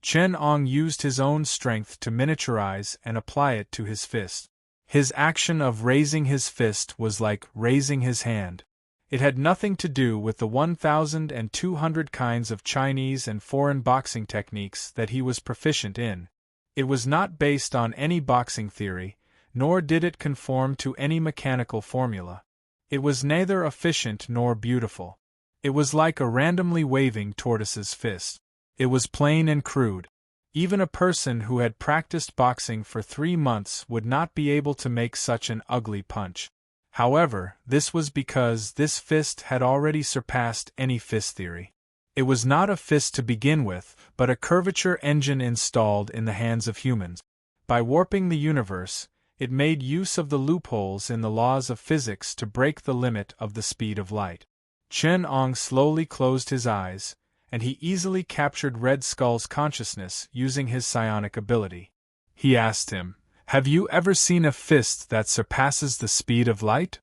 A: Chen Ong used his own strength to miniaturize and apply it to his fist. His action of raising his fist was like raising his hand. It had nothing to do with the 1,200 kinds of Chinese and foreign boxing techniques that he was proficient in. It was not based on any boxing theory, nor did it conform to any mechanical formula. It was neither efficient nor beautiful. It was like a randomly waving tortoise's fist. It was plain and crude. Even a person who had practiced boxing for 3 months would not be able to make such an ugly punch. However, this was because this fist had already surpassed any fist theory. It was not a fist to begin with, but a curvature engine installed in the hands of humans. By warping the universe, it made use of the loopholes in the laws of physics to break the limit of the speed of light. Chen Ong slowly closed his eyes, and he easily captured Red Skull's consciousness using his psionic ability. He asked him, "Have you ever seen a fist that surpasses the speed of light?"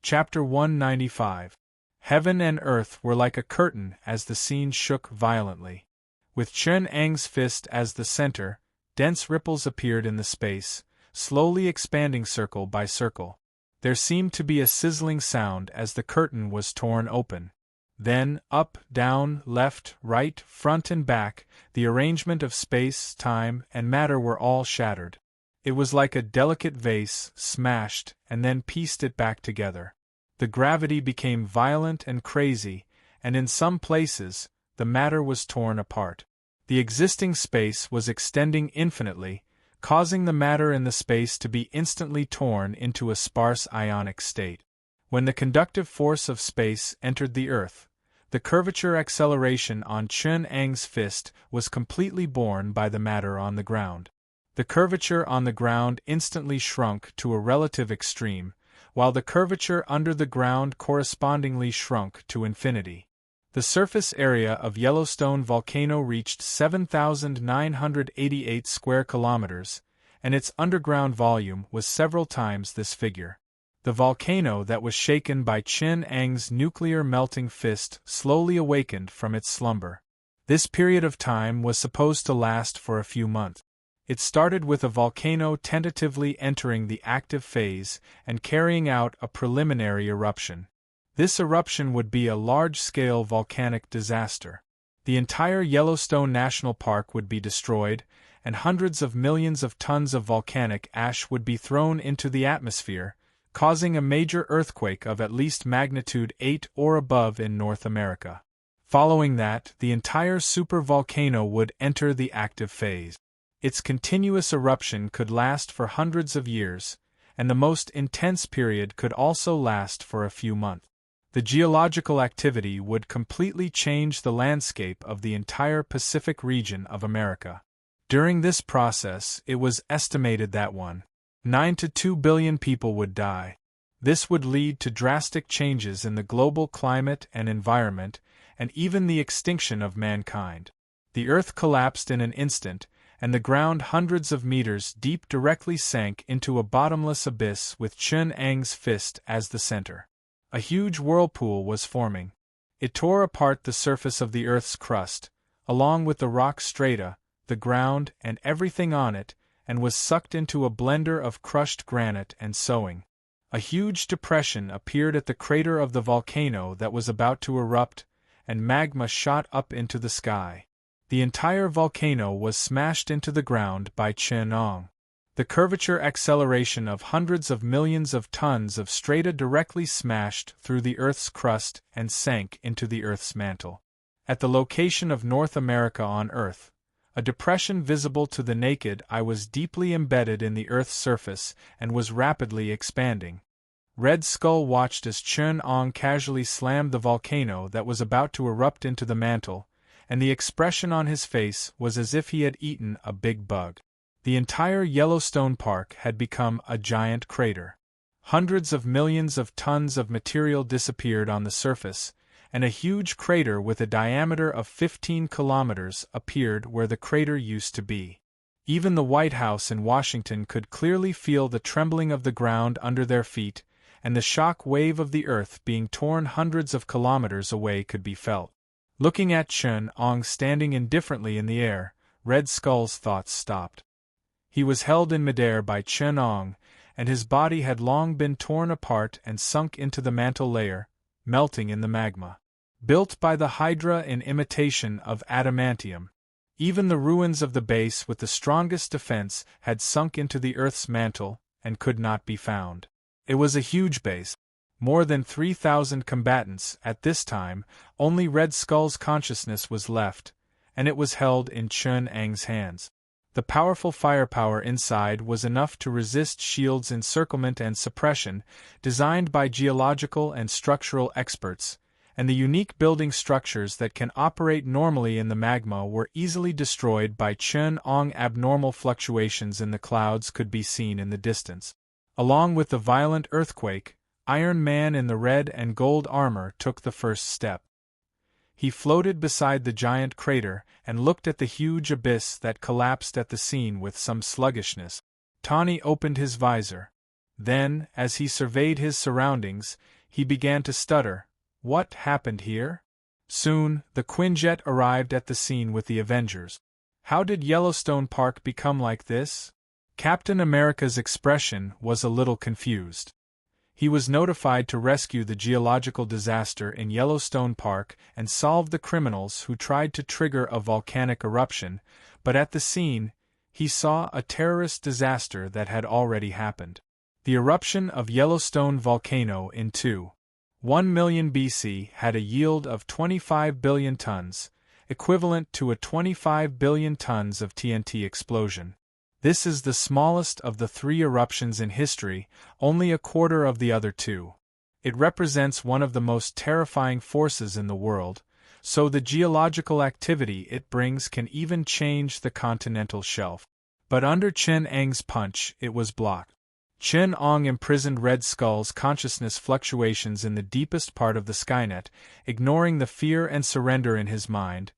A: Chapter 195. Heaven and earth were like a curtain as the scene shook violently. With Chen Eng's fist as the center, dense ripples appeared in the space, slowly expanding circle by circle. There seemed to be a sizzling sound as the curtain was torn open. Then, up, down, left, right, front and back, the arrangement of space, time, and matter were all shattered. It was like a delicate vase, smashed, and then pieced it back together. The gravity became violent and crazy, and in some places, the matter was torn apart. The existing space was extending infinitely, causing the matter in the space to be instantly torn into a sparse ionic state. When the conductive force of space entered the earth, the curvature acceleration on Chen Eng's fist was completely borne by the matter on the ground. The curvature on the ground instantly shrunk to a relative extreme, while the curvature under the ground correspondingly shrunk to infinity. The surface area of Yellowstone volcano reached 7,988 square kilometers, and its underground volume was several times this figure. The volcano that was shaken by Chen Eng's nuclear melting fist slowly awakened from its slumber. This period of time was supposed to last for a few months. It started with a volcano tentatively entering the active phase and carrying out a preliminary eruption. This eruption would be a large-scale volcanic disaster. The entire Yellowstone National Park would be destroyed, and hundreds of millions of tons of volcanic ash would be thrown into the atmosphere, causing a major earthquake of at least magnitude 8 or above in North America. Following that, the entire supervolcano would enter the active phase. Its continuous eruption could last for hundreds of years, and the most intense period could also last for a few months. The geological activity would completely change the landscape of the entire Pacific region of America. During this process, it was estimated that 1.9 to 2 billion people would die. This would lead to drastic changes in the global climate and environment, and even the extinction of mankind. The Earth collapsed in an instant, and the ground hundreds of meters deep directly sank into a bottomless abyss with Chen Eng's fist as the center. A huge whirlpool was forming. It tore apart the surface of the Earth's crust, along with the rock strata, the ground, and everything on it, and was sucked into a blender of crushed granite and soil. A huge depression appeared at the crater of the volcano that was about to erupt, and magma shot up into the sky. The entire volcano was smashed into the ground by Chen Eng. The curvature acceleration of hundreds of millions of tons of strata directly smashed through the Earth's crust and sank into the Earth's mantle. At the location of North America on Earth, a depression visible to the naked eye was deeply embedded in the Earth's surface and was rapidly expanding. Red Skull watched as Chen Eng casually slammed the volcano that was about to erupt into the mantle, and the expression on his face was as if he had eaten a big bug. The entire Yellowstone Park had become a giant crater. Hundreds of millions of tons of material disappeared on the surface, and a huge crater with a diameter of 15 kilometers appeared where the crater used to be. Even the White House in Washington could clearly feel the trembling of the ground under their feet, and the shock wave of the earth being torn hundreds of kilometers away could be felt. Looking at Chen Eng standing indifferently in the air, Red Skull's thoughts stopped. He was held in midair by Chen Eng, and his body had long been torn apart and sunk into the mantle layer, melting in the magma. Built by the Hydra in imitation of adamantium, even the ruins of the base with the strongest defense had sunk into the Earth's mantle and could not be found. It was a huge base. More than 3,000 combatants at this time. Only Red Skull's consciousness was left, and it was held in Chen Eng's hands. The powerful firepower inside was enough to resist shields' encirclement and suppression, designed by geological and structural experts, and the unique building structures that can operate normally in the magma were easily destroyed by Chen Eng. Abnormal fluctuations in the clouds could be seen in the distance. Along with the violent earthquake, Iron Man in the red and gold armor took the first step. He floated beside the giant crater and looked at the huge abyss that collapsed at the scene with some sluggishness. Tawny opened his visor. Then, as he surveyed his surroundings, he began to stutter. What happened here? Soon, the Quinjet arrived at the scene with the Avengers. How did Yellowstone Park become like this? Captain America's expression was a little confused. He was notified to rescue the geological disaster in Yellowstone Park and solve the criminals who tried to trigger a volcanic eruption, but at the scene, he saw a terrorist disaster that had already happened. The eruption of Yellowstone volcano in 1 million BC had a yield of 25 billion tons, equivalent to a 25 billion tons of TNT explosion. This is the smallest of the 3 eruptions in history, only a quarter of the other 2. It represents one of the most terrifying forces in the world, so the geological activity it brings can even change the continental shelf. But under Chen Eng's punch, it was blocked. Chen-Ong imprisoned Red Skull's consciousness fluctuations in the deepest part of the Skynet, ignoring the fear and surrender in his mind.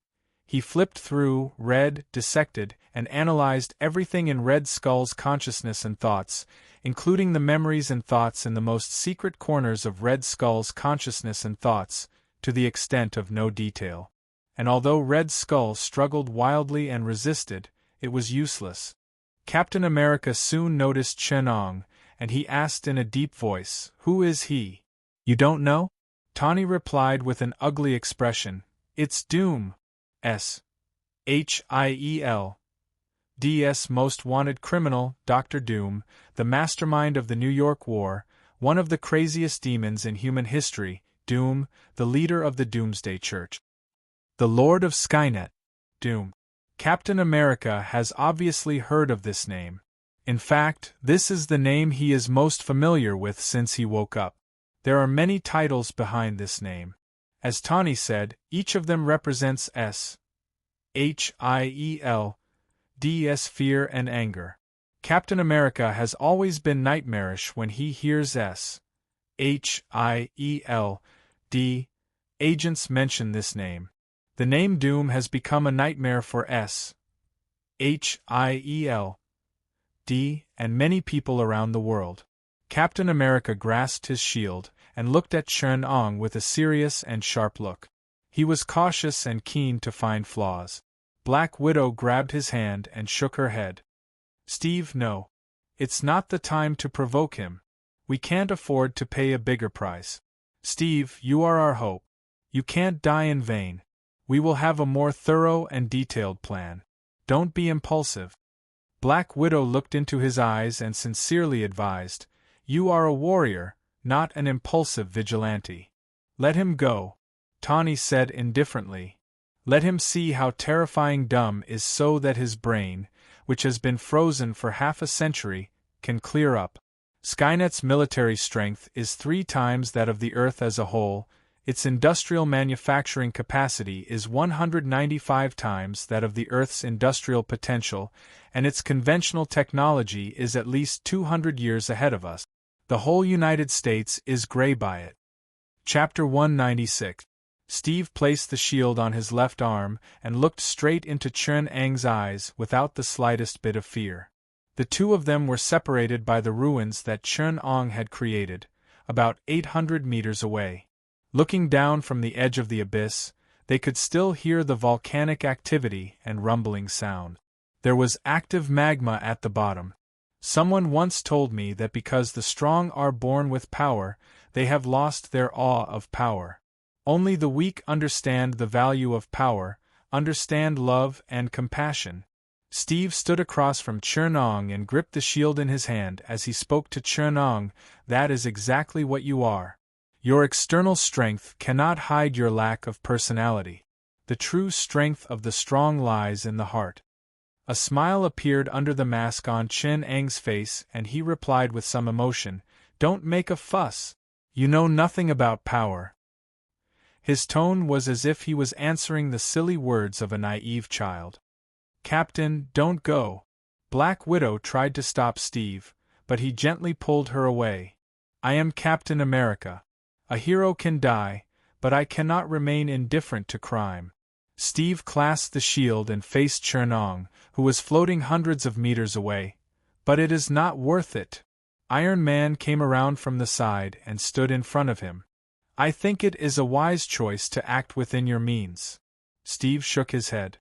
A: He flipped through, read, dissected, and analyzed everything in Red Skull's consciousness and thoughts, including the memories and thoughts in the most secret corners of Red Skull's consciousness and thoughts, to the extent of no detail. And although Red Skull struggled wildly and resisted, it was useless. Captain America soon noticed Chen-Ong, and he asked in a deep voice, "Who is he?" "You don't know?" Tawny replied with an ugly expression, "It's Doom. S.H.I.E.L. D.S. most wanted criminal, Dr. Doom, the mastermind of the New York War, one of the craziest demons in human history, Doom, the leader of the Doomsday Church. The Lord of Skynet. Doom." Captain America has obviously heard of this name. In fact, this is the name he is most familiar with since he woke up. There are many titles behind this name. As Tawny said, each of them represents S.H.I.E.L. D.S. fear and anger. Captain America has always been nightmarish when he hears S.H.I.E.L. D. agents mention this name. The name Doom has become a nightmare for S.H.I.E.L. D. and many people around the world. Captain America grasped his shield and looked at Chen-Ong with a serious and sharp look. He was cautious and keen to find flaws. Black Widow grabbed his hand and shook her head. "Steve, no. It's not the time to provoke him. We can't afford to pay a bigger price. Steve, you are our hope. You can't die in vain. We will have a more thorough and detailed plan. Don't be impulsive." Black Widow looked into his eyes and sincerely advised, "You are a warrior, not an impulsive vigilante. Let him go," Tawny said indifferently. "Let him see how terrifying Dumb is so that his brain, which has been frozen for half a century, can clear up. Skynet's military strength is 3 times that of the Earth as a whole, its industrial manufacturing capacity is 195 times that of the Earth's industrial potential, and its conventional technology is at least 200 years ahead of us. The whole United States is gray by it." Chapter 196. Steve placed the shield on his left arm and looked straight into Chen-Ang's eyes without the slightest bit of fear. The two of them were separated by the ruins that Chen-Ong had created, about 800 meters away. Looking down from the edge of the abyss, they could still hear the volcanic activity and rumbling sound. There was active magma at the bottom. Someone once told me that because the strong are born with power, they have lost their awe of power. Only the weak understand the value of power, understand love and compassion. Steve stood across from Chen-Ong and gripped the shield in his hand as he spoke to Chen-Ong. "That is exactly what you are. Your external strength cannot hide your lack of personality. The true strength of the strong lies in the heart." A smile appeared under the mask on Chen-Ang's face and he replied with some emotion, "Don't make a fuss. You know nothing about power." His tone was as if he was answering the silly words of a naive child. "Captain, don't go." Black Widow tried to stop Steve, but he gently pulled her away. "I am Captain America. A hero can die, but I cannot remain indifferent to crime." Steve clasped the shield and faced Chen-Ong, who was floating hundreds of meters away. "But it is not worth it." Iron Man came around from the side and stood in front of him. "I think it is a wise choice to act within your means." Steve shook his head.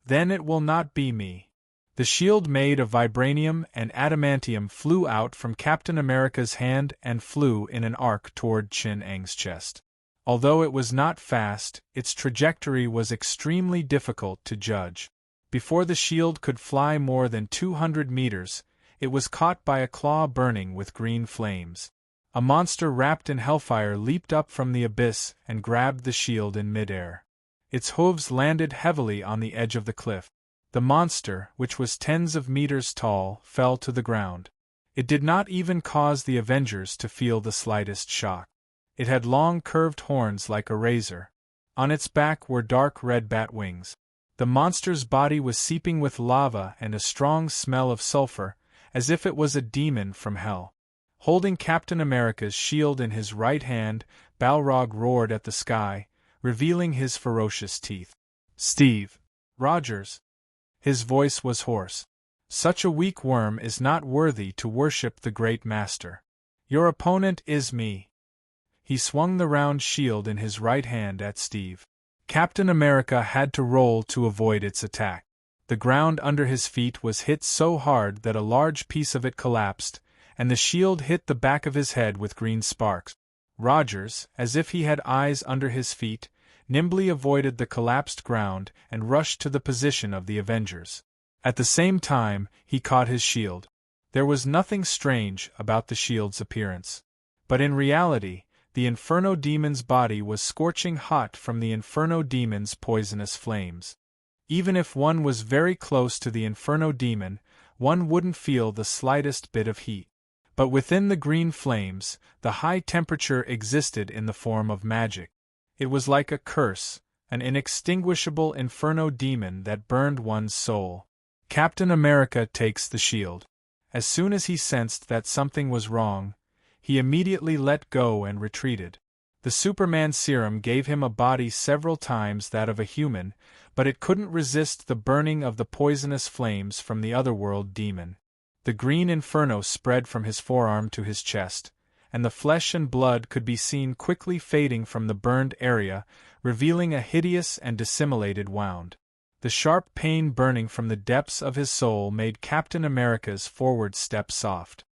A: "Then it will not be me." The shield made of vibranium and adamantium flew out from Captain America's hand and flew in an arc toward Chen-Ang's chest. Although it was not fast, its trajectory was extremely difficult to judge. Before the shield could fly more than 200 meters, it was caught by a claw burning with green flames. A monster wrapped in hellfire leaped up from the abyss and grabbed the shield in midair. Its hooves landed heavily on the edge of the cliff. The monster, which was tens of meters tall, fell to the ground. It did not even cause the Avengers to feel the slightest shock. It had long curved horns like a razor. On its back were dark red bat wings. The monster's body was seeping with lava and a strong smell of sulfur, as if it was a demon from hell. Holding Captain America's shield in his right hand, Balrog roared at the sky, revealing his ferocious teeth. "Steve Rogers!" His voice was hoarse. "Such a weak worm is not worthy to worship the great master. Your opponent is me." He swung the round shield in his right hand at Steve. Captain America had to roll to avoid its attack. The ground under his feet was hit so hard that a large piece of it collapsed, and the shield hit the back of his head with green sparks. Rogers, as if he had eyes under his feet, nimbly avoided the collapsed ground and rushed to the position of the Avengers. At the same time, he caught his shield. There was nothing strange about the shield's appearance. But in reality, the Inferno Demon's body was scorching hot from the Inferno Demon's poisonous flames. Even if one was very close to the Inferno Demon, one wouldn't feel the slightest bit of heat. But within the green flames, the high temperature existed in the form of magic. It was like a curse, an inextinguishable Inferno Demon that burned one's soul. Captain America takes the shield. As soon as he sensed that something was wrong, he immediately let go and retreated. The Superman serum gave him a body several times that of a human, but it couldn't resist the burning of the poisonous flames from the otherworld demon. The green inferno spread from his forearm to his chest, and the flesh and blood could be seen quickly fading from the burned area, revealing a hideous and dissimulated wound. The sharp pain burning from the depths of his soul made Captain America's forward step soft.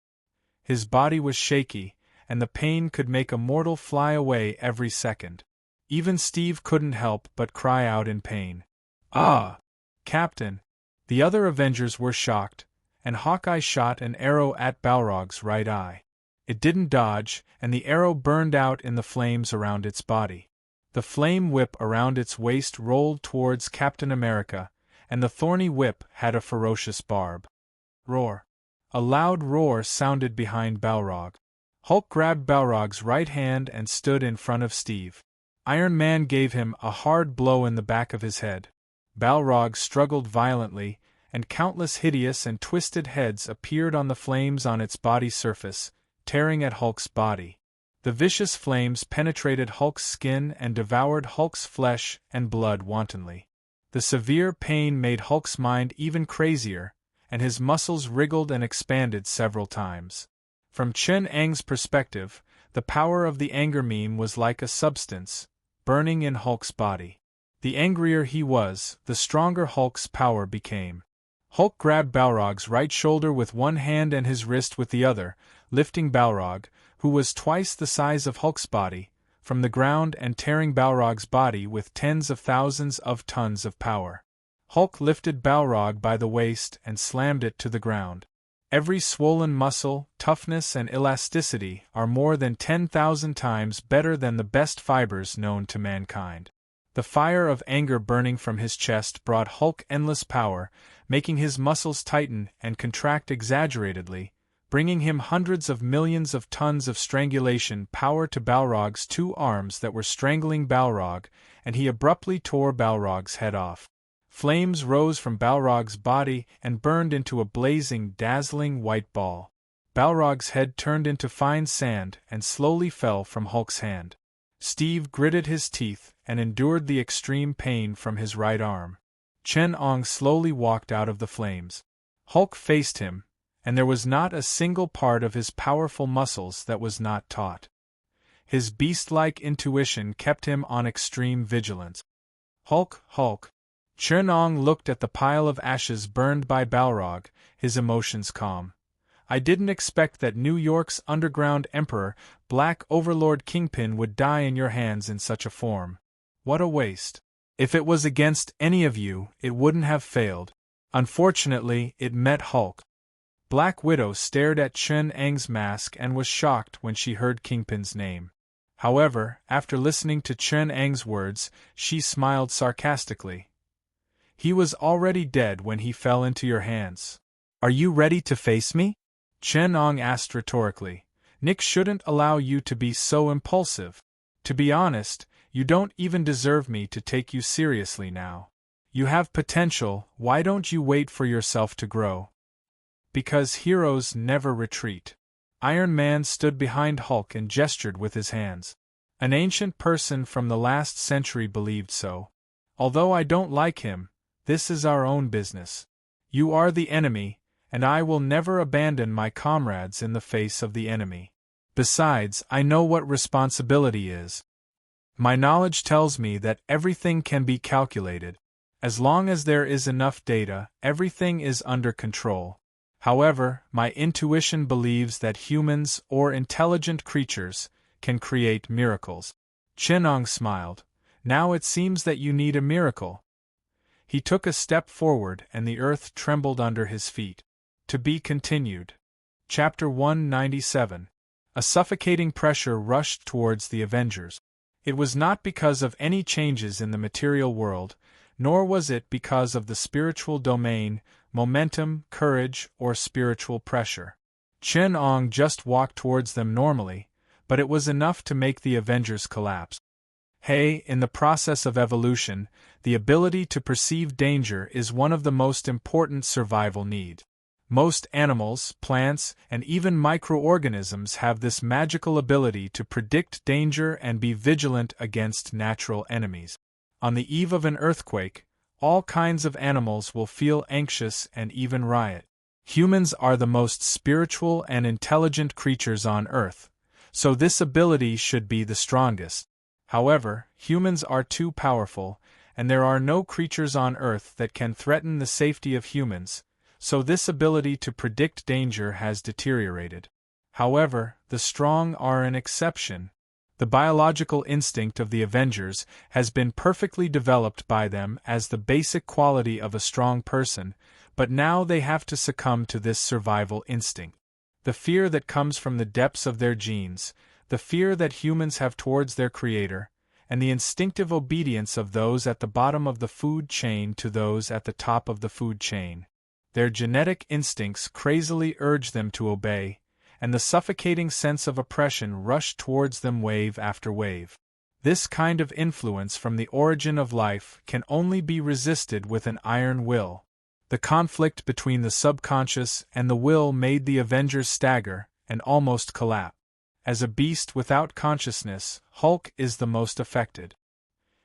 A: His body was shaky, and the pain could make a mortal fly away every second. Even Steve couldn't help but cry out in pain. "Ah! Captain!" The other Avengers were shocked, and Hawkeye shot an arrow at Balrog's right eye. It didn't dodge, and the arrow burned out in the flames around its body. The flame whip around its waist rolled towards Captain America, and the thorny whip had a ferocious barb. Roar! A loud roar sounded behind Balrog. Hulk grabbed Balrog's right hand and stood in front of Steve. Iron Man gave him a hard blow in the back of his head. Balrog struggled violently, and countless hideous and twisted heads appeared on the flames on its body surface, tearing at Hulk's body. The vicious flames penetrated Hulk's skin and devoured Hulk's flesh and blood wantonly. The severe pain made Hulk's mind even crazier, and his muscles wriggled and expanded several times. From Chen Eng's perspective, the power of the anger meme was like a substance, burning in Hulk's body. The angrier he was, the stronger Hulk's power became. Hulk grabbed Balrog's right shoulder with one hand and his wrist with the other, lifting Balrog, who was twice the size of Hulk's body, from the ground and tearing Balrog's body with tens of thousands of tons of power. Hulk lifted Balrog by the waist and slammed it to the ground. Every swollen muscle, toughness and elasticity are more than 10,000 times better than the best fibers known to mankind. The fire of anger burning from his chest brought Hulk endless power, making his muscles tighten and contract exaggeratedly, bringing him hundreds of millions of tons of strangulation power to Balrog's two arms that were strangling Balrog, and he abruptly tore Balrog's head off. Flames rose from Balrog's body and burned into a blazing, dazzling white ball. Balrog's head turned into fine sand and slowly fell from Hulk's hand. Steve gritted his teeth and endured the extreme pain from his right arm. Chen Ong slowly walked out of the flames. Hulk faced him, and there was not a single part of his powerful muscles that was not taut. His beast-like intuition kept him on extreme vigilance. "Hulk, Hulk!" Chen Ong looked at the pile of ashes burned by Balrog, his emotions calm. "I didn't expect that New York's underground emperor, Black Overlord Kingpin, would die in your hands in such a form. What a waste. If it was against any of you, it wouldn't have failed. Unfortunately, it met Hulk." Black Widow stared at Chen Eng's mask and was shocked when she heard Kingpin's name. However, after listening to Chen Eng's words, she smiled sarcastically. "He was already dead when he fell into your hands. Are you ready to face me?" Chen Ong asked rhetorically. "Nick shouldn't allow you to be so impulsive. To be honest, you don't even deserve me to take you seriously now. You have potential, why don't you wait for yourself to grow?" "Because heroes never retreat." Iron Man stood behind Hulk and gestured with his hands. An ancient person from the last century believed so. Although I don't like him, this is our own business. You are the enemy, and I will never abandon my comrades in the face of the enemy. Besides, I know what responsibility is. My knowledge tells me that everything can be calculated. As long as there is enough data, everything is under control. However, my intuition believes that humans, or intelligent creatures, can create miracles. Chenong smiled. Now it seems that you need a miracle. He took a step forward and the earth trembled under his feet. To be continued. Chapter 197. A suffocating pressure rushed towards the Avengers. It was not because of any changes in the material world, nor was it because of the spiritual domain, momentum, courage, or spiritual pressure. Chen-Ong just walked towards them normally, but it was enough to make the Avengers collapse. Hey, in the process of evolution, the ability to perceive danger is one of the most important survival needs. Most animals, plants, and even microorganisms have this magical ability to predict danger and be vigilant against natural enemies. On the eve of an earthquake, all kinds of animals will feel anxious and even riot. Humans are the most spiritual and intelligent creatures on Earth, so this ability should be the strongest. However, humans are too powerful, and there are no creatures on Earth that can threaten the safety of humans, so this ability to predict danger has deteriorated. However, the strong are an exception. The biological instinct of the Avengers has been perfectly developed by them as the basic quality of a strong person, but now they have to succumb to this survival instinct. The fear that comes from the depths of their genes, the fear that humans have towards their creator, and the instinctive obedience of those at the bottom of the food chain to those at the top of the food chain. Their genetic instincts crazily urge them to obey, and the suffocating sense of oppression rushed towards them wave after wave. This kind of influence from the origin of life can only be resisted with an iron will. The conflict between the subconscious and the will made the Avengers stagger and almost collapse. As a beast without consciousness, Hulk is the most affected.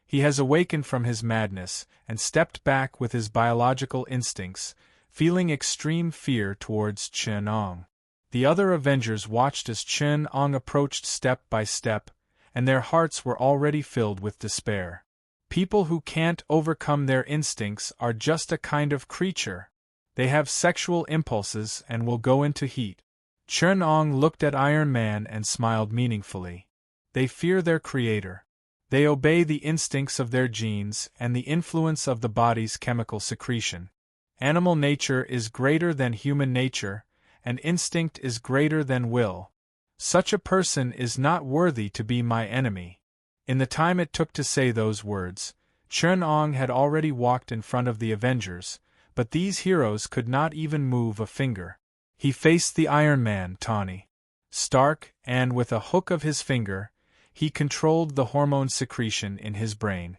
A: He has awakened from his madness and stepped back with his biological instincts, feeling extreme fear towards Chen-Ong. The other Avengers watched as Chen-Ong approached step by step, and their hearts were already filled with despair. People who can't overcome their instincts are just a kind of creature. They have sexual impulses and will go into heat. Chen-Ong looked at Iron Man and smiled meaningfully. They fear their creator. They obey the instincts of their genes and the influence of the body's chemical secretion. Animal nature is greater than human nature, and instinct is greater than will. Such a person is not worthy to be my enemy. In the time it took to say those words, Chen-Ong had already walked in front of the Avengers, but these heroes could not even move a finger. He faced the Iron Man, Tawny Stark, and with a hook of his finger, he controlled the hormone secretion in his brain.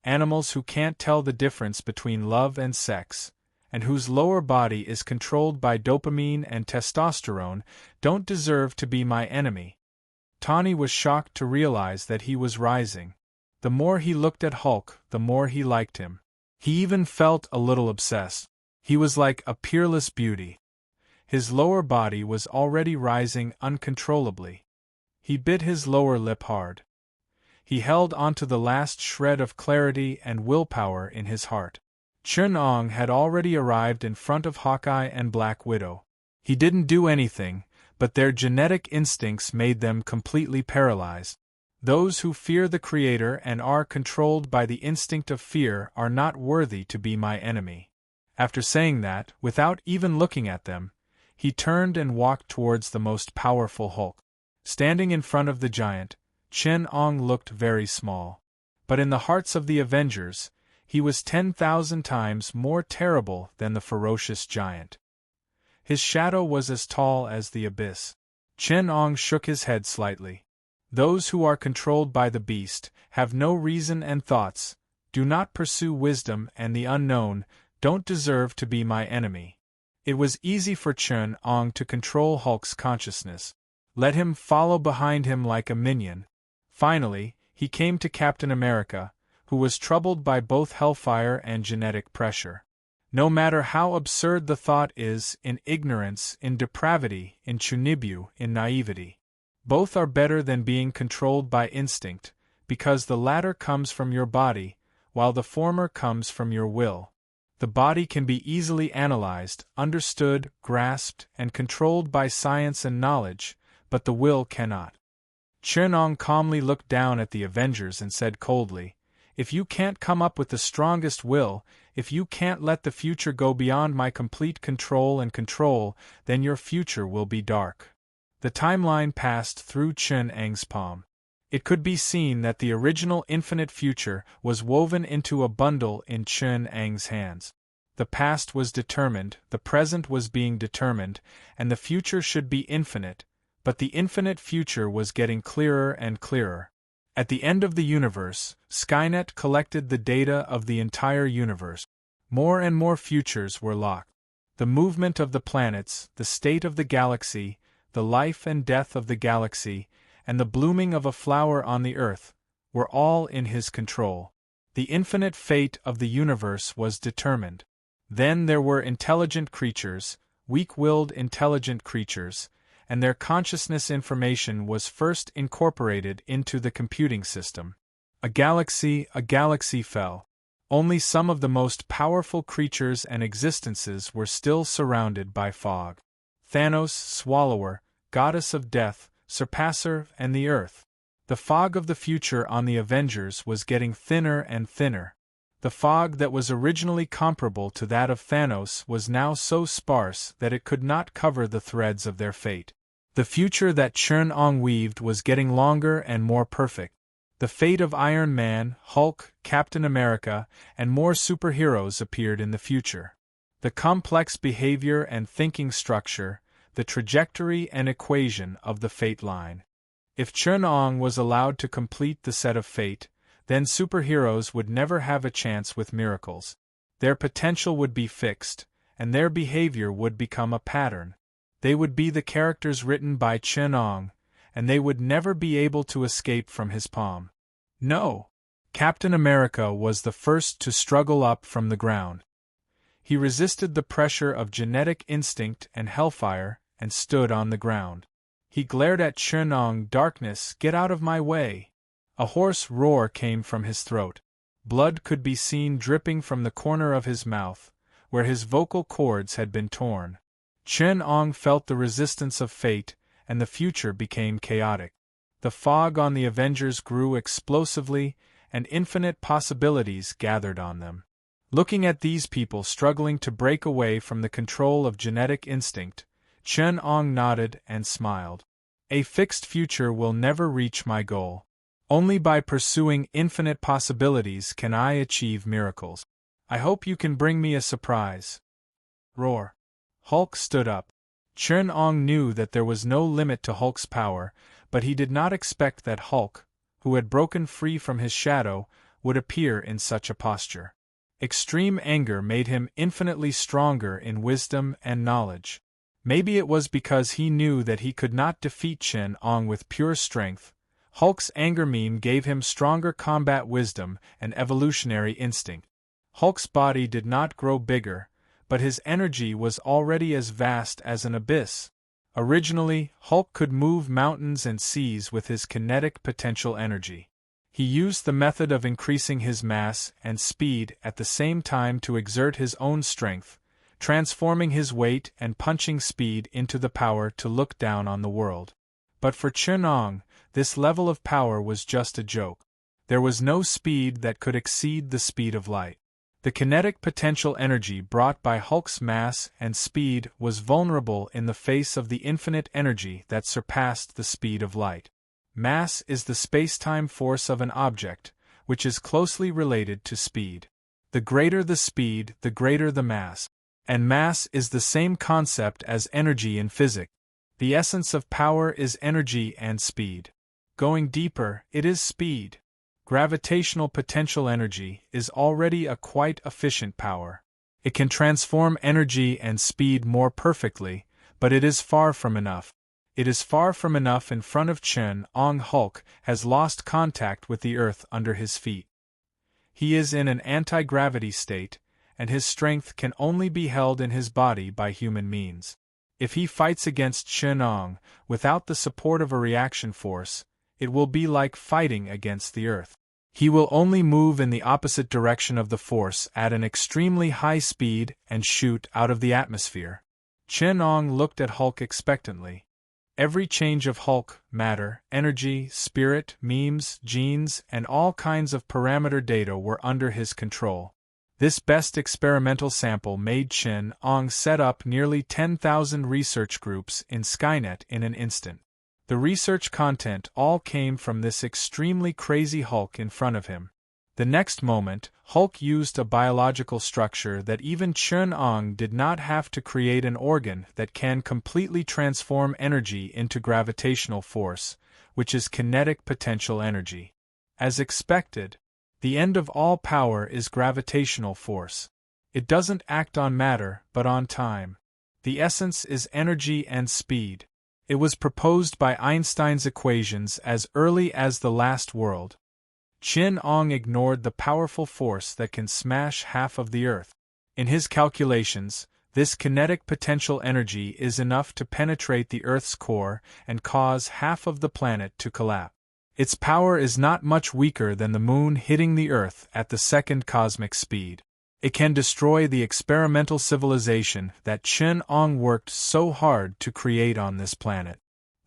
A: Animals who can't tell the difference between love and sex, and whose lower body is controlled by dopamine and testosterone, don't deserve to be my enemy. Tawny was shocked to realize that he was rising. The more he looked at Hulk, the more he liked him. He even felt a little obsessed. He was like a peerless beauty. His lower body was already rising uncontrollably. He bit his lower lip hard. He held onto the last shred of clarity and willpower in his heart. Chen-Ong had already arrived in front of Hawkeye and Black Widow. He didn't do anything, but their genetic instincts made them completely paralyzed. Those who fear the Creator and are controlled by the instinct of fear are not worthy to be my enemy. After saying that, without even looking at them, he turned and walked towards the most powerful Hulk. Standing in front of the giant, Chen-Ong looked very small. But in the hearts of the Avengers, he was 10,000 times more terrible than the ferocious giant. His shadow was as tall as the abyss. Chen-Ong shook his head slightly. Those who are controlled by the beast have no reason and thoughts, do not pursue wisdom and the unknown, don't deserve to be my enemy. It was easy for Chun-Ong to control Hulk's consciousness. Let him follow behind him like a minion. Finally, he came to Captain America, who was troubled by both hellfire and genetic pressure. No matter how absurd the thought is, in ignorance, in depravity, in chunibu, in naivety. Both are better than being controlled by instinct, because the latter comes from your body, while the former comes from your will. The body can be easily analyzed, understood, grasped, and controlled by science and knowledge, but the will cannot. Chun-Ong calmly looked down at the Avengers and said coldly, "If you can't come up with the strongest will, if you can't let the future go beyond my complete control, then your future will be dark." The timeline passed through Chun-Ang's palm. It could be seen that the original infinite future was woven into a bundle in Chun-Ang's hands. The past was determined, the present was being determined, and the future should be infinite, but the infinite future was getting clearer and clearer. At the end of the universe, Skynet collected the data of the entire universe. More and more futures were locked. The movement of the planets, the state of the galaxy, the life and death of the galaxy, and the blooming of a flower on the earth, were all in his control. The infinite fate of the universe was determined. Then there were intelligent creatures, weak-willed intelligent creatures, and their consciousness information was first incorporated into the computing system. A galaxy fell. Only some of the most powerful creatures and existences were still surrounded by fog. Thanos, Swallower, Goddess of Death, Surpasser, and the Earth. The fog of the future on the Avengers was getting thinner and thinner. The fog that was originally comparable to that of Thanos was now so sparse that it could not cover the threads of their fate. The future that Chun-Ong weaved was getting longer and more perfect. The fate of Iron Man, Hulk, Captain America, and more superheroes appeared in the future. The complex behavior and thinking structure, the trajectory and equation of the fate line. If Chun-Ong was allowed to complete the set of fate, then superheroes would never have a chance with miracles. Their potential would be fixed, and their behavior would become a pattern. They would be the characters written by Chun-Ong, and they would never be able to escape from his palm. No! Captain America was the first to struggle up from the ground. He resisted the pressure of genetic instinct and hellfire, and stood on the ground. He glared at Chun-Ong. "Darkness, get out of my way!" A hoarse roar came from his throat. Blood could be seen dripping from the corner of his mouth, where his vocal cords had been torn. Chun-Ong felt the resistance of fate, and the future became chaotic. The fog on the Avengers grew explosively, and infinite possibilities gathered on them. Looking at these people struggling to break away from the control of genetic instinct, Chun-Ong nodded and smiled. A fixed future will never reach my goal. Only by pursuing infinite possibilities can I achieve miracles. I hope you can bring me a surprise. Roar. Hulk stood up. Chun-Ong knew that there was no limit to Hulk's power, but he did not expect that Hulk, who had broken free from his shadow, would appear in such a posture. Extreme anger made him infinitely stronger in wisdom and knowledge. Maybe it was because he knew that he could not defeat Chun-Ong with pure strength. Hulk's anger meme gave him stronger combat wisdom and evolutionary instinct. Hulk's body did not grow bigger, but his energy was already as vast as an abyss. Originally, Hulk could move mountains and seas with his kinetic potential energy. He used the method of increasing his mass and speed at the same time to exert his own strength, transforming his weight and punching speed into the power to look down on the world. But for Chun-Ong, this level of power was just a joke. There was no speed that could exceed the speed of light. The kinetic potential energy brought by Hulk's mass and speed was vulnerable in the face of the infinite energy that surpassed the speed of light. Mass is the space-time force of an object, which is closely related to speed. The greater the speed, the greater the mass. And mass is the same concept as energy in physics. The essence of power is energy and speed. Going deeper, it is speed. Gravitational potential energy is already a quite efficient power. It can transform energy and speed more perfectly, but it is far from enough. It is far from enough in front of Chen-Ong. Hulk has lost contact with the earth under his feet. He is in an anti-gravity state, and his strength can only be held in his body by human means. If he fights against Chen-Ong without the support of a reaction force, it will be like fighting against the earth. He will only move in the opposite direction of the force at an extremely high speed and shoot out of the atmosphere. Chen-Ong looked at Hulk expectantly. Every change of Hulk, matter, energy, spirit, memes, genes, and all kinds of parameter data were under his control. This best experimental sample made Chen-Ong set up nearly 10,000 research groups in Skynet in an instant. The research content all came from this extremely crazy Hulk in front of him. The next moment, Hulk used a biological structure that even Chen-Ong did not have to create, an organ that can completely transform energy into gravitational force, which is kinetic potential energy. As expected, the end of all power is gravitational force. It doesn't act on matter, but on time. The essence is energy and speed. It was proposed by Einstein's equations as early as the last world. Chen-Ong ignored the powerful force that can smash half of the Earth. In his calculations, this kinetic potential energy is enough to penetrate the Earth's core and cause half of the planet to collapse. Its power is not much weaker than the Moon hitting the Earth at the second cosmic speed. It can destroy the experimental civilization that Chen-Ong worked so hard to create on this planet.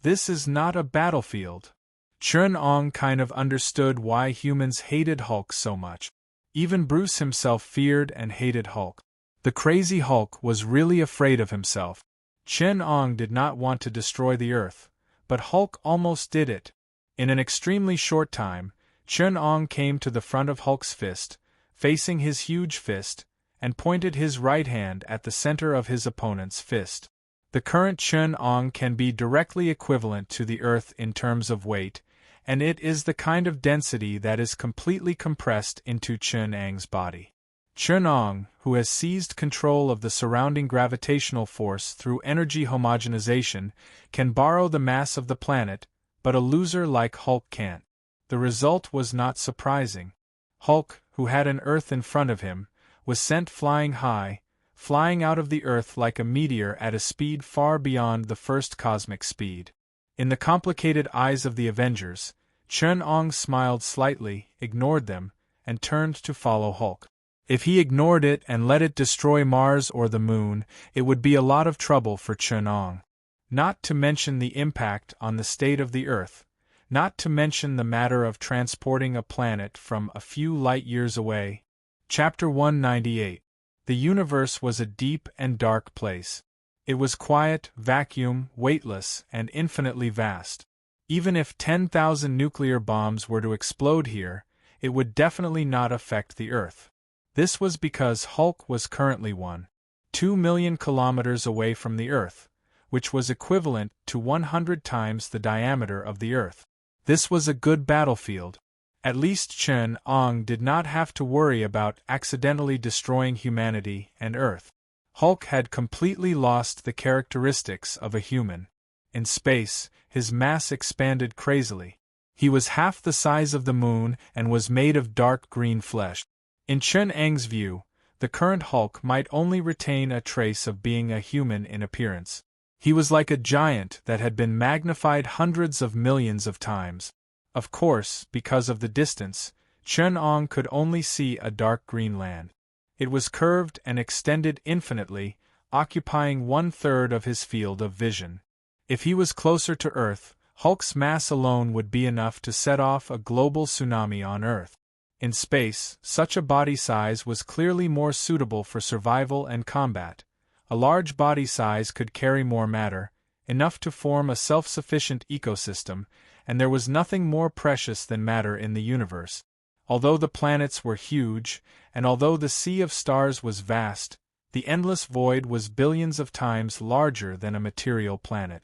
A: This is not a battlefield. Chen-Ong kind of understood why humans hated Hulk so much. Even Bruce himself feared and hated Hulk. The crazy Hulk was really afraid of himself. Chen-Ong did not want to destroy the Earth, but Hulk almost did it. In an extremely short time, Chen-Ong came to the front of Hulk's fist, facing his huge fist, and pointed his right hand at the center of his opponent's fist. The current Chen-Ong can be directly equivalent to the Earth in terms of weight, and it is the kind of density that is completely compressed into Chen-Ang's body. Chen-Ong, who has seized control of the surrounding gravitational force through energy homogenization, can borrow the mass of the planet, but a loser like Hulk can't. The result was not surprising. Hulk, who had an Earth in front of him, was sent flying high, flying out of the Earth like a meteor at a speed far beyond the first cosmic speed. In the complicated eyes of the Avengers, Chen-Ong smiled slightly, ignored them, and turned to follow Hulk. If he ignored it and let it destroy Mars or the Moon, it would be a lot of trouble for Chen-Ong. Not to mention the impact on the state of the Earth, not to mention the matter of transporting a planet from a few light-years away. Chapter 198. The universe was a deep and dark place. It was quiet, vacuum, weightless, and infinitely vast. Even if 10,000 nuclear bombs were to explode here, it would definitely not affect the Earth. This was because Hulk was currently 1.2 million kilometers away from the Earth, which was equivalent to 100 times the diameter of the Earth. This was a good battlefield. At least Chen-Ong did not have to worry about accidentally destroying humanity and Earth. Hulk had completely lost the characteristics of a human. In space, his mass expanded crazily. He was half the size of the Moon and was made of dark green flesh. In Chen-Ang's view, the current Hulk might only retain a trace of being a human in appearance. He was like a giant that had been magnified hundreds of millions of times. Of course, because of the distance, Chen-Ong could only see a dark green land. It was curved and extended infinitely, occupying 1/3 of his field of vision. If he was closer to Earth, Hulk's mass alone would be enough to set off a global tsunami on Earth. In space, such a body size was clearly more suitable for survival and combat. A large body size could carry more matter, enough to form a self-sufficient ecosystem, and there was nothing more precious than matter in the universe. Although the planets were huge, and although the sea of stars was vast, the endless void was billions of times larger than a material planet.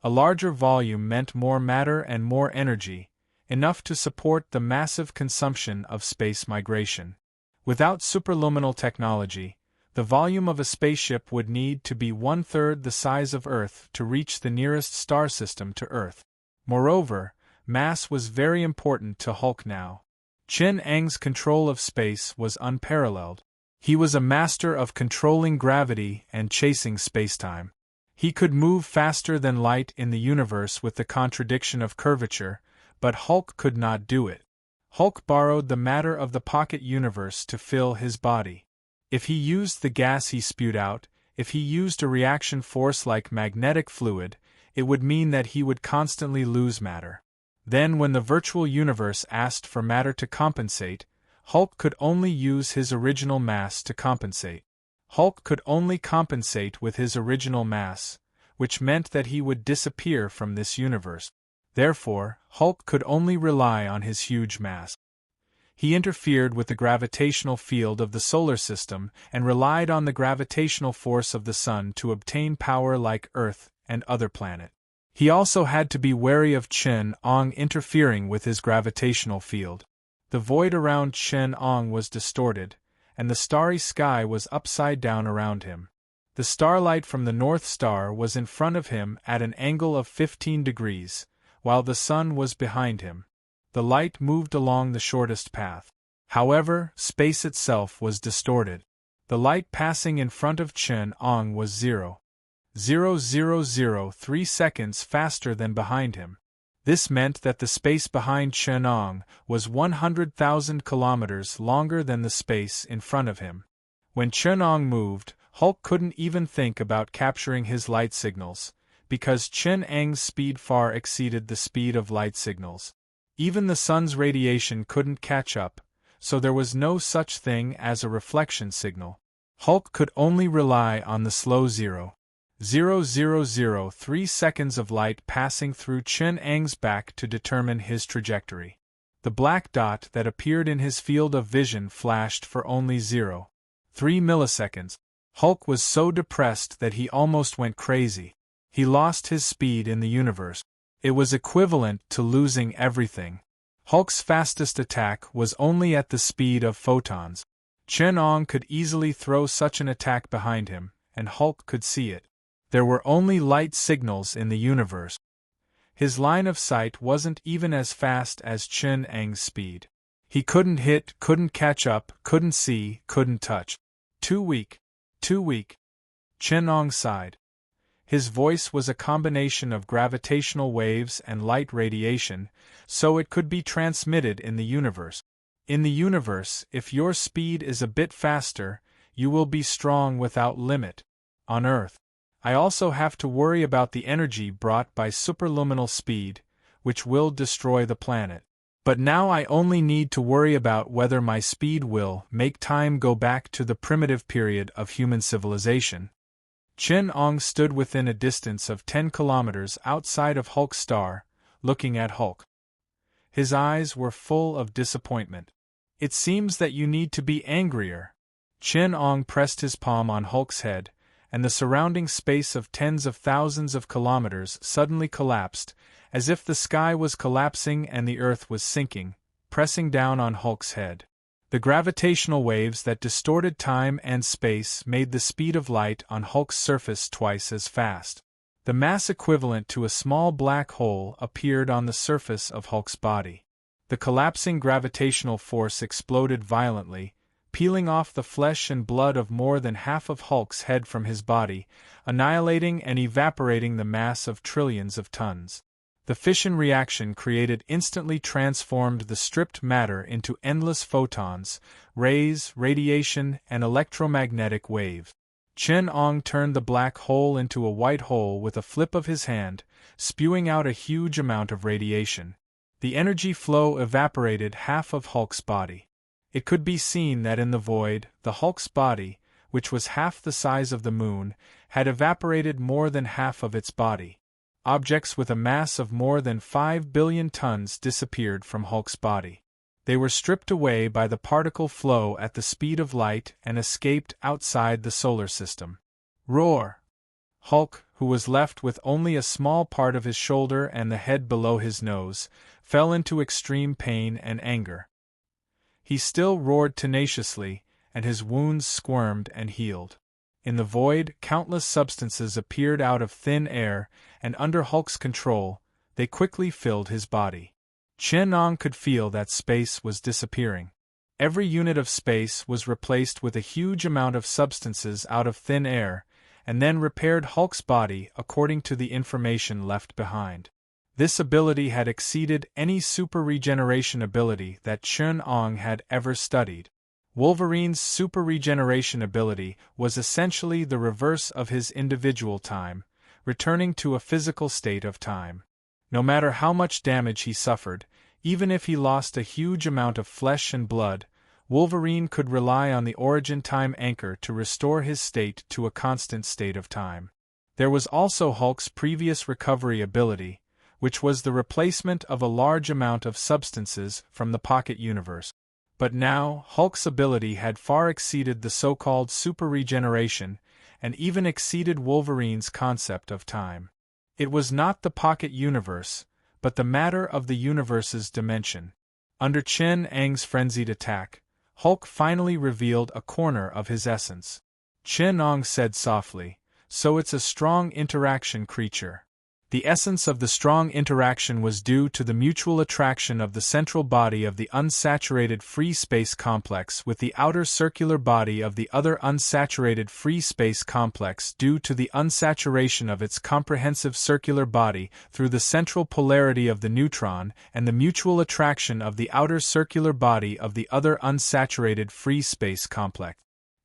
A: A larger volume meant more matter and more energy, enough to support the massive consumption of space migration. Without superluminal technology, The volume of a spaceship would need to be 1/3 the size of Earth to reach the nearest star system to Earth. Moreover, mass was very important to Hulk now. Chen-Ang's control of space was unparalleled. He was a master of controlling gravity and chasing spacetime. He could move faster than light in the universe with the contradiction of curvature, but Hulk could not do it. Hulk borrowed the matter of the pocket universe to fill his body. If he used the gas he spewed out, if he used a reaction force like magnetic fluid, it would mean that he would constantly lose matter. Then when the virtual universe asked for matter to compensate, Hulk could only use his original mass to compensate. Hulk could only compensate with his original mass, which meant that he would disappear from this universe. Therefore, Hulk could only rely on his huge mass. He interfered with the gravitational field of the solar system and relied on the gravitational force of the sun to obtain power like Earth and other planets. He also had to be wary of Chen-Ong interfering with his gravitational field. The void around Chen-Ong was distorted, and the starry sky was upside down around him. The starlight from the North Star was in front of him at an angle of 15 degrees, while the sun was behind him. The light moved along the shortest path. However, space itself was distorted. The light passing in front of Chen-Ong was 0.0003 seconds faster than behind him. This meant that the space behind Chen-Ong was 100,000 kilometers longer than the space in front of him. When Chen-Ong moved, Hulk couldn't even think about capturing his light signals, because Chen-Ang's speed far exceeded the speed of light signals. Even the sun's radiation couldn't catch up, so there was no such thing as a reflection signal. Hulk could only rely on the slow 0.0003 seconds of light passing through Chen-Ang's back to determine his trajectory. The black dot that appeared in his field of vision flashed for only 0.3 milliseconds. Hulk was so depressed that he almost went crazy. He lost his speed in the universe. It was equivalent to losing everything. Hulk's fastest attack was only at the speed of photons. Chen-Ong could easily throw such an attack behind him, and Hulk could see it. There were only light signals in the universe. His line of sight wasn't even as fast as Chen-Ang's speed. He couldn't hit, couldn't catch up, couldn't see, couldn't touch. Too weak. Too weak. Chen-Ong sighed. His voice was a combination of gravitational waves and light radiation, so it could be transmitted in the universe. In the universe, if your speed is a bit faster, you will be strong without limit. On Earth, I also have to worry about the energy brought by superluminal speed, which will destroy the planet. But now I only need to worry about whether my speed will make time go back to the primitive period of human civilization. Chen-Ong stood within a distance of 10 kilometers outside of Hulk's star, looking at Hulk. His eyes were full of disappointment. It seems that you need to be angrier. Chen-Ong pressed his palm on Hulk's head, and the surrounding space of tens of thousands of kilometers suddenly collapsed, as if the sky was collapsing and the earth was sinking, pressing down on Hulk's head. The gravitational waves that distorted time and space made the speed of light on Hulk's surface twice as fast. The mass equivalent to a small black hole appeared on the surface of Hulk's body. The collapsing gravitational force exploded violently, peeling off the flesh and blood of more than half of Hulk's head from his body, annihilating and evaporating the mass of trillions of tons. The fission reaction created instantly transformed the stripped matter into endless photons, rays, radiation, and electromagnetic waves. Chen-Ong turned the black hole into a white hole with a flip of his hand, spewing out a huge amount of radiation. The energy flow evaporated half of Hulk's body. It could be seen that in the void, the Hulk's body, which was half the size of the moon, had evaporated more than half of its body. Objects with a mass of more than 5 billion tons disappeared from Hulk's body. They were stripped away by the particle flow at the speed of light and escaped outside the solar system. Roar! Hulk, who was left with only a small part of his shoulder and the head below his nose, fell into extreme pain and anger. He still roared tenaciously, and his wounds squirmed and healed. In the void, countless substances appeared out of thin air, and under Hulk's control, they quickly filled his body. Chen-Ong could feel that space was disappearing. Every unit of space was replaced with a huge amount of substances out of thin air, and then repaired Hulk's body according to the information left behind. This ability had exceeded any super regeneration ability that Chen-Ong had ever studied. Wolverine's super regeneration ability was essentially the reverse of his individual time, returning to a physical state of time. No matter how much damage he suffered, even if he lost a huge amount of flesh and blood, Wolverine could rely on the origin time anchor to restore his state to a constant state of time. There was also Hulk's previous recovery ability, which was the replacement of a large amount of substances from the pocket universe. But now, Hulk's ability had far exceeded the so-called super regeneration, and even exceeded Wolverine's concept of time. It was not the pocket universe, but the matter of the universe's dimension. Under Chen-Ang's frenzied attack, Hulk finally revealed a corner of his essence. Chen-Ong said softly, "So it's a strong interaction creature." The essence of the strong interaction was due to the mutual attraction of the central body of the unsaturated free space complex with the outer circular body of the other unsaturated free space complex due to the unsaturation of its comprehensive circular body through the central polarity of the neutron and the mutual attraction of the outer circular body of the other unsaturated free space complex.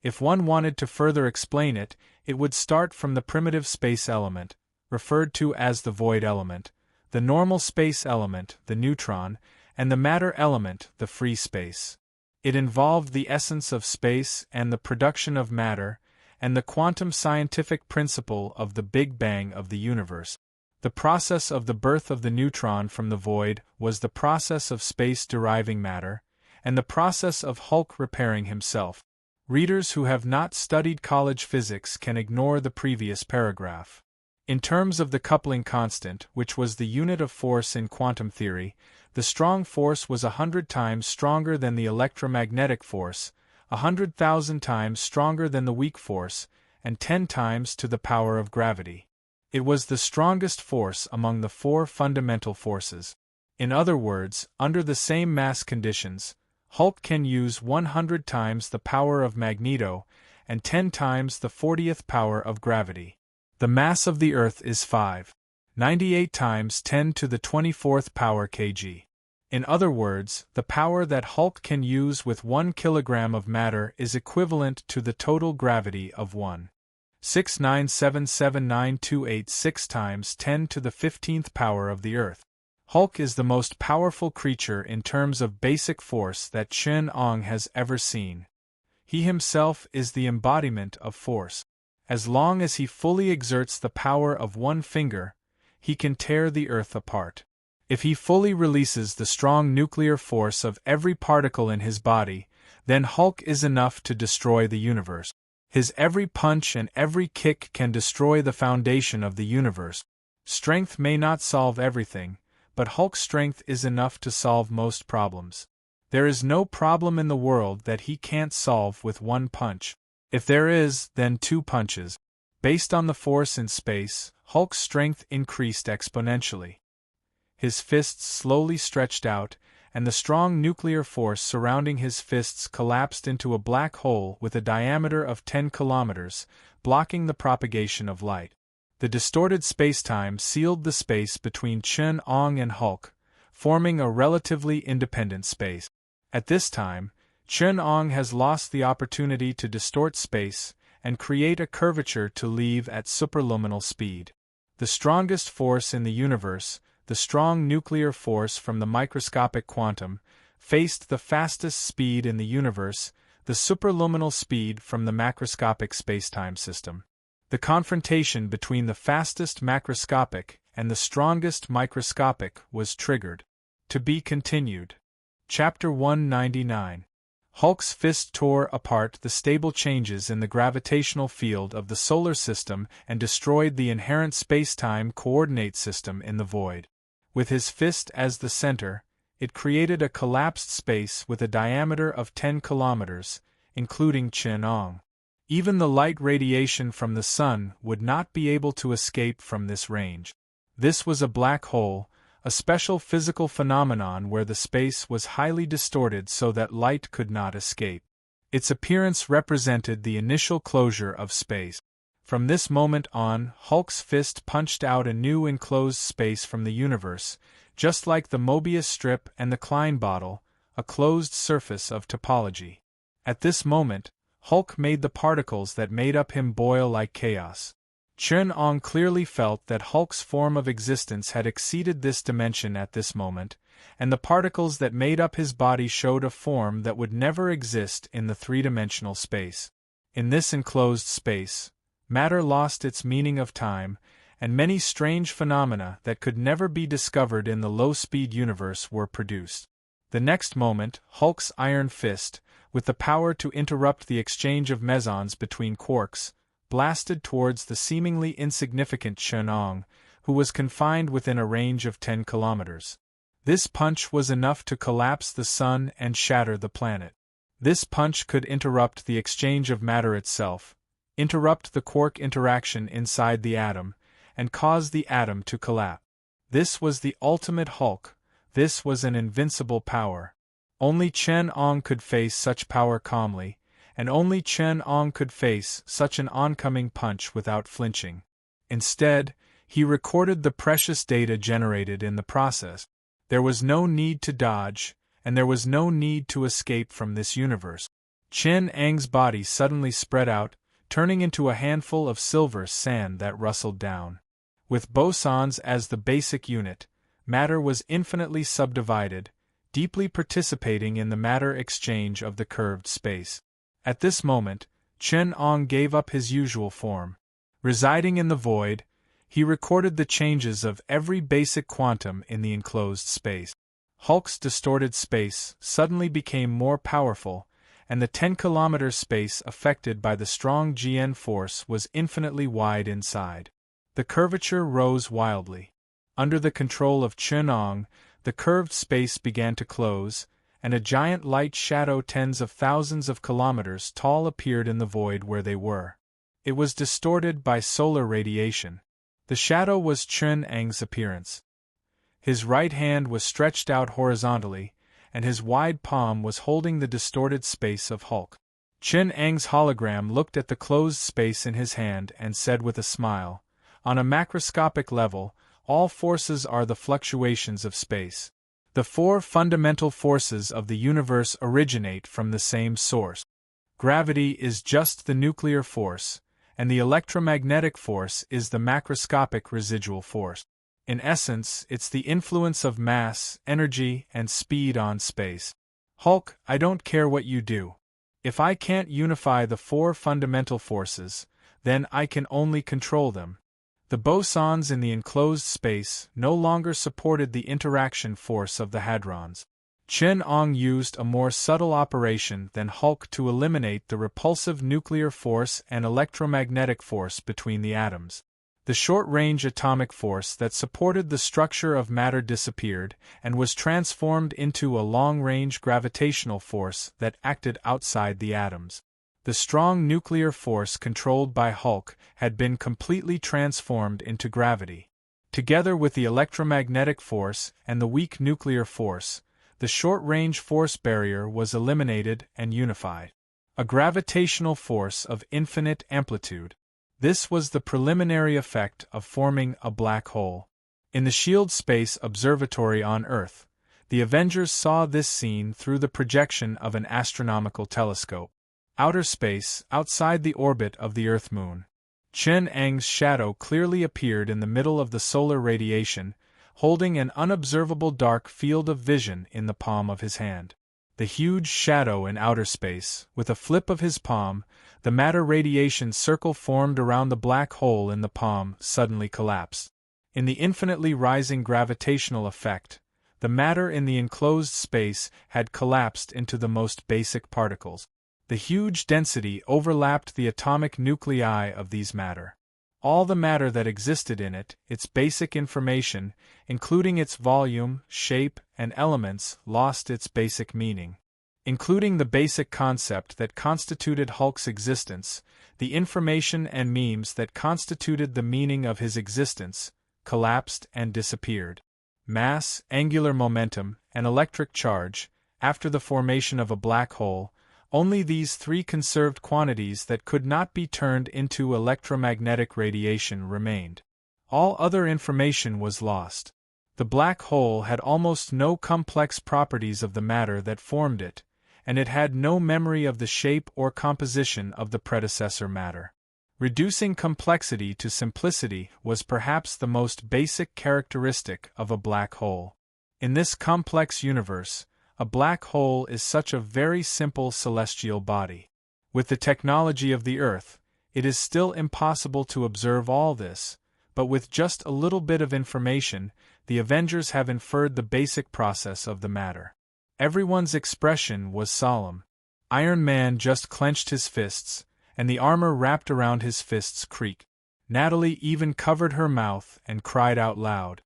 A: If one wanted to further explain it, it would start from the primitive space element, referred to as the void element, the normal space element, the neutron, and the matter element, the free space. It involved the essence of space and the production of matter, and the quantum scientific principle of the Big Bang of the universe. The process of the birth of the neutron from the void was the process of space deriving matter, and the process of Hulk repairing himself. Readers who have not studied college physics can ignore the previous paragraph. In terms of the coupling constant, which was the unit of force in quantum theory, the strong force was 100 times stronger than the electromagnetic force, 100,000 times stronger than the weak force, and 10 times to the power of gravity. It was the strongest force among the four fundamental forces. In other words, under the same mass conditions, Hulk can use 100 times the power of Magneto and 10 times the 40th power of gravity. The mass of the Earth is 598 times 10 to the 24th power kg. In other words, the power that Hulk can use with 1 kilogram of matter is equivalent to the total gravity of 1.6977928 times 10 to the 15th power of the Earth. Hulk is the most powerful creature in terms of basic force that Chen-Ong has ever seen. He himself is the embodiment of force. As long as he fully exerts the power of one finger, he can tear the Earth apart. If he fully releases the strong nuclear force of every particle in his body, then Hulk is enough to destroy the universe. His every punch and every kick can destroy the foundation of the universe. Strength may not solve everything, but Hulk's strength is enough to solve most problems. There is no problem in the world that he can't solve with one punch. If there is, then 2 punches. Based on the force in space, Hulk's strength increased exponentially. His fists slowly stretched out, and the strong nuclear force surrounding his fists collapsed into a black hole with a diameter of 10 kilometers, blocking the propagation of light. The distorted spacetime sealed the space between Chen-Ong and Hulk, forming a relatively independent space. At this time, Chen-Ong has lost the opportunity to distort space and create a curvature to leave at superluminal speed. The strongest force in the universe, the strong nuclear force from the microscopic quantum, faced the fastest speed in the universe, the superluminal speed from the macroscopic spacetime system. The confrontation between the fastest macroscopic and the strongest microscopic was triggered. To be continued. Chapter 199. Hulk's fist tore apart the stable changes in the gravitational field of the solar system and destroyed the inherent spacetime coordinate system in the void. With his fist as the center, it created a collapsed space with a diameter of 10 kilometers, including Chen-ong. Even the light radiation from the sun would not be able to escape from this range. This was a black hole, a special physical phenomenon where the space was highly distorted so that light could not escape. Its appearance represented the initial closure of space. From this moment on, Hulk's fist punched out a new enclosed space from the universe, just like the Mobius strip and the Klein bottle, a closed surface of topology. At this moment, Hulk made the particles that made up him boil like chaos. Chen-ong clearly felt that Hulk's form of existence had exceeded this dimension at this moment, and the particles that made up his body showed a form that would never exist in the three-dimensional space. In this enclosed space, matter lost its meaning of time, and many strange phenomena that could never be discovered in the low-speed universe were produced. The next moment, Hulk's iron fist, with the power to interrupt the exchange of mesons between quarks, blasted towards the seemingly insignificant Chen-ong, who was confined within a range of 10 kilometers. This punch was enough to collapse the sun and shatter the planet. This punch could interrupt the exchange of matter itself, interrupt the quark interaction inside the atom, and cause the atom to collapse. This was the ultimate Hulk. This was an invincible power. Only Chen-ong could face such power calmly, and only Chen-ong could face such an oncoming punch without flinching. Instead, he recorded the precious data generated in the process. There was no need to dodge, and there was no need to escape from this universe. Chen-ang's body suddenly spread out, turning into a handful of silver sand that rustled down. With bosons as the basic unit, matter was infinitely subdivided, deeply participating in the matter exchange of the curved space. At this moment, Chen-ong gave up his usual form. Residing in the void, he recorded the changes of every basic quantum in the enclosed space. Hulk's distorted space suddenly became more powerful, and the 10-kilometer space affected by the strong GN force was infinitely wide inside. The curvature rose wildly. Under the control of Chen-ong, the curved space began to close, and a giant light shadow tens of thousands of kilometers tall appeared in the void where they were. It was distorted by solar radiation. The shadow was Chen-ang's appearance. His right hand was stretched out horizontally, and his wide palm was holding the distorted space of Hulk. Chen-ang's hologram looked at the closed space in his hand and said with a smile, "On a macroscopic level, all forces are the fluctuations of space. The four fundamental forces of the universe originate from the same source. Gravity is just the nuclear force, and the electromagnetic force is the macroscopic residual force. In essence, it's the influence of mass, energy, and speed on space. Hulk, I don't care what you do. If I can't unify the four fundamental forces, then I can only control them." The bosons in the enclosed space no longer supported the interaction force of the hadrons. Chen-ong used a more subtle operation than Hulk to eliminate the repulsive nuclear force and electromagnetic force between the atoms. The short-range atomic force that supported the structure of matter disappeared and was transformed into a long-range gravitational force that acted outside the atoms. The strong nuclear force controlled by Hulk had been completely transformed into gravity. Together with the electromagnetic force and the weak nuclear force, the short-range force barrier was eliminated and unified. A gravitational force of infinite amplitude. This was the preliminary effect of forming a black hole. In the Shield Space Observatory on Earth, the Avengers saw this scene through the projection of an astronomical telescope. Outer space, outside the orbit of the Earth-Moon. Chen-ang's shadow clearly appeared in the middle of the solar radiation, holding an unobservable dark field of vision in the palm of his hand. The huge shadow in outer space, with a flip of his palm, the matter radiation circle formed around the black hole in the palm suddenly collapsed. In the infinitely rising gravitational effect, the matter in the enclosed space had collapsed into the most basic particles. The huge density overlapped the atomic nuclei of these matter. All the matter that existed in it, its basic information, including its volume, shape, and elements, lost its basic meaning. including the basic concept that constituted Hulk's existence, the information and memes that constituted the meaning of his existence, collapsed and disappeared. Mass, angular momentum, and electric charge, after the formation of a black hole, only these three conserved quantities that could not be turned into electromagnetic radiation remained. All other information was lost. The black hole had almost no complex properties of the matter that formed it, and it had no memory of the shape or composition of the predecessor matter. Reducing complexity to simplicity was perhaps the most basic characteristic of a black hole. In this complex universe, a black hole is such a very simple celestial body. With the technology of the Earth, it is still impossible to observe all this, but with just a little bit of information, the Avengers have inferred the basic process of the matter. Everyone's expression was solemn. Iron Man just clenched his fists, and the armor wrapped around his fists creaked. Natalie even covered her mouth and cried out loud.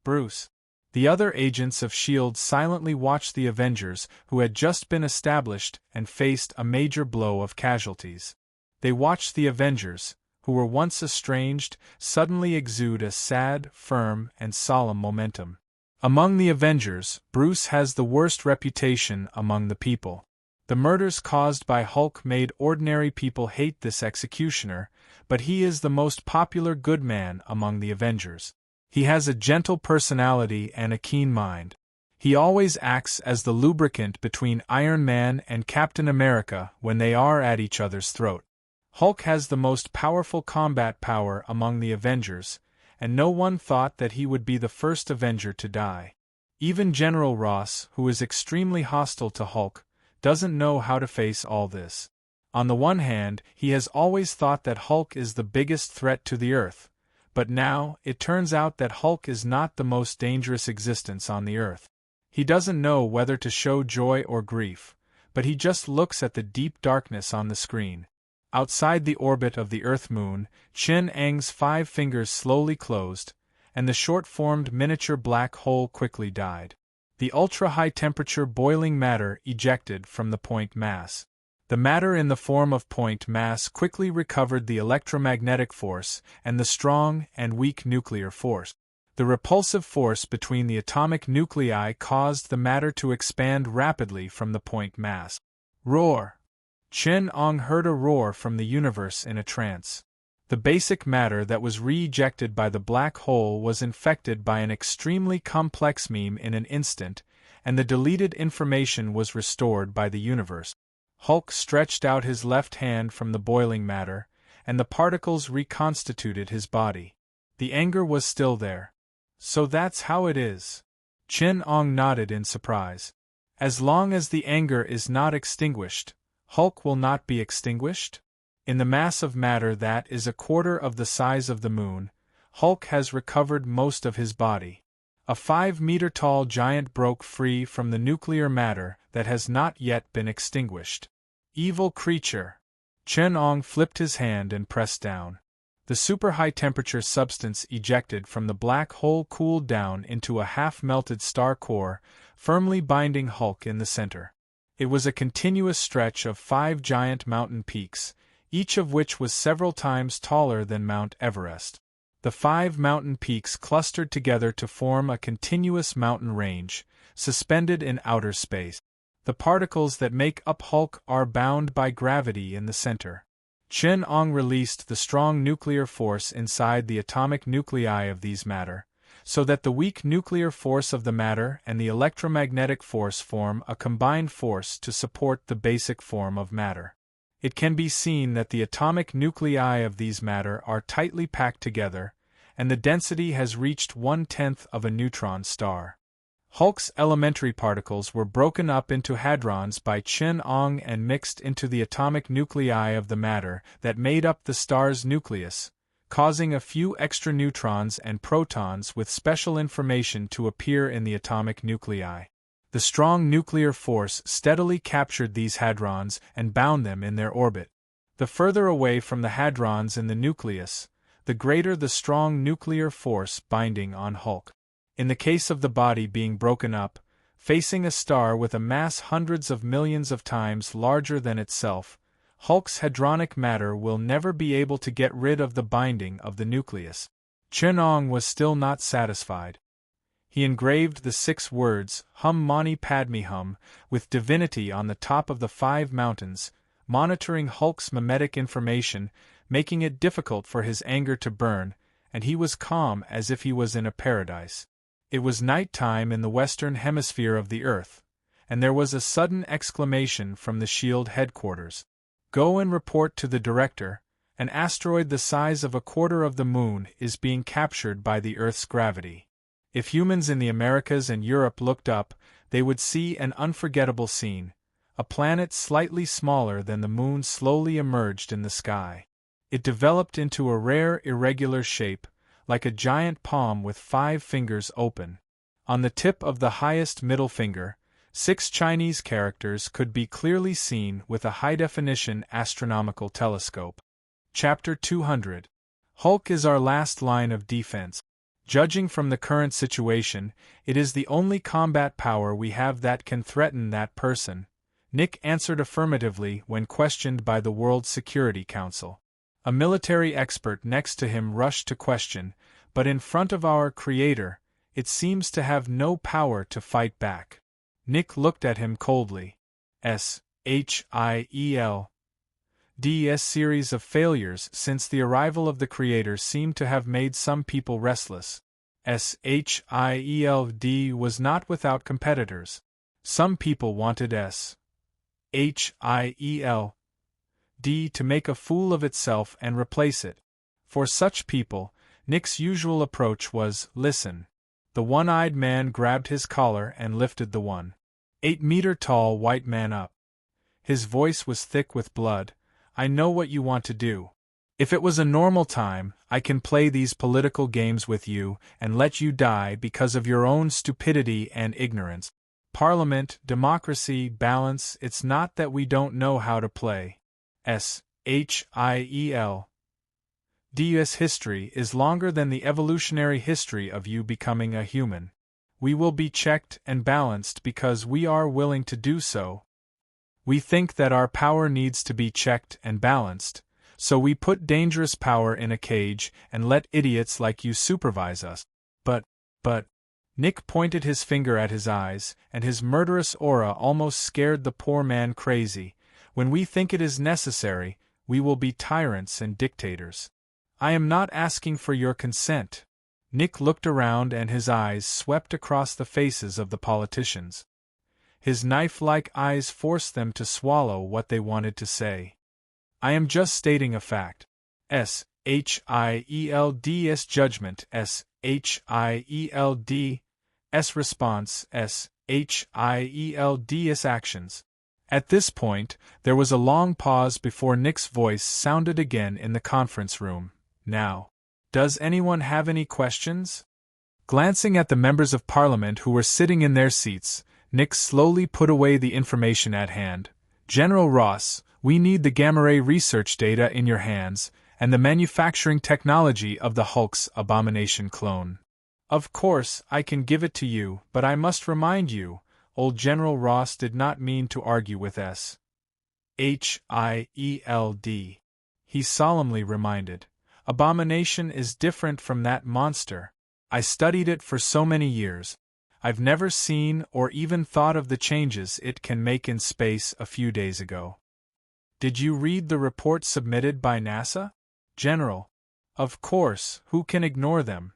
A: Bruce. The other agents of S.H.I.E.L.D. silently watched the Avengers, who had just been established and faced a major blow of casualties. They watched the Avengers, who were once estranged, suddenly exude a sad, firm, and solemn momentum. Among the Avengers, Bruce has the worst reputation among the people. The murders caused by Hulk made ordinary people hate this executioner, but he is the most popular good man among the Avengers. He has a gentle personality and a keen mind. He always acts as the lubricant between Iron Man and Captain America when they are at each other's throat. Hulk has the most powerful combat power among the Avengers, and no one thought that he would be the first Avenger to die. Even General Ross, who is extremely hostile to Hulk, doesn't know how to face all this. On the one hand, he has always thought that Hulk is the biggest threat to the Earth, but now it turns out that Hulk is not the most dangerous existence on the Earth. He doesn't know whether to show joy or grief, but he just looks at the deep darkness on the screen. Outside the orbit of the Earth-Moon, Chen-Ang's 5 fingers slowly closed, and the short-formed miniature black hole quickly died. The ultra-high-temperature boiling matter ejected from the point mass. The matter in the form of point mass quickly recovered the electromagnetic force and the strong and weak nuclear force. The repulsive force between the atomic nuclei caused the matter to expand rapidly from the point mass. Roar! Chen-Ong heard a roar from the universe in a trance. The basic matter that was re-ejected by the black hole was infected by an extremely complex meme in an instant, and the deleted information was restored by the universe. Hulk stretched out his left hand from the boiling matter, and the particles reconstituted his body. The anger was still there. So that's how it is. Chen-Ong nodded in surprise. As long as the anger is not extinguished, Hulk will not be extinguished? In the mass of matter that is a quarter of the size of the moon, Hulk has recovered most of his body. A 5-meter-tall giant broke free from the nuclear matter that has not yet been extinguished. Evil creature! Chen-Ong flipped his hand and pressed down. The super-high-temperature substance ejected from the black hole cooled down into a half-melted star core, firmly binding Hulk in the center. It was a continuous stretch of 5 giant mountain peaks, each of which was several times taller than Mount Everest. The 5 mountain peaks clustered together to form a continuous mountain range, suspended in outer space. The particles that make up Hulk are bound by gravity in the center. Chen-Ong released the strong nuclear force inside the atomic nuclei of these matter, so that the weak nuclear force of the matter and the electromagnetic force form a combined force to support the basic form of matter. It can be seen that the atomic nuclei of these matter are tightly packed together, and the density has reached 1/10 of a neutron star. Hulk's elementary particles were broken up into hadrons by Chen-Ong and mixed into the atomic nuclei of the matter that made up the star's nucleus, causing a few extra neutrons and protons with special information to appear in the atomic nuclei. The strong nuclear force steadily captured these hadrons and bound them in their orbit. The further away from the hadrons in the nucleus, the greater the strong nuclear force binding on Hulk. In the case of the body being broken up, Facing a star with a mass hundreds of millions of times larger than itself, Hulk's hadronic matter will never be able to get rid of the binding of the nucleus. Chen was still not satisfied. He engraved the 6 words, Hum Mani Padme Hum, with divinity on the top of the 5 mountains, monitoring Hulk's mimetic information, making it difficult for his anger to burn, and he was calm as if he was in a paradise. It was night time in the western hemisphere of the Earth, and there was a sudden exclamation from the SHIELD headquarters. Go and report to the director. An asteroid the size of a quarter of the moon is being captured by the Earth's gravity. If humans in the Americas and Europe looked up, they would see an unforgettable scene. A planet slightly smaller than the moon slowly emerged in the sky. It developed into a rare irregular shape, like a giant palm with 5 fingers open. On the tip of the highest middle finger, 6 Chinese characters could be clearly seen with a high-definition astronomical telescope. Chapter 200. Hulk is our last line of defense. Judging from the current situation, it is the only combat power we have that can threaten that person. Nick answered affirmatively when questioned by the World Security Council. A military expert next to him rushed to question, but in front of our Creator, it seems to have no power to fight back. Nick looked at him coldly. SHIELD series of failures since the arrival of the Creator seem to have made some people restless. SHIELD was not without competitors. Some people wanted SHIELD to make a fool of itself and replace it. For such people, Nick's usual approach was, listen. The one-eyed man grabbed his collar and lifted the 1.8-meter-tall white man up. His voice was thick with blood. I know what you want to do. If it was a normal time, I can play these political games with you and let you die because of your own stupidity and ignorance. Parliament, democracy, balance, it's not that we don't know how to play. SHIELD history is longer than the evolutionary history of you becoming a human. We will be checked and balanced because we are willing to do so. We think that our power needs to be checked and balanced, so we put dangerous power in a cage and let idiots like you supervise us. But, Nick pointed his finger at his eyes, and his murderous aura almost scared the poor man crazy. When we think it is necessary, we will be tyrants and dictators. I am not asking for your consent. Nick looked around and his eyes swept across the faces of the politicians. His knife-like eyes forced them to swallow what they wanted to say. I am just stating a fact. SHIELD's judgment, SHIELD's response, SHIELD's actions. At this point, there was a long pause before Nick's voice sounded again in the conference room. Now, does anyone have any questions? Glancing at the members of Parliament who were sitting in their seats, Nick slowly put away the information at hand. General Ross, we need the gamma-ray research data in your hands, and the manufacturing technology of the Hulk's abomination clone. Of course, I can give it to you, but I must remind you, old General Ross did not mean to argue with SHIELD. He solemnly reminded. Abomination is different from that monster. I studied it for so many years. I've never seen or even thought of the changes it can make in space a few days ago. Did you read the report submitted by NASA? General. Of course, who can ignore them?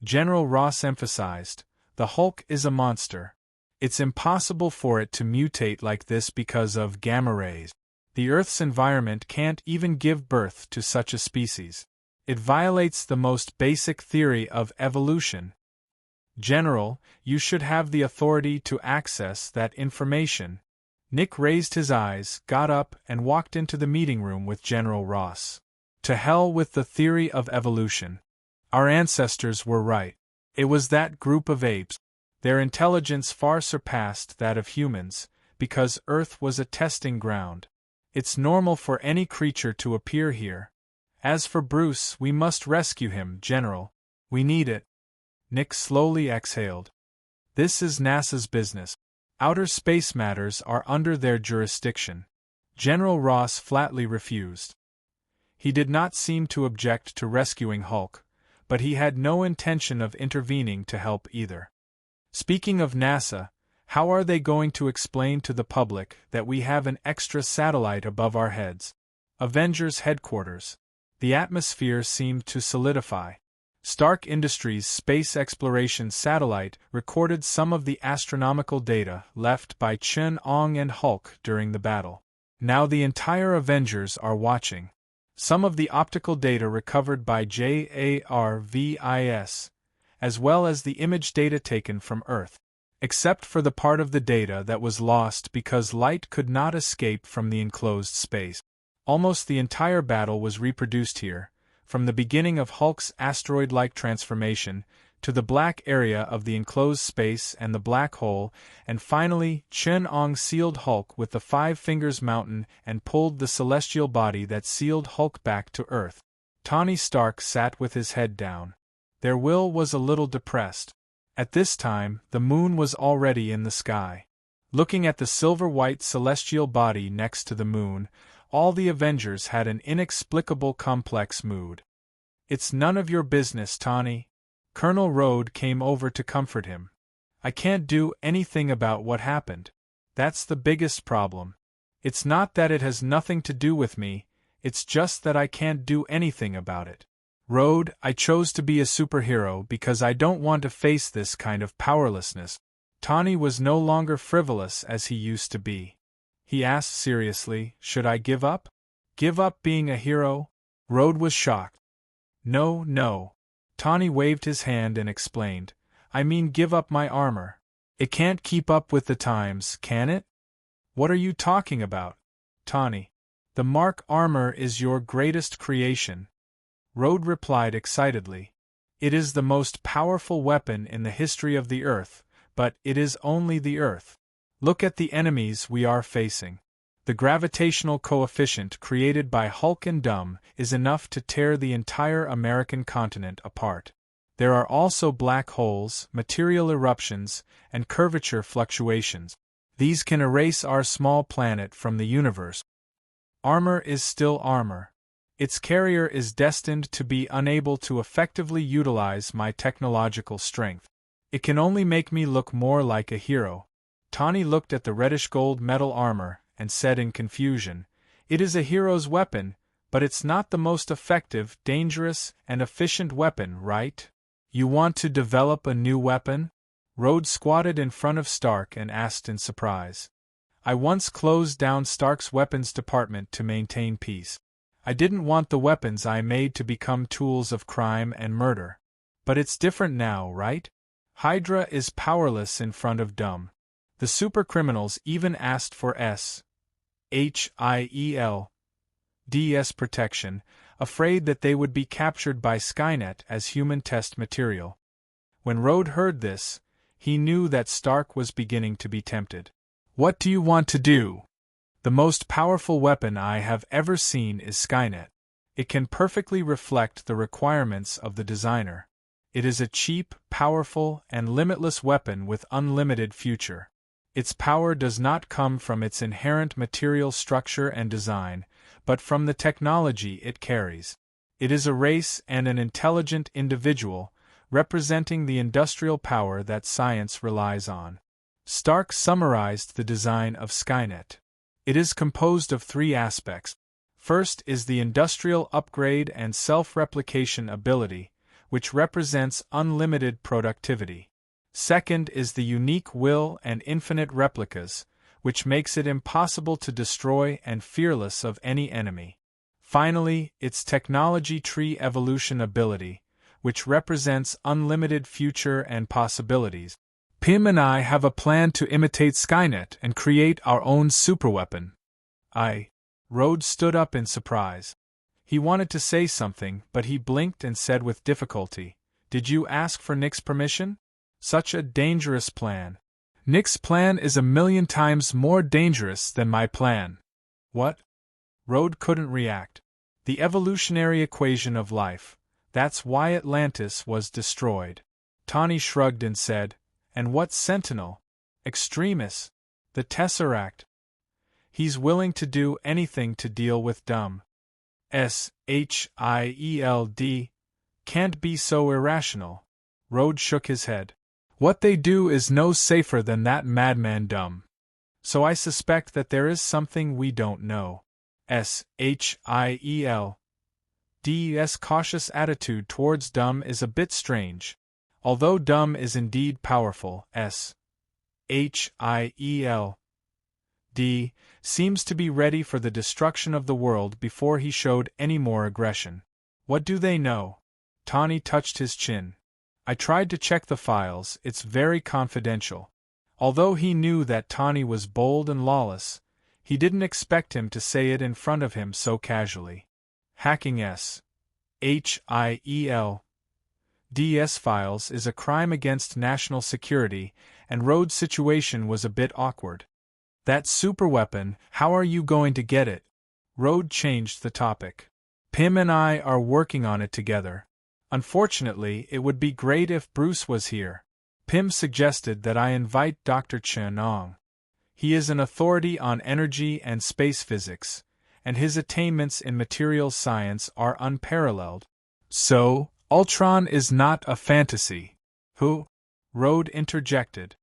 A: General Ross emphasized, the Hulk is a monster. It's impossible for it to mutate like this because of gamma rays. The Earth's environment can't even give birth to such a species. It violates the most basic theory of evolution. General, you should have the authority to access that information. Nick raised his eyes, got up, and walked into the meeting room with General Ross. To hell with the theory of evolution. Our ancestors were right. It was that group of apes. Their intelligence far surpassed that of humans, because Earth was a testing ground. It's normal for any creature to appear here. As for Bruce, we must rescue him, General. We need it. Nick slowly exhaled. This is NASA's business. Outer space matters are under their jurisdiction. General Ross flatly refused. He did not seem to object to rescuing Hulk, but he had no intention of intervening to help either. Speaking of NASA, how are they going to explain to the public that we have an extra satellite above our heads? Avengers headquarters. The atmosphere seemed to solidify. Stark Industries' space exploration satellite recorded some of the astronomical data left by Chen-Ong and Hulk during the battle. Now the entire Avengers are watching. Some of the optical data recovered by JARVIS, as well as the image data taken from Earth. Except for the part of the data that was lost because light could not escape from the enclosed space. Almost the entire battle was reproduced here, from the beginning of Hulk's asteroid-like transformation, to the black area of the enclosed space and the black hole, and finally Chen-Ong sealed Hulk with the Five Fingers Mountain and pulled the celestial body that sealed Hulk back to Earth. Tony Stark sat with his head down. Their will was a little depressed. At this time, the moon was already in the sky. Looking at the silver-white celestial body next to the moon, all the Avengers had an inexplicable complex mood. "It's none of your business, Tony." Colonel Rode came over to comfort him. "I can't do anything about what happened. That's the biggest problem. It's not that it has nothing to do with me, it's just that I can't do anything about it. Rode, I chose to be a superhero because I don't want to face this kind of powerlessness." Tony was no longer frivolous as he used to be. He asked seriously, "Should I give up? Give up being a hero?" Rode was shocked. "No, no." Tony waved his hand and explained, "I mean give up my armor. It can't keep up with the times, can it?" "What are you talking about, Tony? The Mark armor is your greatest creation." Rode replied excitedly. "It is the most powerful weapon in the history of the Earth, but it is only the Earth. Look at the enemies we are facing. The gravitational coefficient created by Hulk and Dumb is enough to tear the entire American continent apart. There are also black holes, material eruptions, and curvature fluctuations. These can erase our small planet from the universe. Armor is still armor. Its carrier is destined to be unable to effectively utilize my technological strength. It can only make me look more like a hero." Tony looked at the reddish-gold metal armor and said in confusion, "It is a hero's weapon, but it's not the most effective, dangerous, and efficient weapon, right? You want to develop a new weapon?" Rhodes squatted in front of Stark and asked in surprise. "I once closed down Stark's weapons department to maintain peace. I didn't want the weapons I made to become tools of crime and murder. But it's different now, right? Hydra is powerless in front of Dumb. The supercriminals even asked for SHIELD's protection, afraid that they would be captured by Skynet as human test material." When Rode heard this, he knew that Stark was beginning to be tempted. "What do you want to do?" "The most powerful weapon I have ever seen is Skynet. It can perfectly reflect the requirements of the designer. It is a cheap, powerful, and limitless weapon with unlimited future. Its power does not come from its inherent material structure and design, but from the technology it carries. It is a race and an intelligent individual, representing the industrial power that science relies on." Stark summarized the design of Skynet. "It is composed of three aspects. First is the industrial upgrade and self-replication ability, which represents unlimited productivity. Second is the unique will and infinite replicas, which makes it impossible to destroy and fearless of any enemy. Finally, its technology tree evolution ability, which represents unlimited future and possibilities. Pym and I have a plan to imitate Skynet and create our own superweapon." Rhodes stood up in surprise. He wanted to say something, but he blinked and said with difficulty, "Did you ask for Nick's permission? Such a dangerous plan." "Nick's plan is 1,000,000 times more dangerous than my plan." "What?" Rhodes couldn't react. "The evolutionary equation of life. That's why Atlantis was destroyed." Tawny shrugged and said, "And what's Sentinel?" Extremis. The Tesseract. He's willing to do anything to deal with dumb. Shield. Can't be so irrational. Rode shook his head. What they do is no safer than that madman dumb. So I suspect that there is something we don't know. Shield. D's cautious attitude towards dumb is a bit strange. Although dumb is indeed powerful, Shield. D seems to be ready for the destruction of the world before he showed any more aggression. What do they know? Tawny touched his chin. I tried to check the files, it's very confidential. Although he knew that Tawny was bold and lawless, he didn't expect him to say it in front of him so casually. Hacking Shield. DS files is a crime against national security, and Rhodes' situation was a bit awkward. That superweapon, how are you going to get it? Rhodes changed the topic. Pym and I are working on it together. Unfortunately, it would be great if Bruce was here. Pym suggested that I invite Dr. Chen. He is an authority on energy and space physics, and his attainments in materials science are unparalleled. So, Ultron is not a fantasy. Who? Rhodes interjected.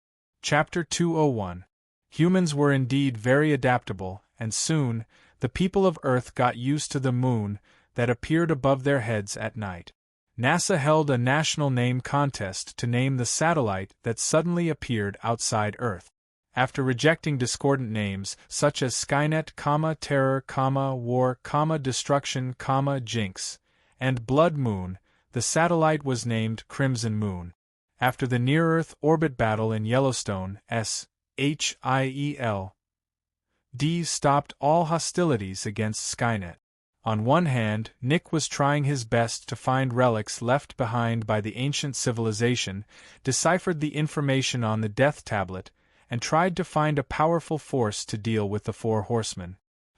A: Chapter 201. Humans were indeed very adaptable, and soon, the people of Earth got used to the moon that appeared above their heads at night. NASA held a national name contest to name the satellite that suddenly appeared outside Earth. After rejecting discordant names such as Skynet, Terror, War, Destruction, Jinx, and Blood Moon, the satellite was named Crimson Moon. After the near-Earth orbit battle in Yellowstone, SHIELD stopped all hostilities against Skynet. On one hand, Nick was trying his best to find relics left behind by the ancient civilization, deciphered the information on the Death Tablet, and tried to find a powerful force to deal with the Four Horsemen.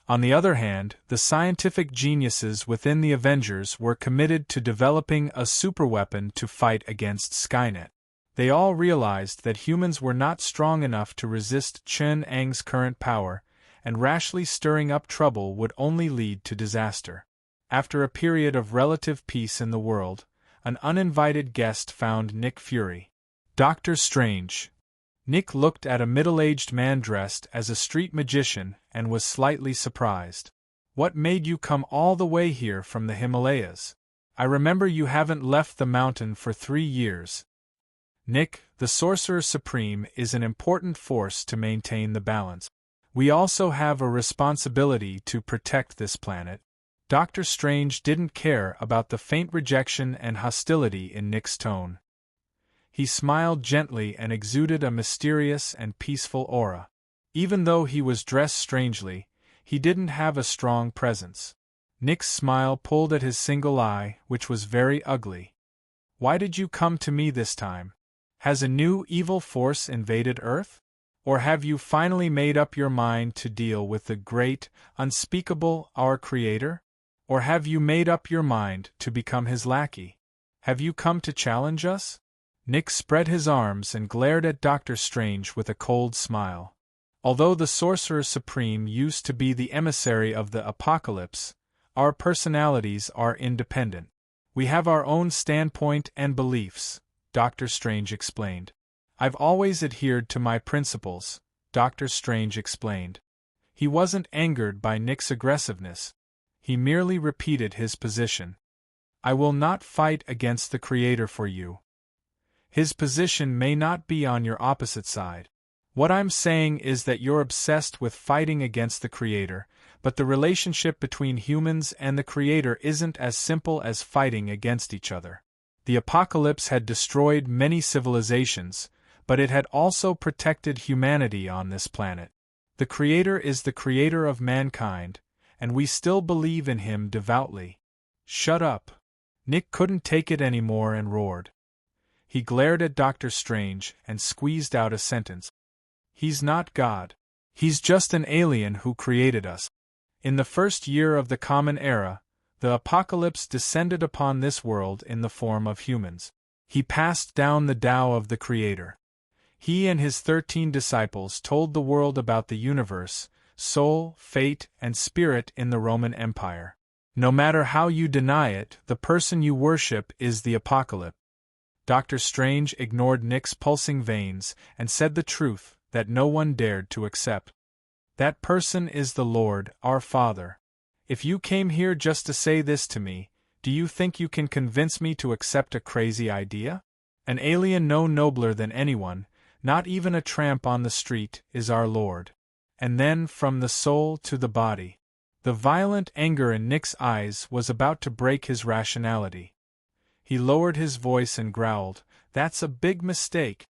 A: On the other hand, the scientific geniuses within the Avengers were committed to developing a superweapon to fight against Skynet. They all realized that humans were not strong enough to resist Chang's current power, and rashly stirring up trouble would only lead to disaster. After a period of relative peace in the world, an uninvited guest found Nick Fury. Dr. Strange. Nick looked at a middle-aged man dressed as a street magician and was slightly surprised. What made you come all the way here from the Himalayas? I remember you haven't left the mountain for 3 years. Nick, the Sorcerer Supreme, is an important force to maintain the balance. We also have a responsibility to protect this planet. Dr. Strange didn't care about the faint rejection and hostility in Nick's tone. He smiled gently and exuded a mysterious and peaceful aura. Even though he was dressed strangely, he didn't have a strong presence. Nick's smile pulled at his single eye, which was very ugly. Why did you come to me this time? Has a new evil force invaded Earth? Or have you finally made up your mind to deal with the great, unspeakable, our Creator? Or have you made up your mind to become his lackey? Have you come to challenge us? Nick spread his arms and glared at Dr. Strange with a cold smile. Although the Sorcerer Supreme used to be the emissary of the apocalypse, our personalities are independent. We have our own standpoint and beliefs, Dr. Strange explained. I've always adhered to my principles, Dr. Strange explained. He wasn't angered by Nick's aggressiveness. He merely repeated his position. I will not fight against the Creator for you. His position may not be on your opposite side. What I'm saying is that you're obsessed with fighting against the Creator, but the relationship between humans and the Creator isn't as simple as fighting against each other. The apocalypse had destroyed many civilizations, but it had also protected humanity on this planet. The Creator is the Creator of mankind, and we still believe in Him devoutly. Shut up. Nick couldn't take it anymore and roared. He glared at Dr. Strange and squeezed out a sentence. He's not God. He's just an alien who created us. In the first year of the Common Era, the apocalypse descended upon this world in the form of humans. He passed down the Tao of the Creator. He and his 13 disciples told the world about the universe, soul, fate, and spirit in the Roman Empire. No matter how you deny it, the person you worship is the apocalypse. Dr. Strange ignored Nick's pulsing veins and said the truth that no one dared to accept. That person is the Lord, our Father. If you came here just to say this to me, do you think you can convince me to accept a crazy idea? An alien no nobler than anyone, not even a tramp on the street, is our Lord. And then from the soul to the body. The violent anger in Nick's eyes was about to break his rationality. He lowered his voice and growled, "That's a big mistake."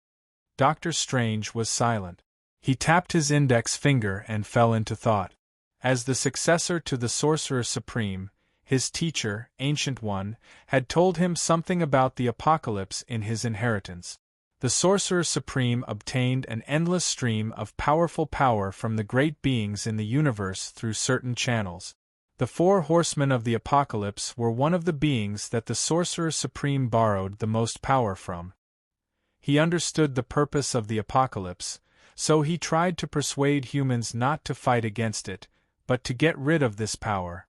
A: Dr. Strange was silent. He tapped his index finger and fell into thought. As the successor to the Sorcerer Supreme, his teacher, Ancient One, had told him something about the apocalypse in his inheritance. The Sorcerer Supreme obtained an endless stream of powerful power from the great beings in the universe through certain channels. The 4 horsemen of the apocalypse were one of the beings that the Sorcerer Supreme borrowed the most power from. He understood the purpose of the apocalypse, so he tried to persuade humans not to fight against it, but to get rid of this power.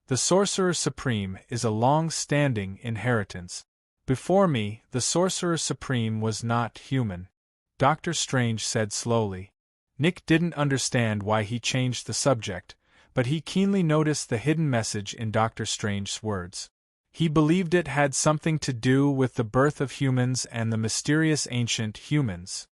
A: The Sorcerer Supreme is a long-standing inheritance. Before me, the Sorcerer Supreme was not human, Dr. Strange said slowly. Nick didn't understand why he changed the subject, but he keenly noticed the hidden message in Dr. Strange's words. He believed it had something to do with the birth of humans and the mysterious ancient humans.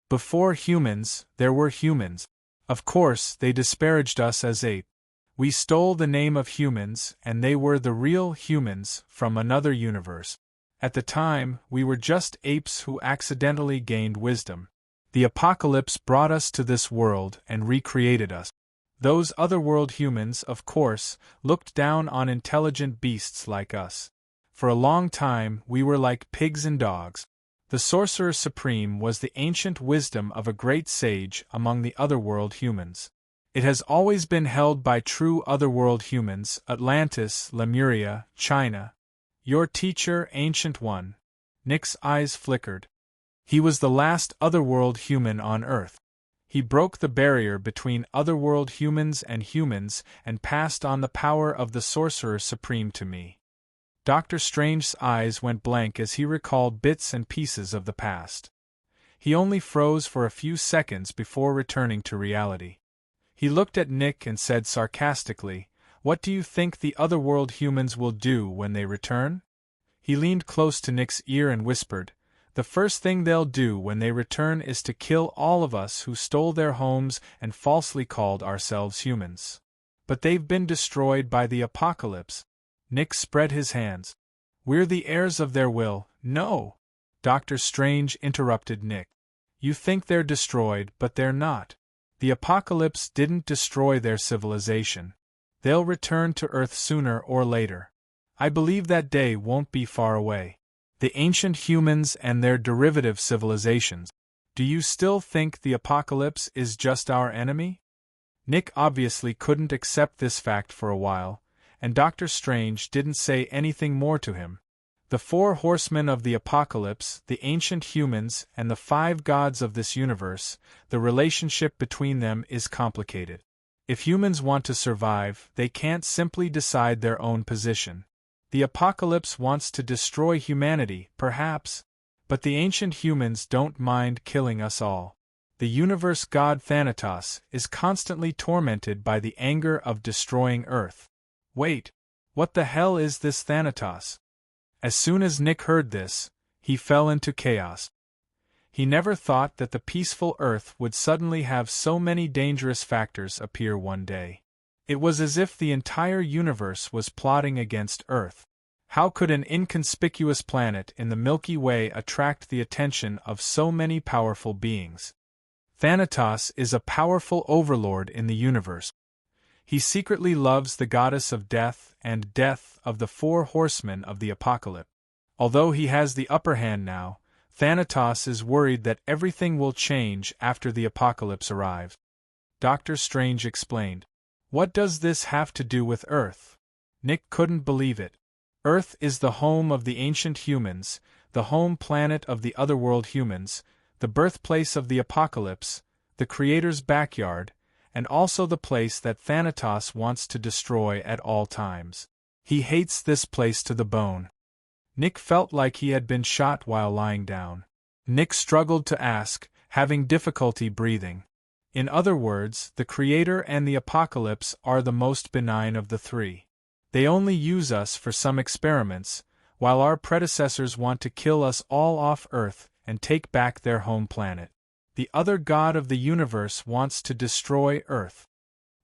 A: Before humans, there were humans. Of course, they disparaged us as apes. We stole the name of humans, and they were the real humans from another universe. At the time, we were just apes who accidentally gained wisdom. The apocalypse brought us to this world and recreated us. Those otherworld humans, of course, looked down on intelligent beasts like us. For a long time, we were like pigs and dogs. The Sorcerer Supreme was the ancient wisdom of a great sage among the otherworld humans. It has always been held by true otherworld humans, Atlantis, Lemuria, China. Your teacher, Ancient One. Nick's eyes flickered. He was the last otherworld human on Earth. He broke the barrier between otherworld humans and passed on the power of the Sorcerer Supreme to me. Dr. Strange's eyes went blank as he recalled bits and pieces of the past. He only froze for a few seconds before returning to reality. He looked at Nick and said sarcastically, "What do you think the otherworld humans will do when they return?" He leaned close to Nick's ear and whispered, "The first thing they'll do when they return is to kill all of us who stole their homes and falsely called ourselves humans. But they've been destroyed by the apocalypse." Nick spread his hands. "We're the heirs of their will." "No!" Dr. Strange interrupted Nick. "You think they're destroyed, but they're not. The apocalypse didn't destroy their civilization. They'll return to Earth sooner or later. I believe that day won't be far away. The ancient humans and their derivative civilizations. Do you still think the apocalypse is just our enemy?" Nick obviously couldn't accept this fact for a while, and Dr. Strange didn't say anything more to him. The 4 horsemen of the apocalypse, the ancient humans, and the 5 gods of this universe, the relationship between them is complicated. If humans want to survive, they can't simply decide their own position. The apocalypse wants to destroy humanity, perhaps, but the ancient humans don't mind killing us all. The universe god Thanatos is constantly tormented by the anger of destroying Earth. Wait, what the hell is this Thanatos? As soon as Nick heard this, he fell into chaos. He never thought that the peaceful Earth would suddenly have so many dangerous factors appear one day. It was as if the entire universe was plotting against Earth. How could an inconspicuous planet in the Milky Way attract the attention of so many powerful beings? Thanatos is a powerful overlord in the universe. He secretly loves the goddess of death and death of the 4 horsemen of the apocalypse. Although he has the upper hand now, Thanatos is worried that everything will change after the apocalypse arrives. Dr. Strange explained. "What does this have to do with Earth?" Nick couldn't believe it. Earth is the home of the ancient humans, the home planet of the otherworld humans, the birthplace of the apocalypse, the Creator's backyard, and also the place that Thanatos wants to destroy at all times. He hates this place to the bone. Nick felt like he had been shot while lying down. Nick struggled to ask, having difficulty breathing. In other words, the Creator and the apocalypse are the most benign of the three. They only use us for some experiments, while our predecessors want to kill us all off Earth and take back their home planet. The other god of the universe wants to destroy Earth.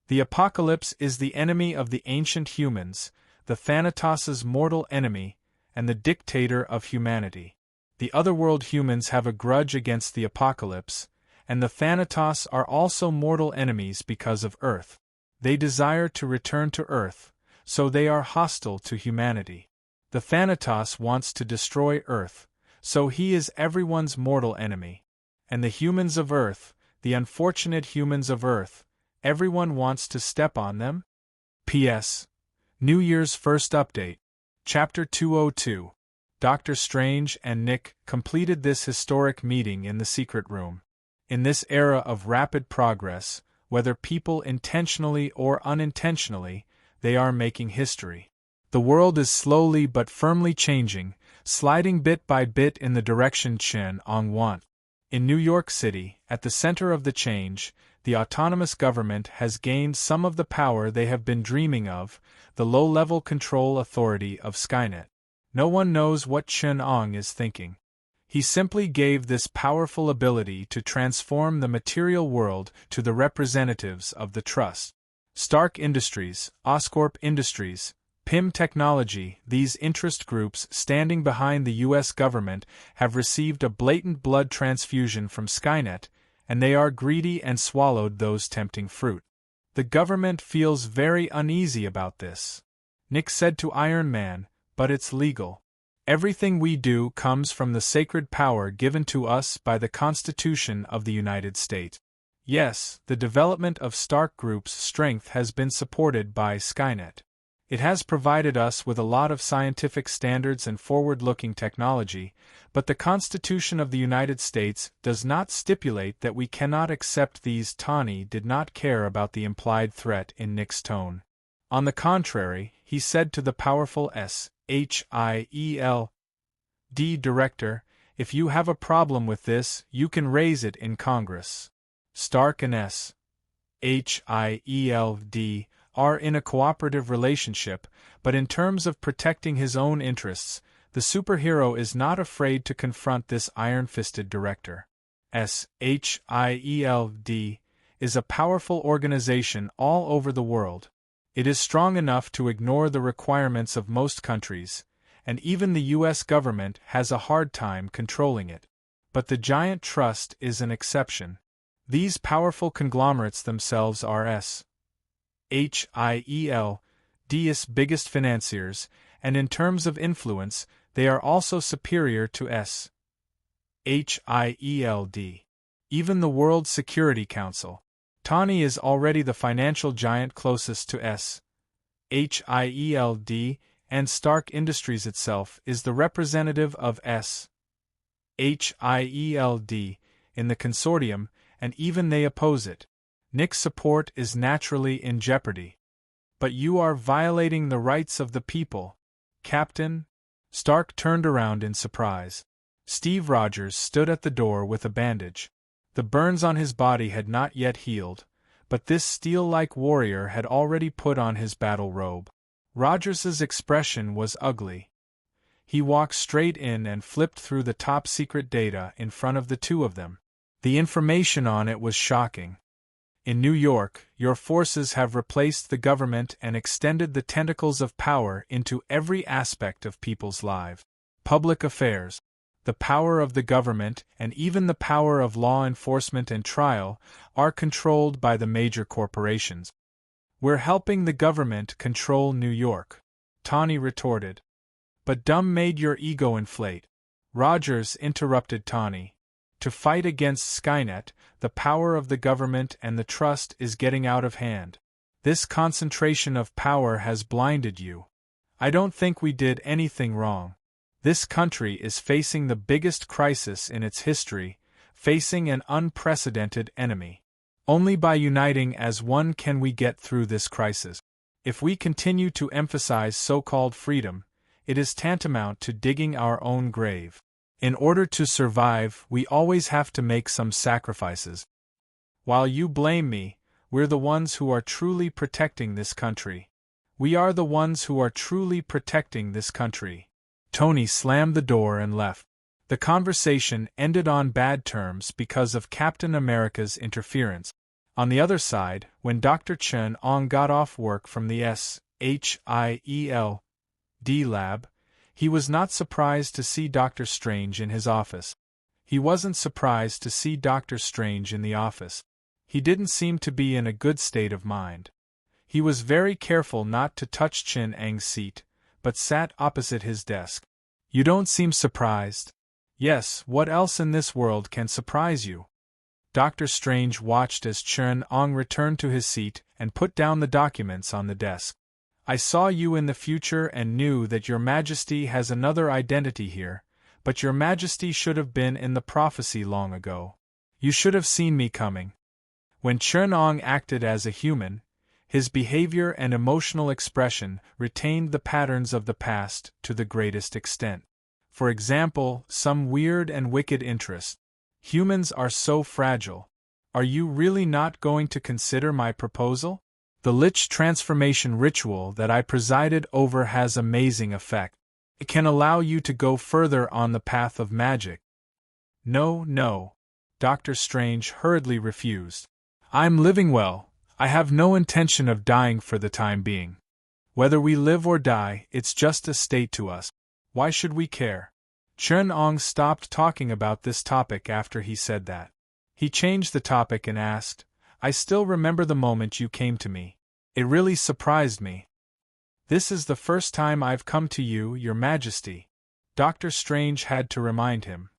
A: The apocalypse is the enemy of the ancient humans, the Thanatos' mortal enemy, and the dictator of humanity. The otherworld humans have a grudge against the apocalypse, and the Thanatos are also mortal enemies because of Earth. They desire to return to Earth, so they are hostile to humanity. The Thanatos wants to destroy Earth, so he is everyone's mortal enemy. And the humans of Earth, the unfortunate humans of Earth, everyone wants to step on them? P.S. New Year's First Update. Chapter 202. Dr. Strange and Nick completed this historic meeting in the secret room. In this era of rapid progress, whether people intentionally or unintentionally, they are making history. The world is slowly but firmly changing, sliding bit by bit in the direction Chen Ong wants. In New York City, at the center of the change, the autonomous government has gained some of the power they have been dreaming of, the low-level control authority of Skynet. No one knows what Chen Ong is thinking. He simply gave this powerful ability to transform the material world to the representatives of the trust. Stark Industries, Oscorp Industries, PIM Technology, these interest groups standing behind the U.S. government have received a blatant blood transfusion from Skynet, and they are greedy and swallowed those tempting fruit. The government feels very uneasy about this. Nick said to Iron Man, "But it's legal. Everything we do comes from the sacred power given to us by the Constitution of the United States." Yes, the development of Stark Group's strength has been supported by Skynet. It has provided us with a lot of scientific standards and forward-looking technology, but the Constitution of the United States does not stipulate that we cannot accept these. Tawny did not care about the implied threat in Nick's tone. On the contrary, he said to the powerful SHIELD director, "If you have a problem with this, you can raise it in Congress." Stark and SHIELD are in a cooperative relationship, but in terms of protecting his own interests, the superhero is not afraid to confront this iron-fisted director. SHIELD is a powerful organization all over the world. It is strong enough to ignore the requirements of most countries, and even the U.S. government has a hard time controlling it. But the giant trust is an exception. These powerful conglomerates themselves are SHIELD's biggest financiers, and in terms of influence, they are also superior to SHIELD. Even the World Security Council. Tawny is already the financial giant closest to SHIELD, and Stark Industries itself is the representative of SHIELD in the consortium, and even they oppose it. Nick's support is naturally in jeopardy. "But you are violating the rights of the people, Captain." Stark turned around in surprise. Steve Rogers stood at the door with a bandage. The burns on his body had not yet healed, but this steel-like warrior had already put on his battle robe. Rogers's expression was ugly. He walked straight in and flipped through the top-secret data in front of the two of them. The information on it was shocking. In New York, your forces have replaced the government and extended the tentacles of power into every aspect of people's lives. Public affairs, the power of the government, and even the power of law enforcement and trial are controlled by the major corporations. "We're helping the government control New York," Tawny retorted. "But dumb made your ego inflate." Rogers interrupted Tawny. "To fight against Skynet, the power of the government and the trust is getting out of hand. This concentration of power has blinded you. I don't think we did anything wrong. This country is facing the biggest crisis in its history, facing an unprecedented enemy. Only by uniting as one can we get through this crisis. If we continue to emphasize so-called freedom, it is tantamount to digging our own grave. In order to survive, we always have to make some sacrifices. While you blame me, we're the ones who are truly protecting this country. We are the ones who are truly protecting this country. Tony slammed the door and left. The conversation ended on bad terms because of Captain America's interference. On the other side, when Dr. Chen Ong got off work from the SHIELD lab, he was not surprised to see Dr. Strange in his office. He wasn't surprised to see Dr. Strange in the office. He didn't seem to be in a good state of mind. He was very careful not to touch Chen Ang's seat, but sat opposite his desk. You don't seem surprised. Yes, what else in this world can surprise you? Dr. Strange watched as Chen Ong returned to his seat and put down the documents on the desk. I saw you in the future and knew that Your Majesty has another identity here, but Your Majesty should have been in the prophecy long ago. You should have seen me coming. When Chen Ong acted as a human, his behavior and emotional expression retained the patterns of the past to the greatest extent. For example, some weird and wicked interest. Humans are so fragile. Are you really not going to consider my proposal? The Lich transformation ritual that I presided over has amazing effect. It can allow you to go further on the path of magic. No. Dr. Strange hurriedly refused. I'm living well. I have no intention of dying for the time being. Whether we live or die, it's just a state to us. Why should we care? Chen Ong stopped talking about this topic after he said that. He changed the topic and asked, I still remember the moment you came to me. It really surprised me. This is the first time I've come to you, Your Majesty. Dr. Strange had to remind him.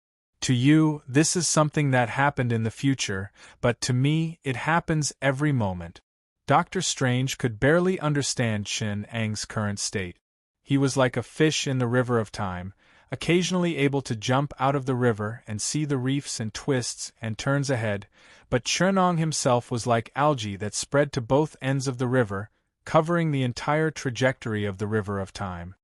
A: To you, this is something that happened in the future, but to me, it happens every moment. Dr. Strange could barely understand Chen Ang's current state. He was like a fish in the river of time, occasionally able to jump out of the river and see the reefs and twists and turns ahead, but Chen Ong himself was like algae that spread to both ends of the river, covering the entire trajectory of the river of time.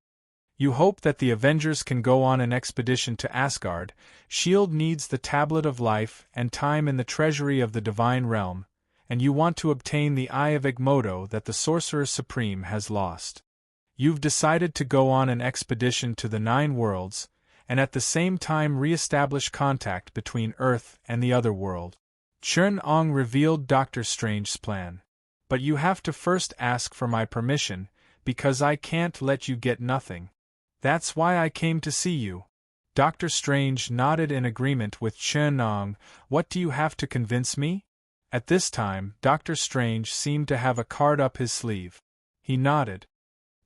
A: You hope that the Avengers can go on an expedition to Asgard. S.H.I.E.L.D. needs the Tablet of Life and Time in the treasury of the Divine Realm, and you want to obtain the Eye of Agamotto that the Sorcerer Supreme has lost. You've decided to go on an expedition to the 9 worlds, and at the same time re-establish contact between Earth and the other world. Chen Ong revealed Dr. Strange's plan. But you have to first ask for my permission, because I can't let you get nothing. That's why I came to see you. Dr. Strange nodded in agreement with Chen Ong. What do you have to convince me? At this time, Dr. Strange seemed to have a card up his sleeve. He nodded.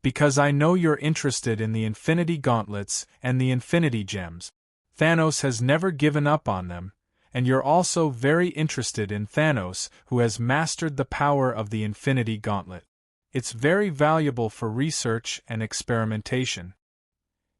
A: Because I know you're interested in the Infinity Gauntlets and the Infinity Gems. Thanos has never given up on them, and you're also very interested in Thanos, who has mastered the power of the Infinity Gauntlet. It's very valuable for research and experimentation.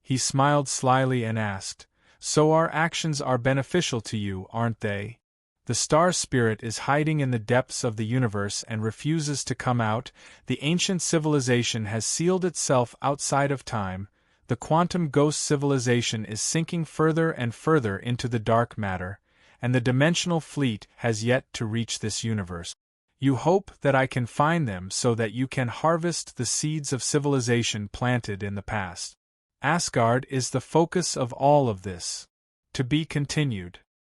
A: He smiled slyly and asked, So our actions are beneficial to you, aren't they? The star spirit is hiding in the depths of the universe and refuses to come out. The ancient civilization has sealed itself outside of time. The quantum ghost civilization is sinking further and further into the dark matter, and the dimensional fleet has yet to reach this universe. You hope that I can find them so that you can harvest the seeds of civilization planted in the past. Asgard is the focus of all of this. To be continued.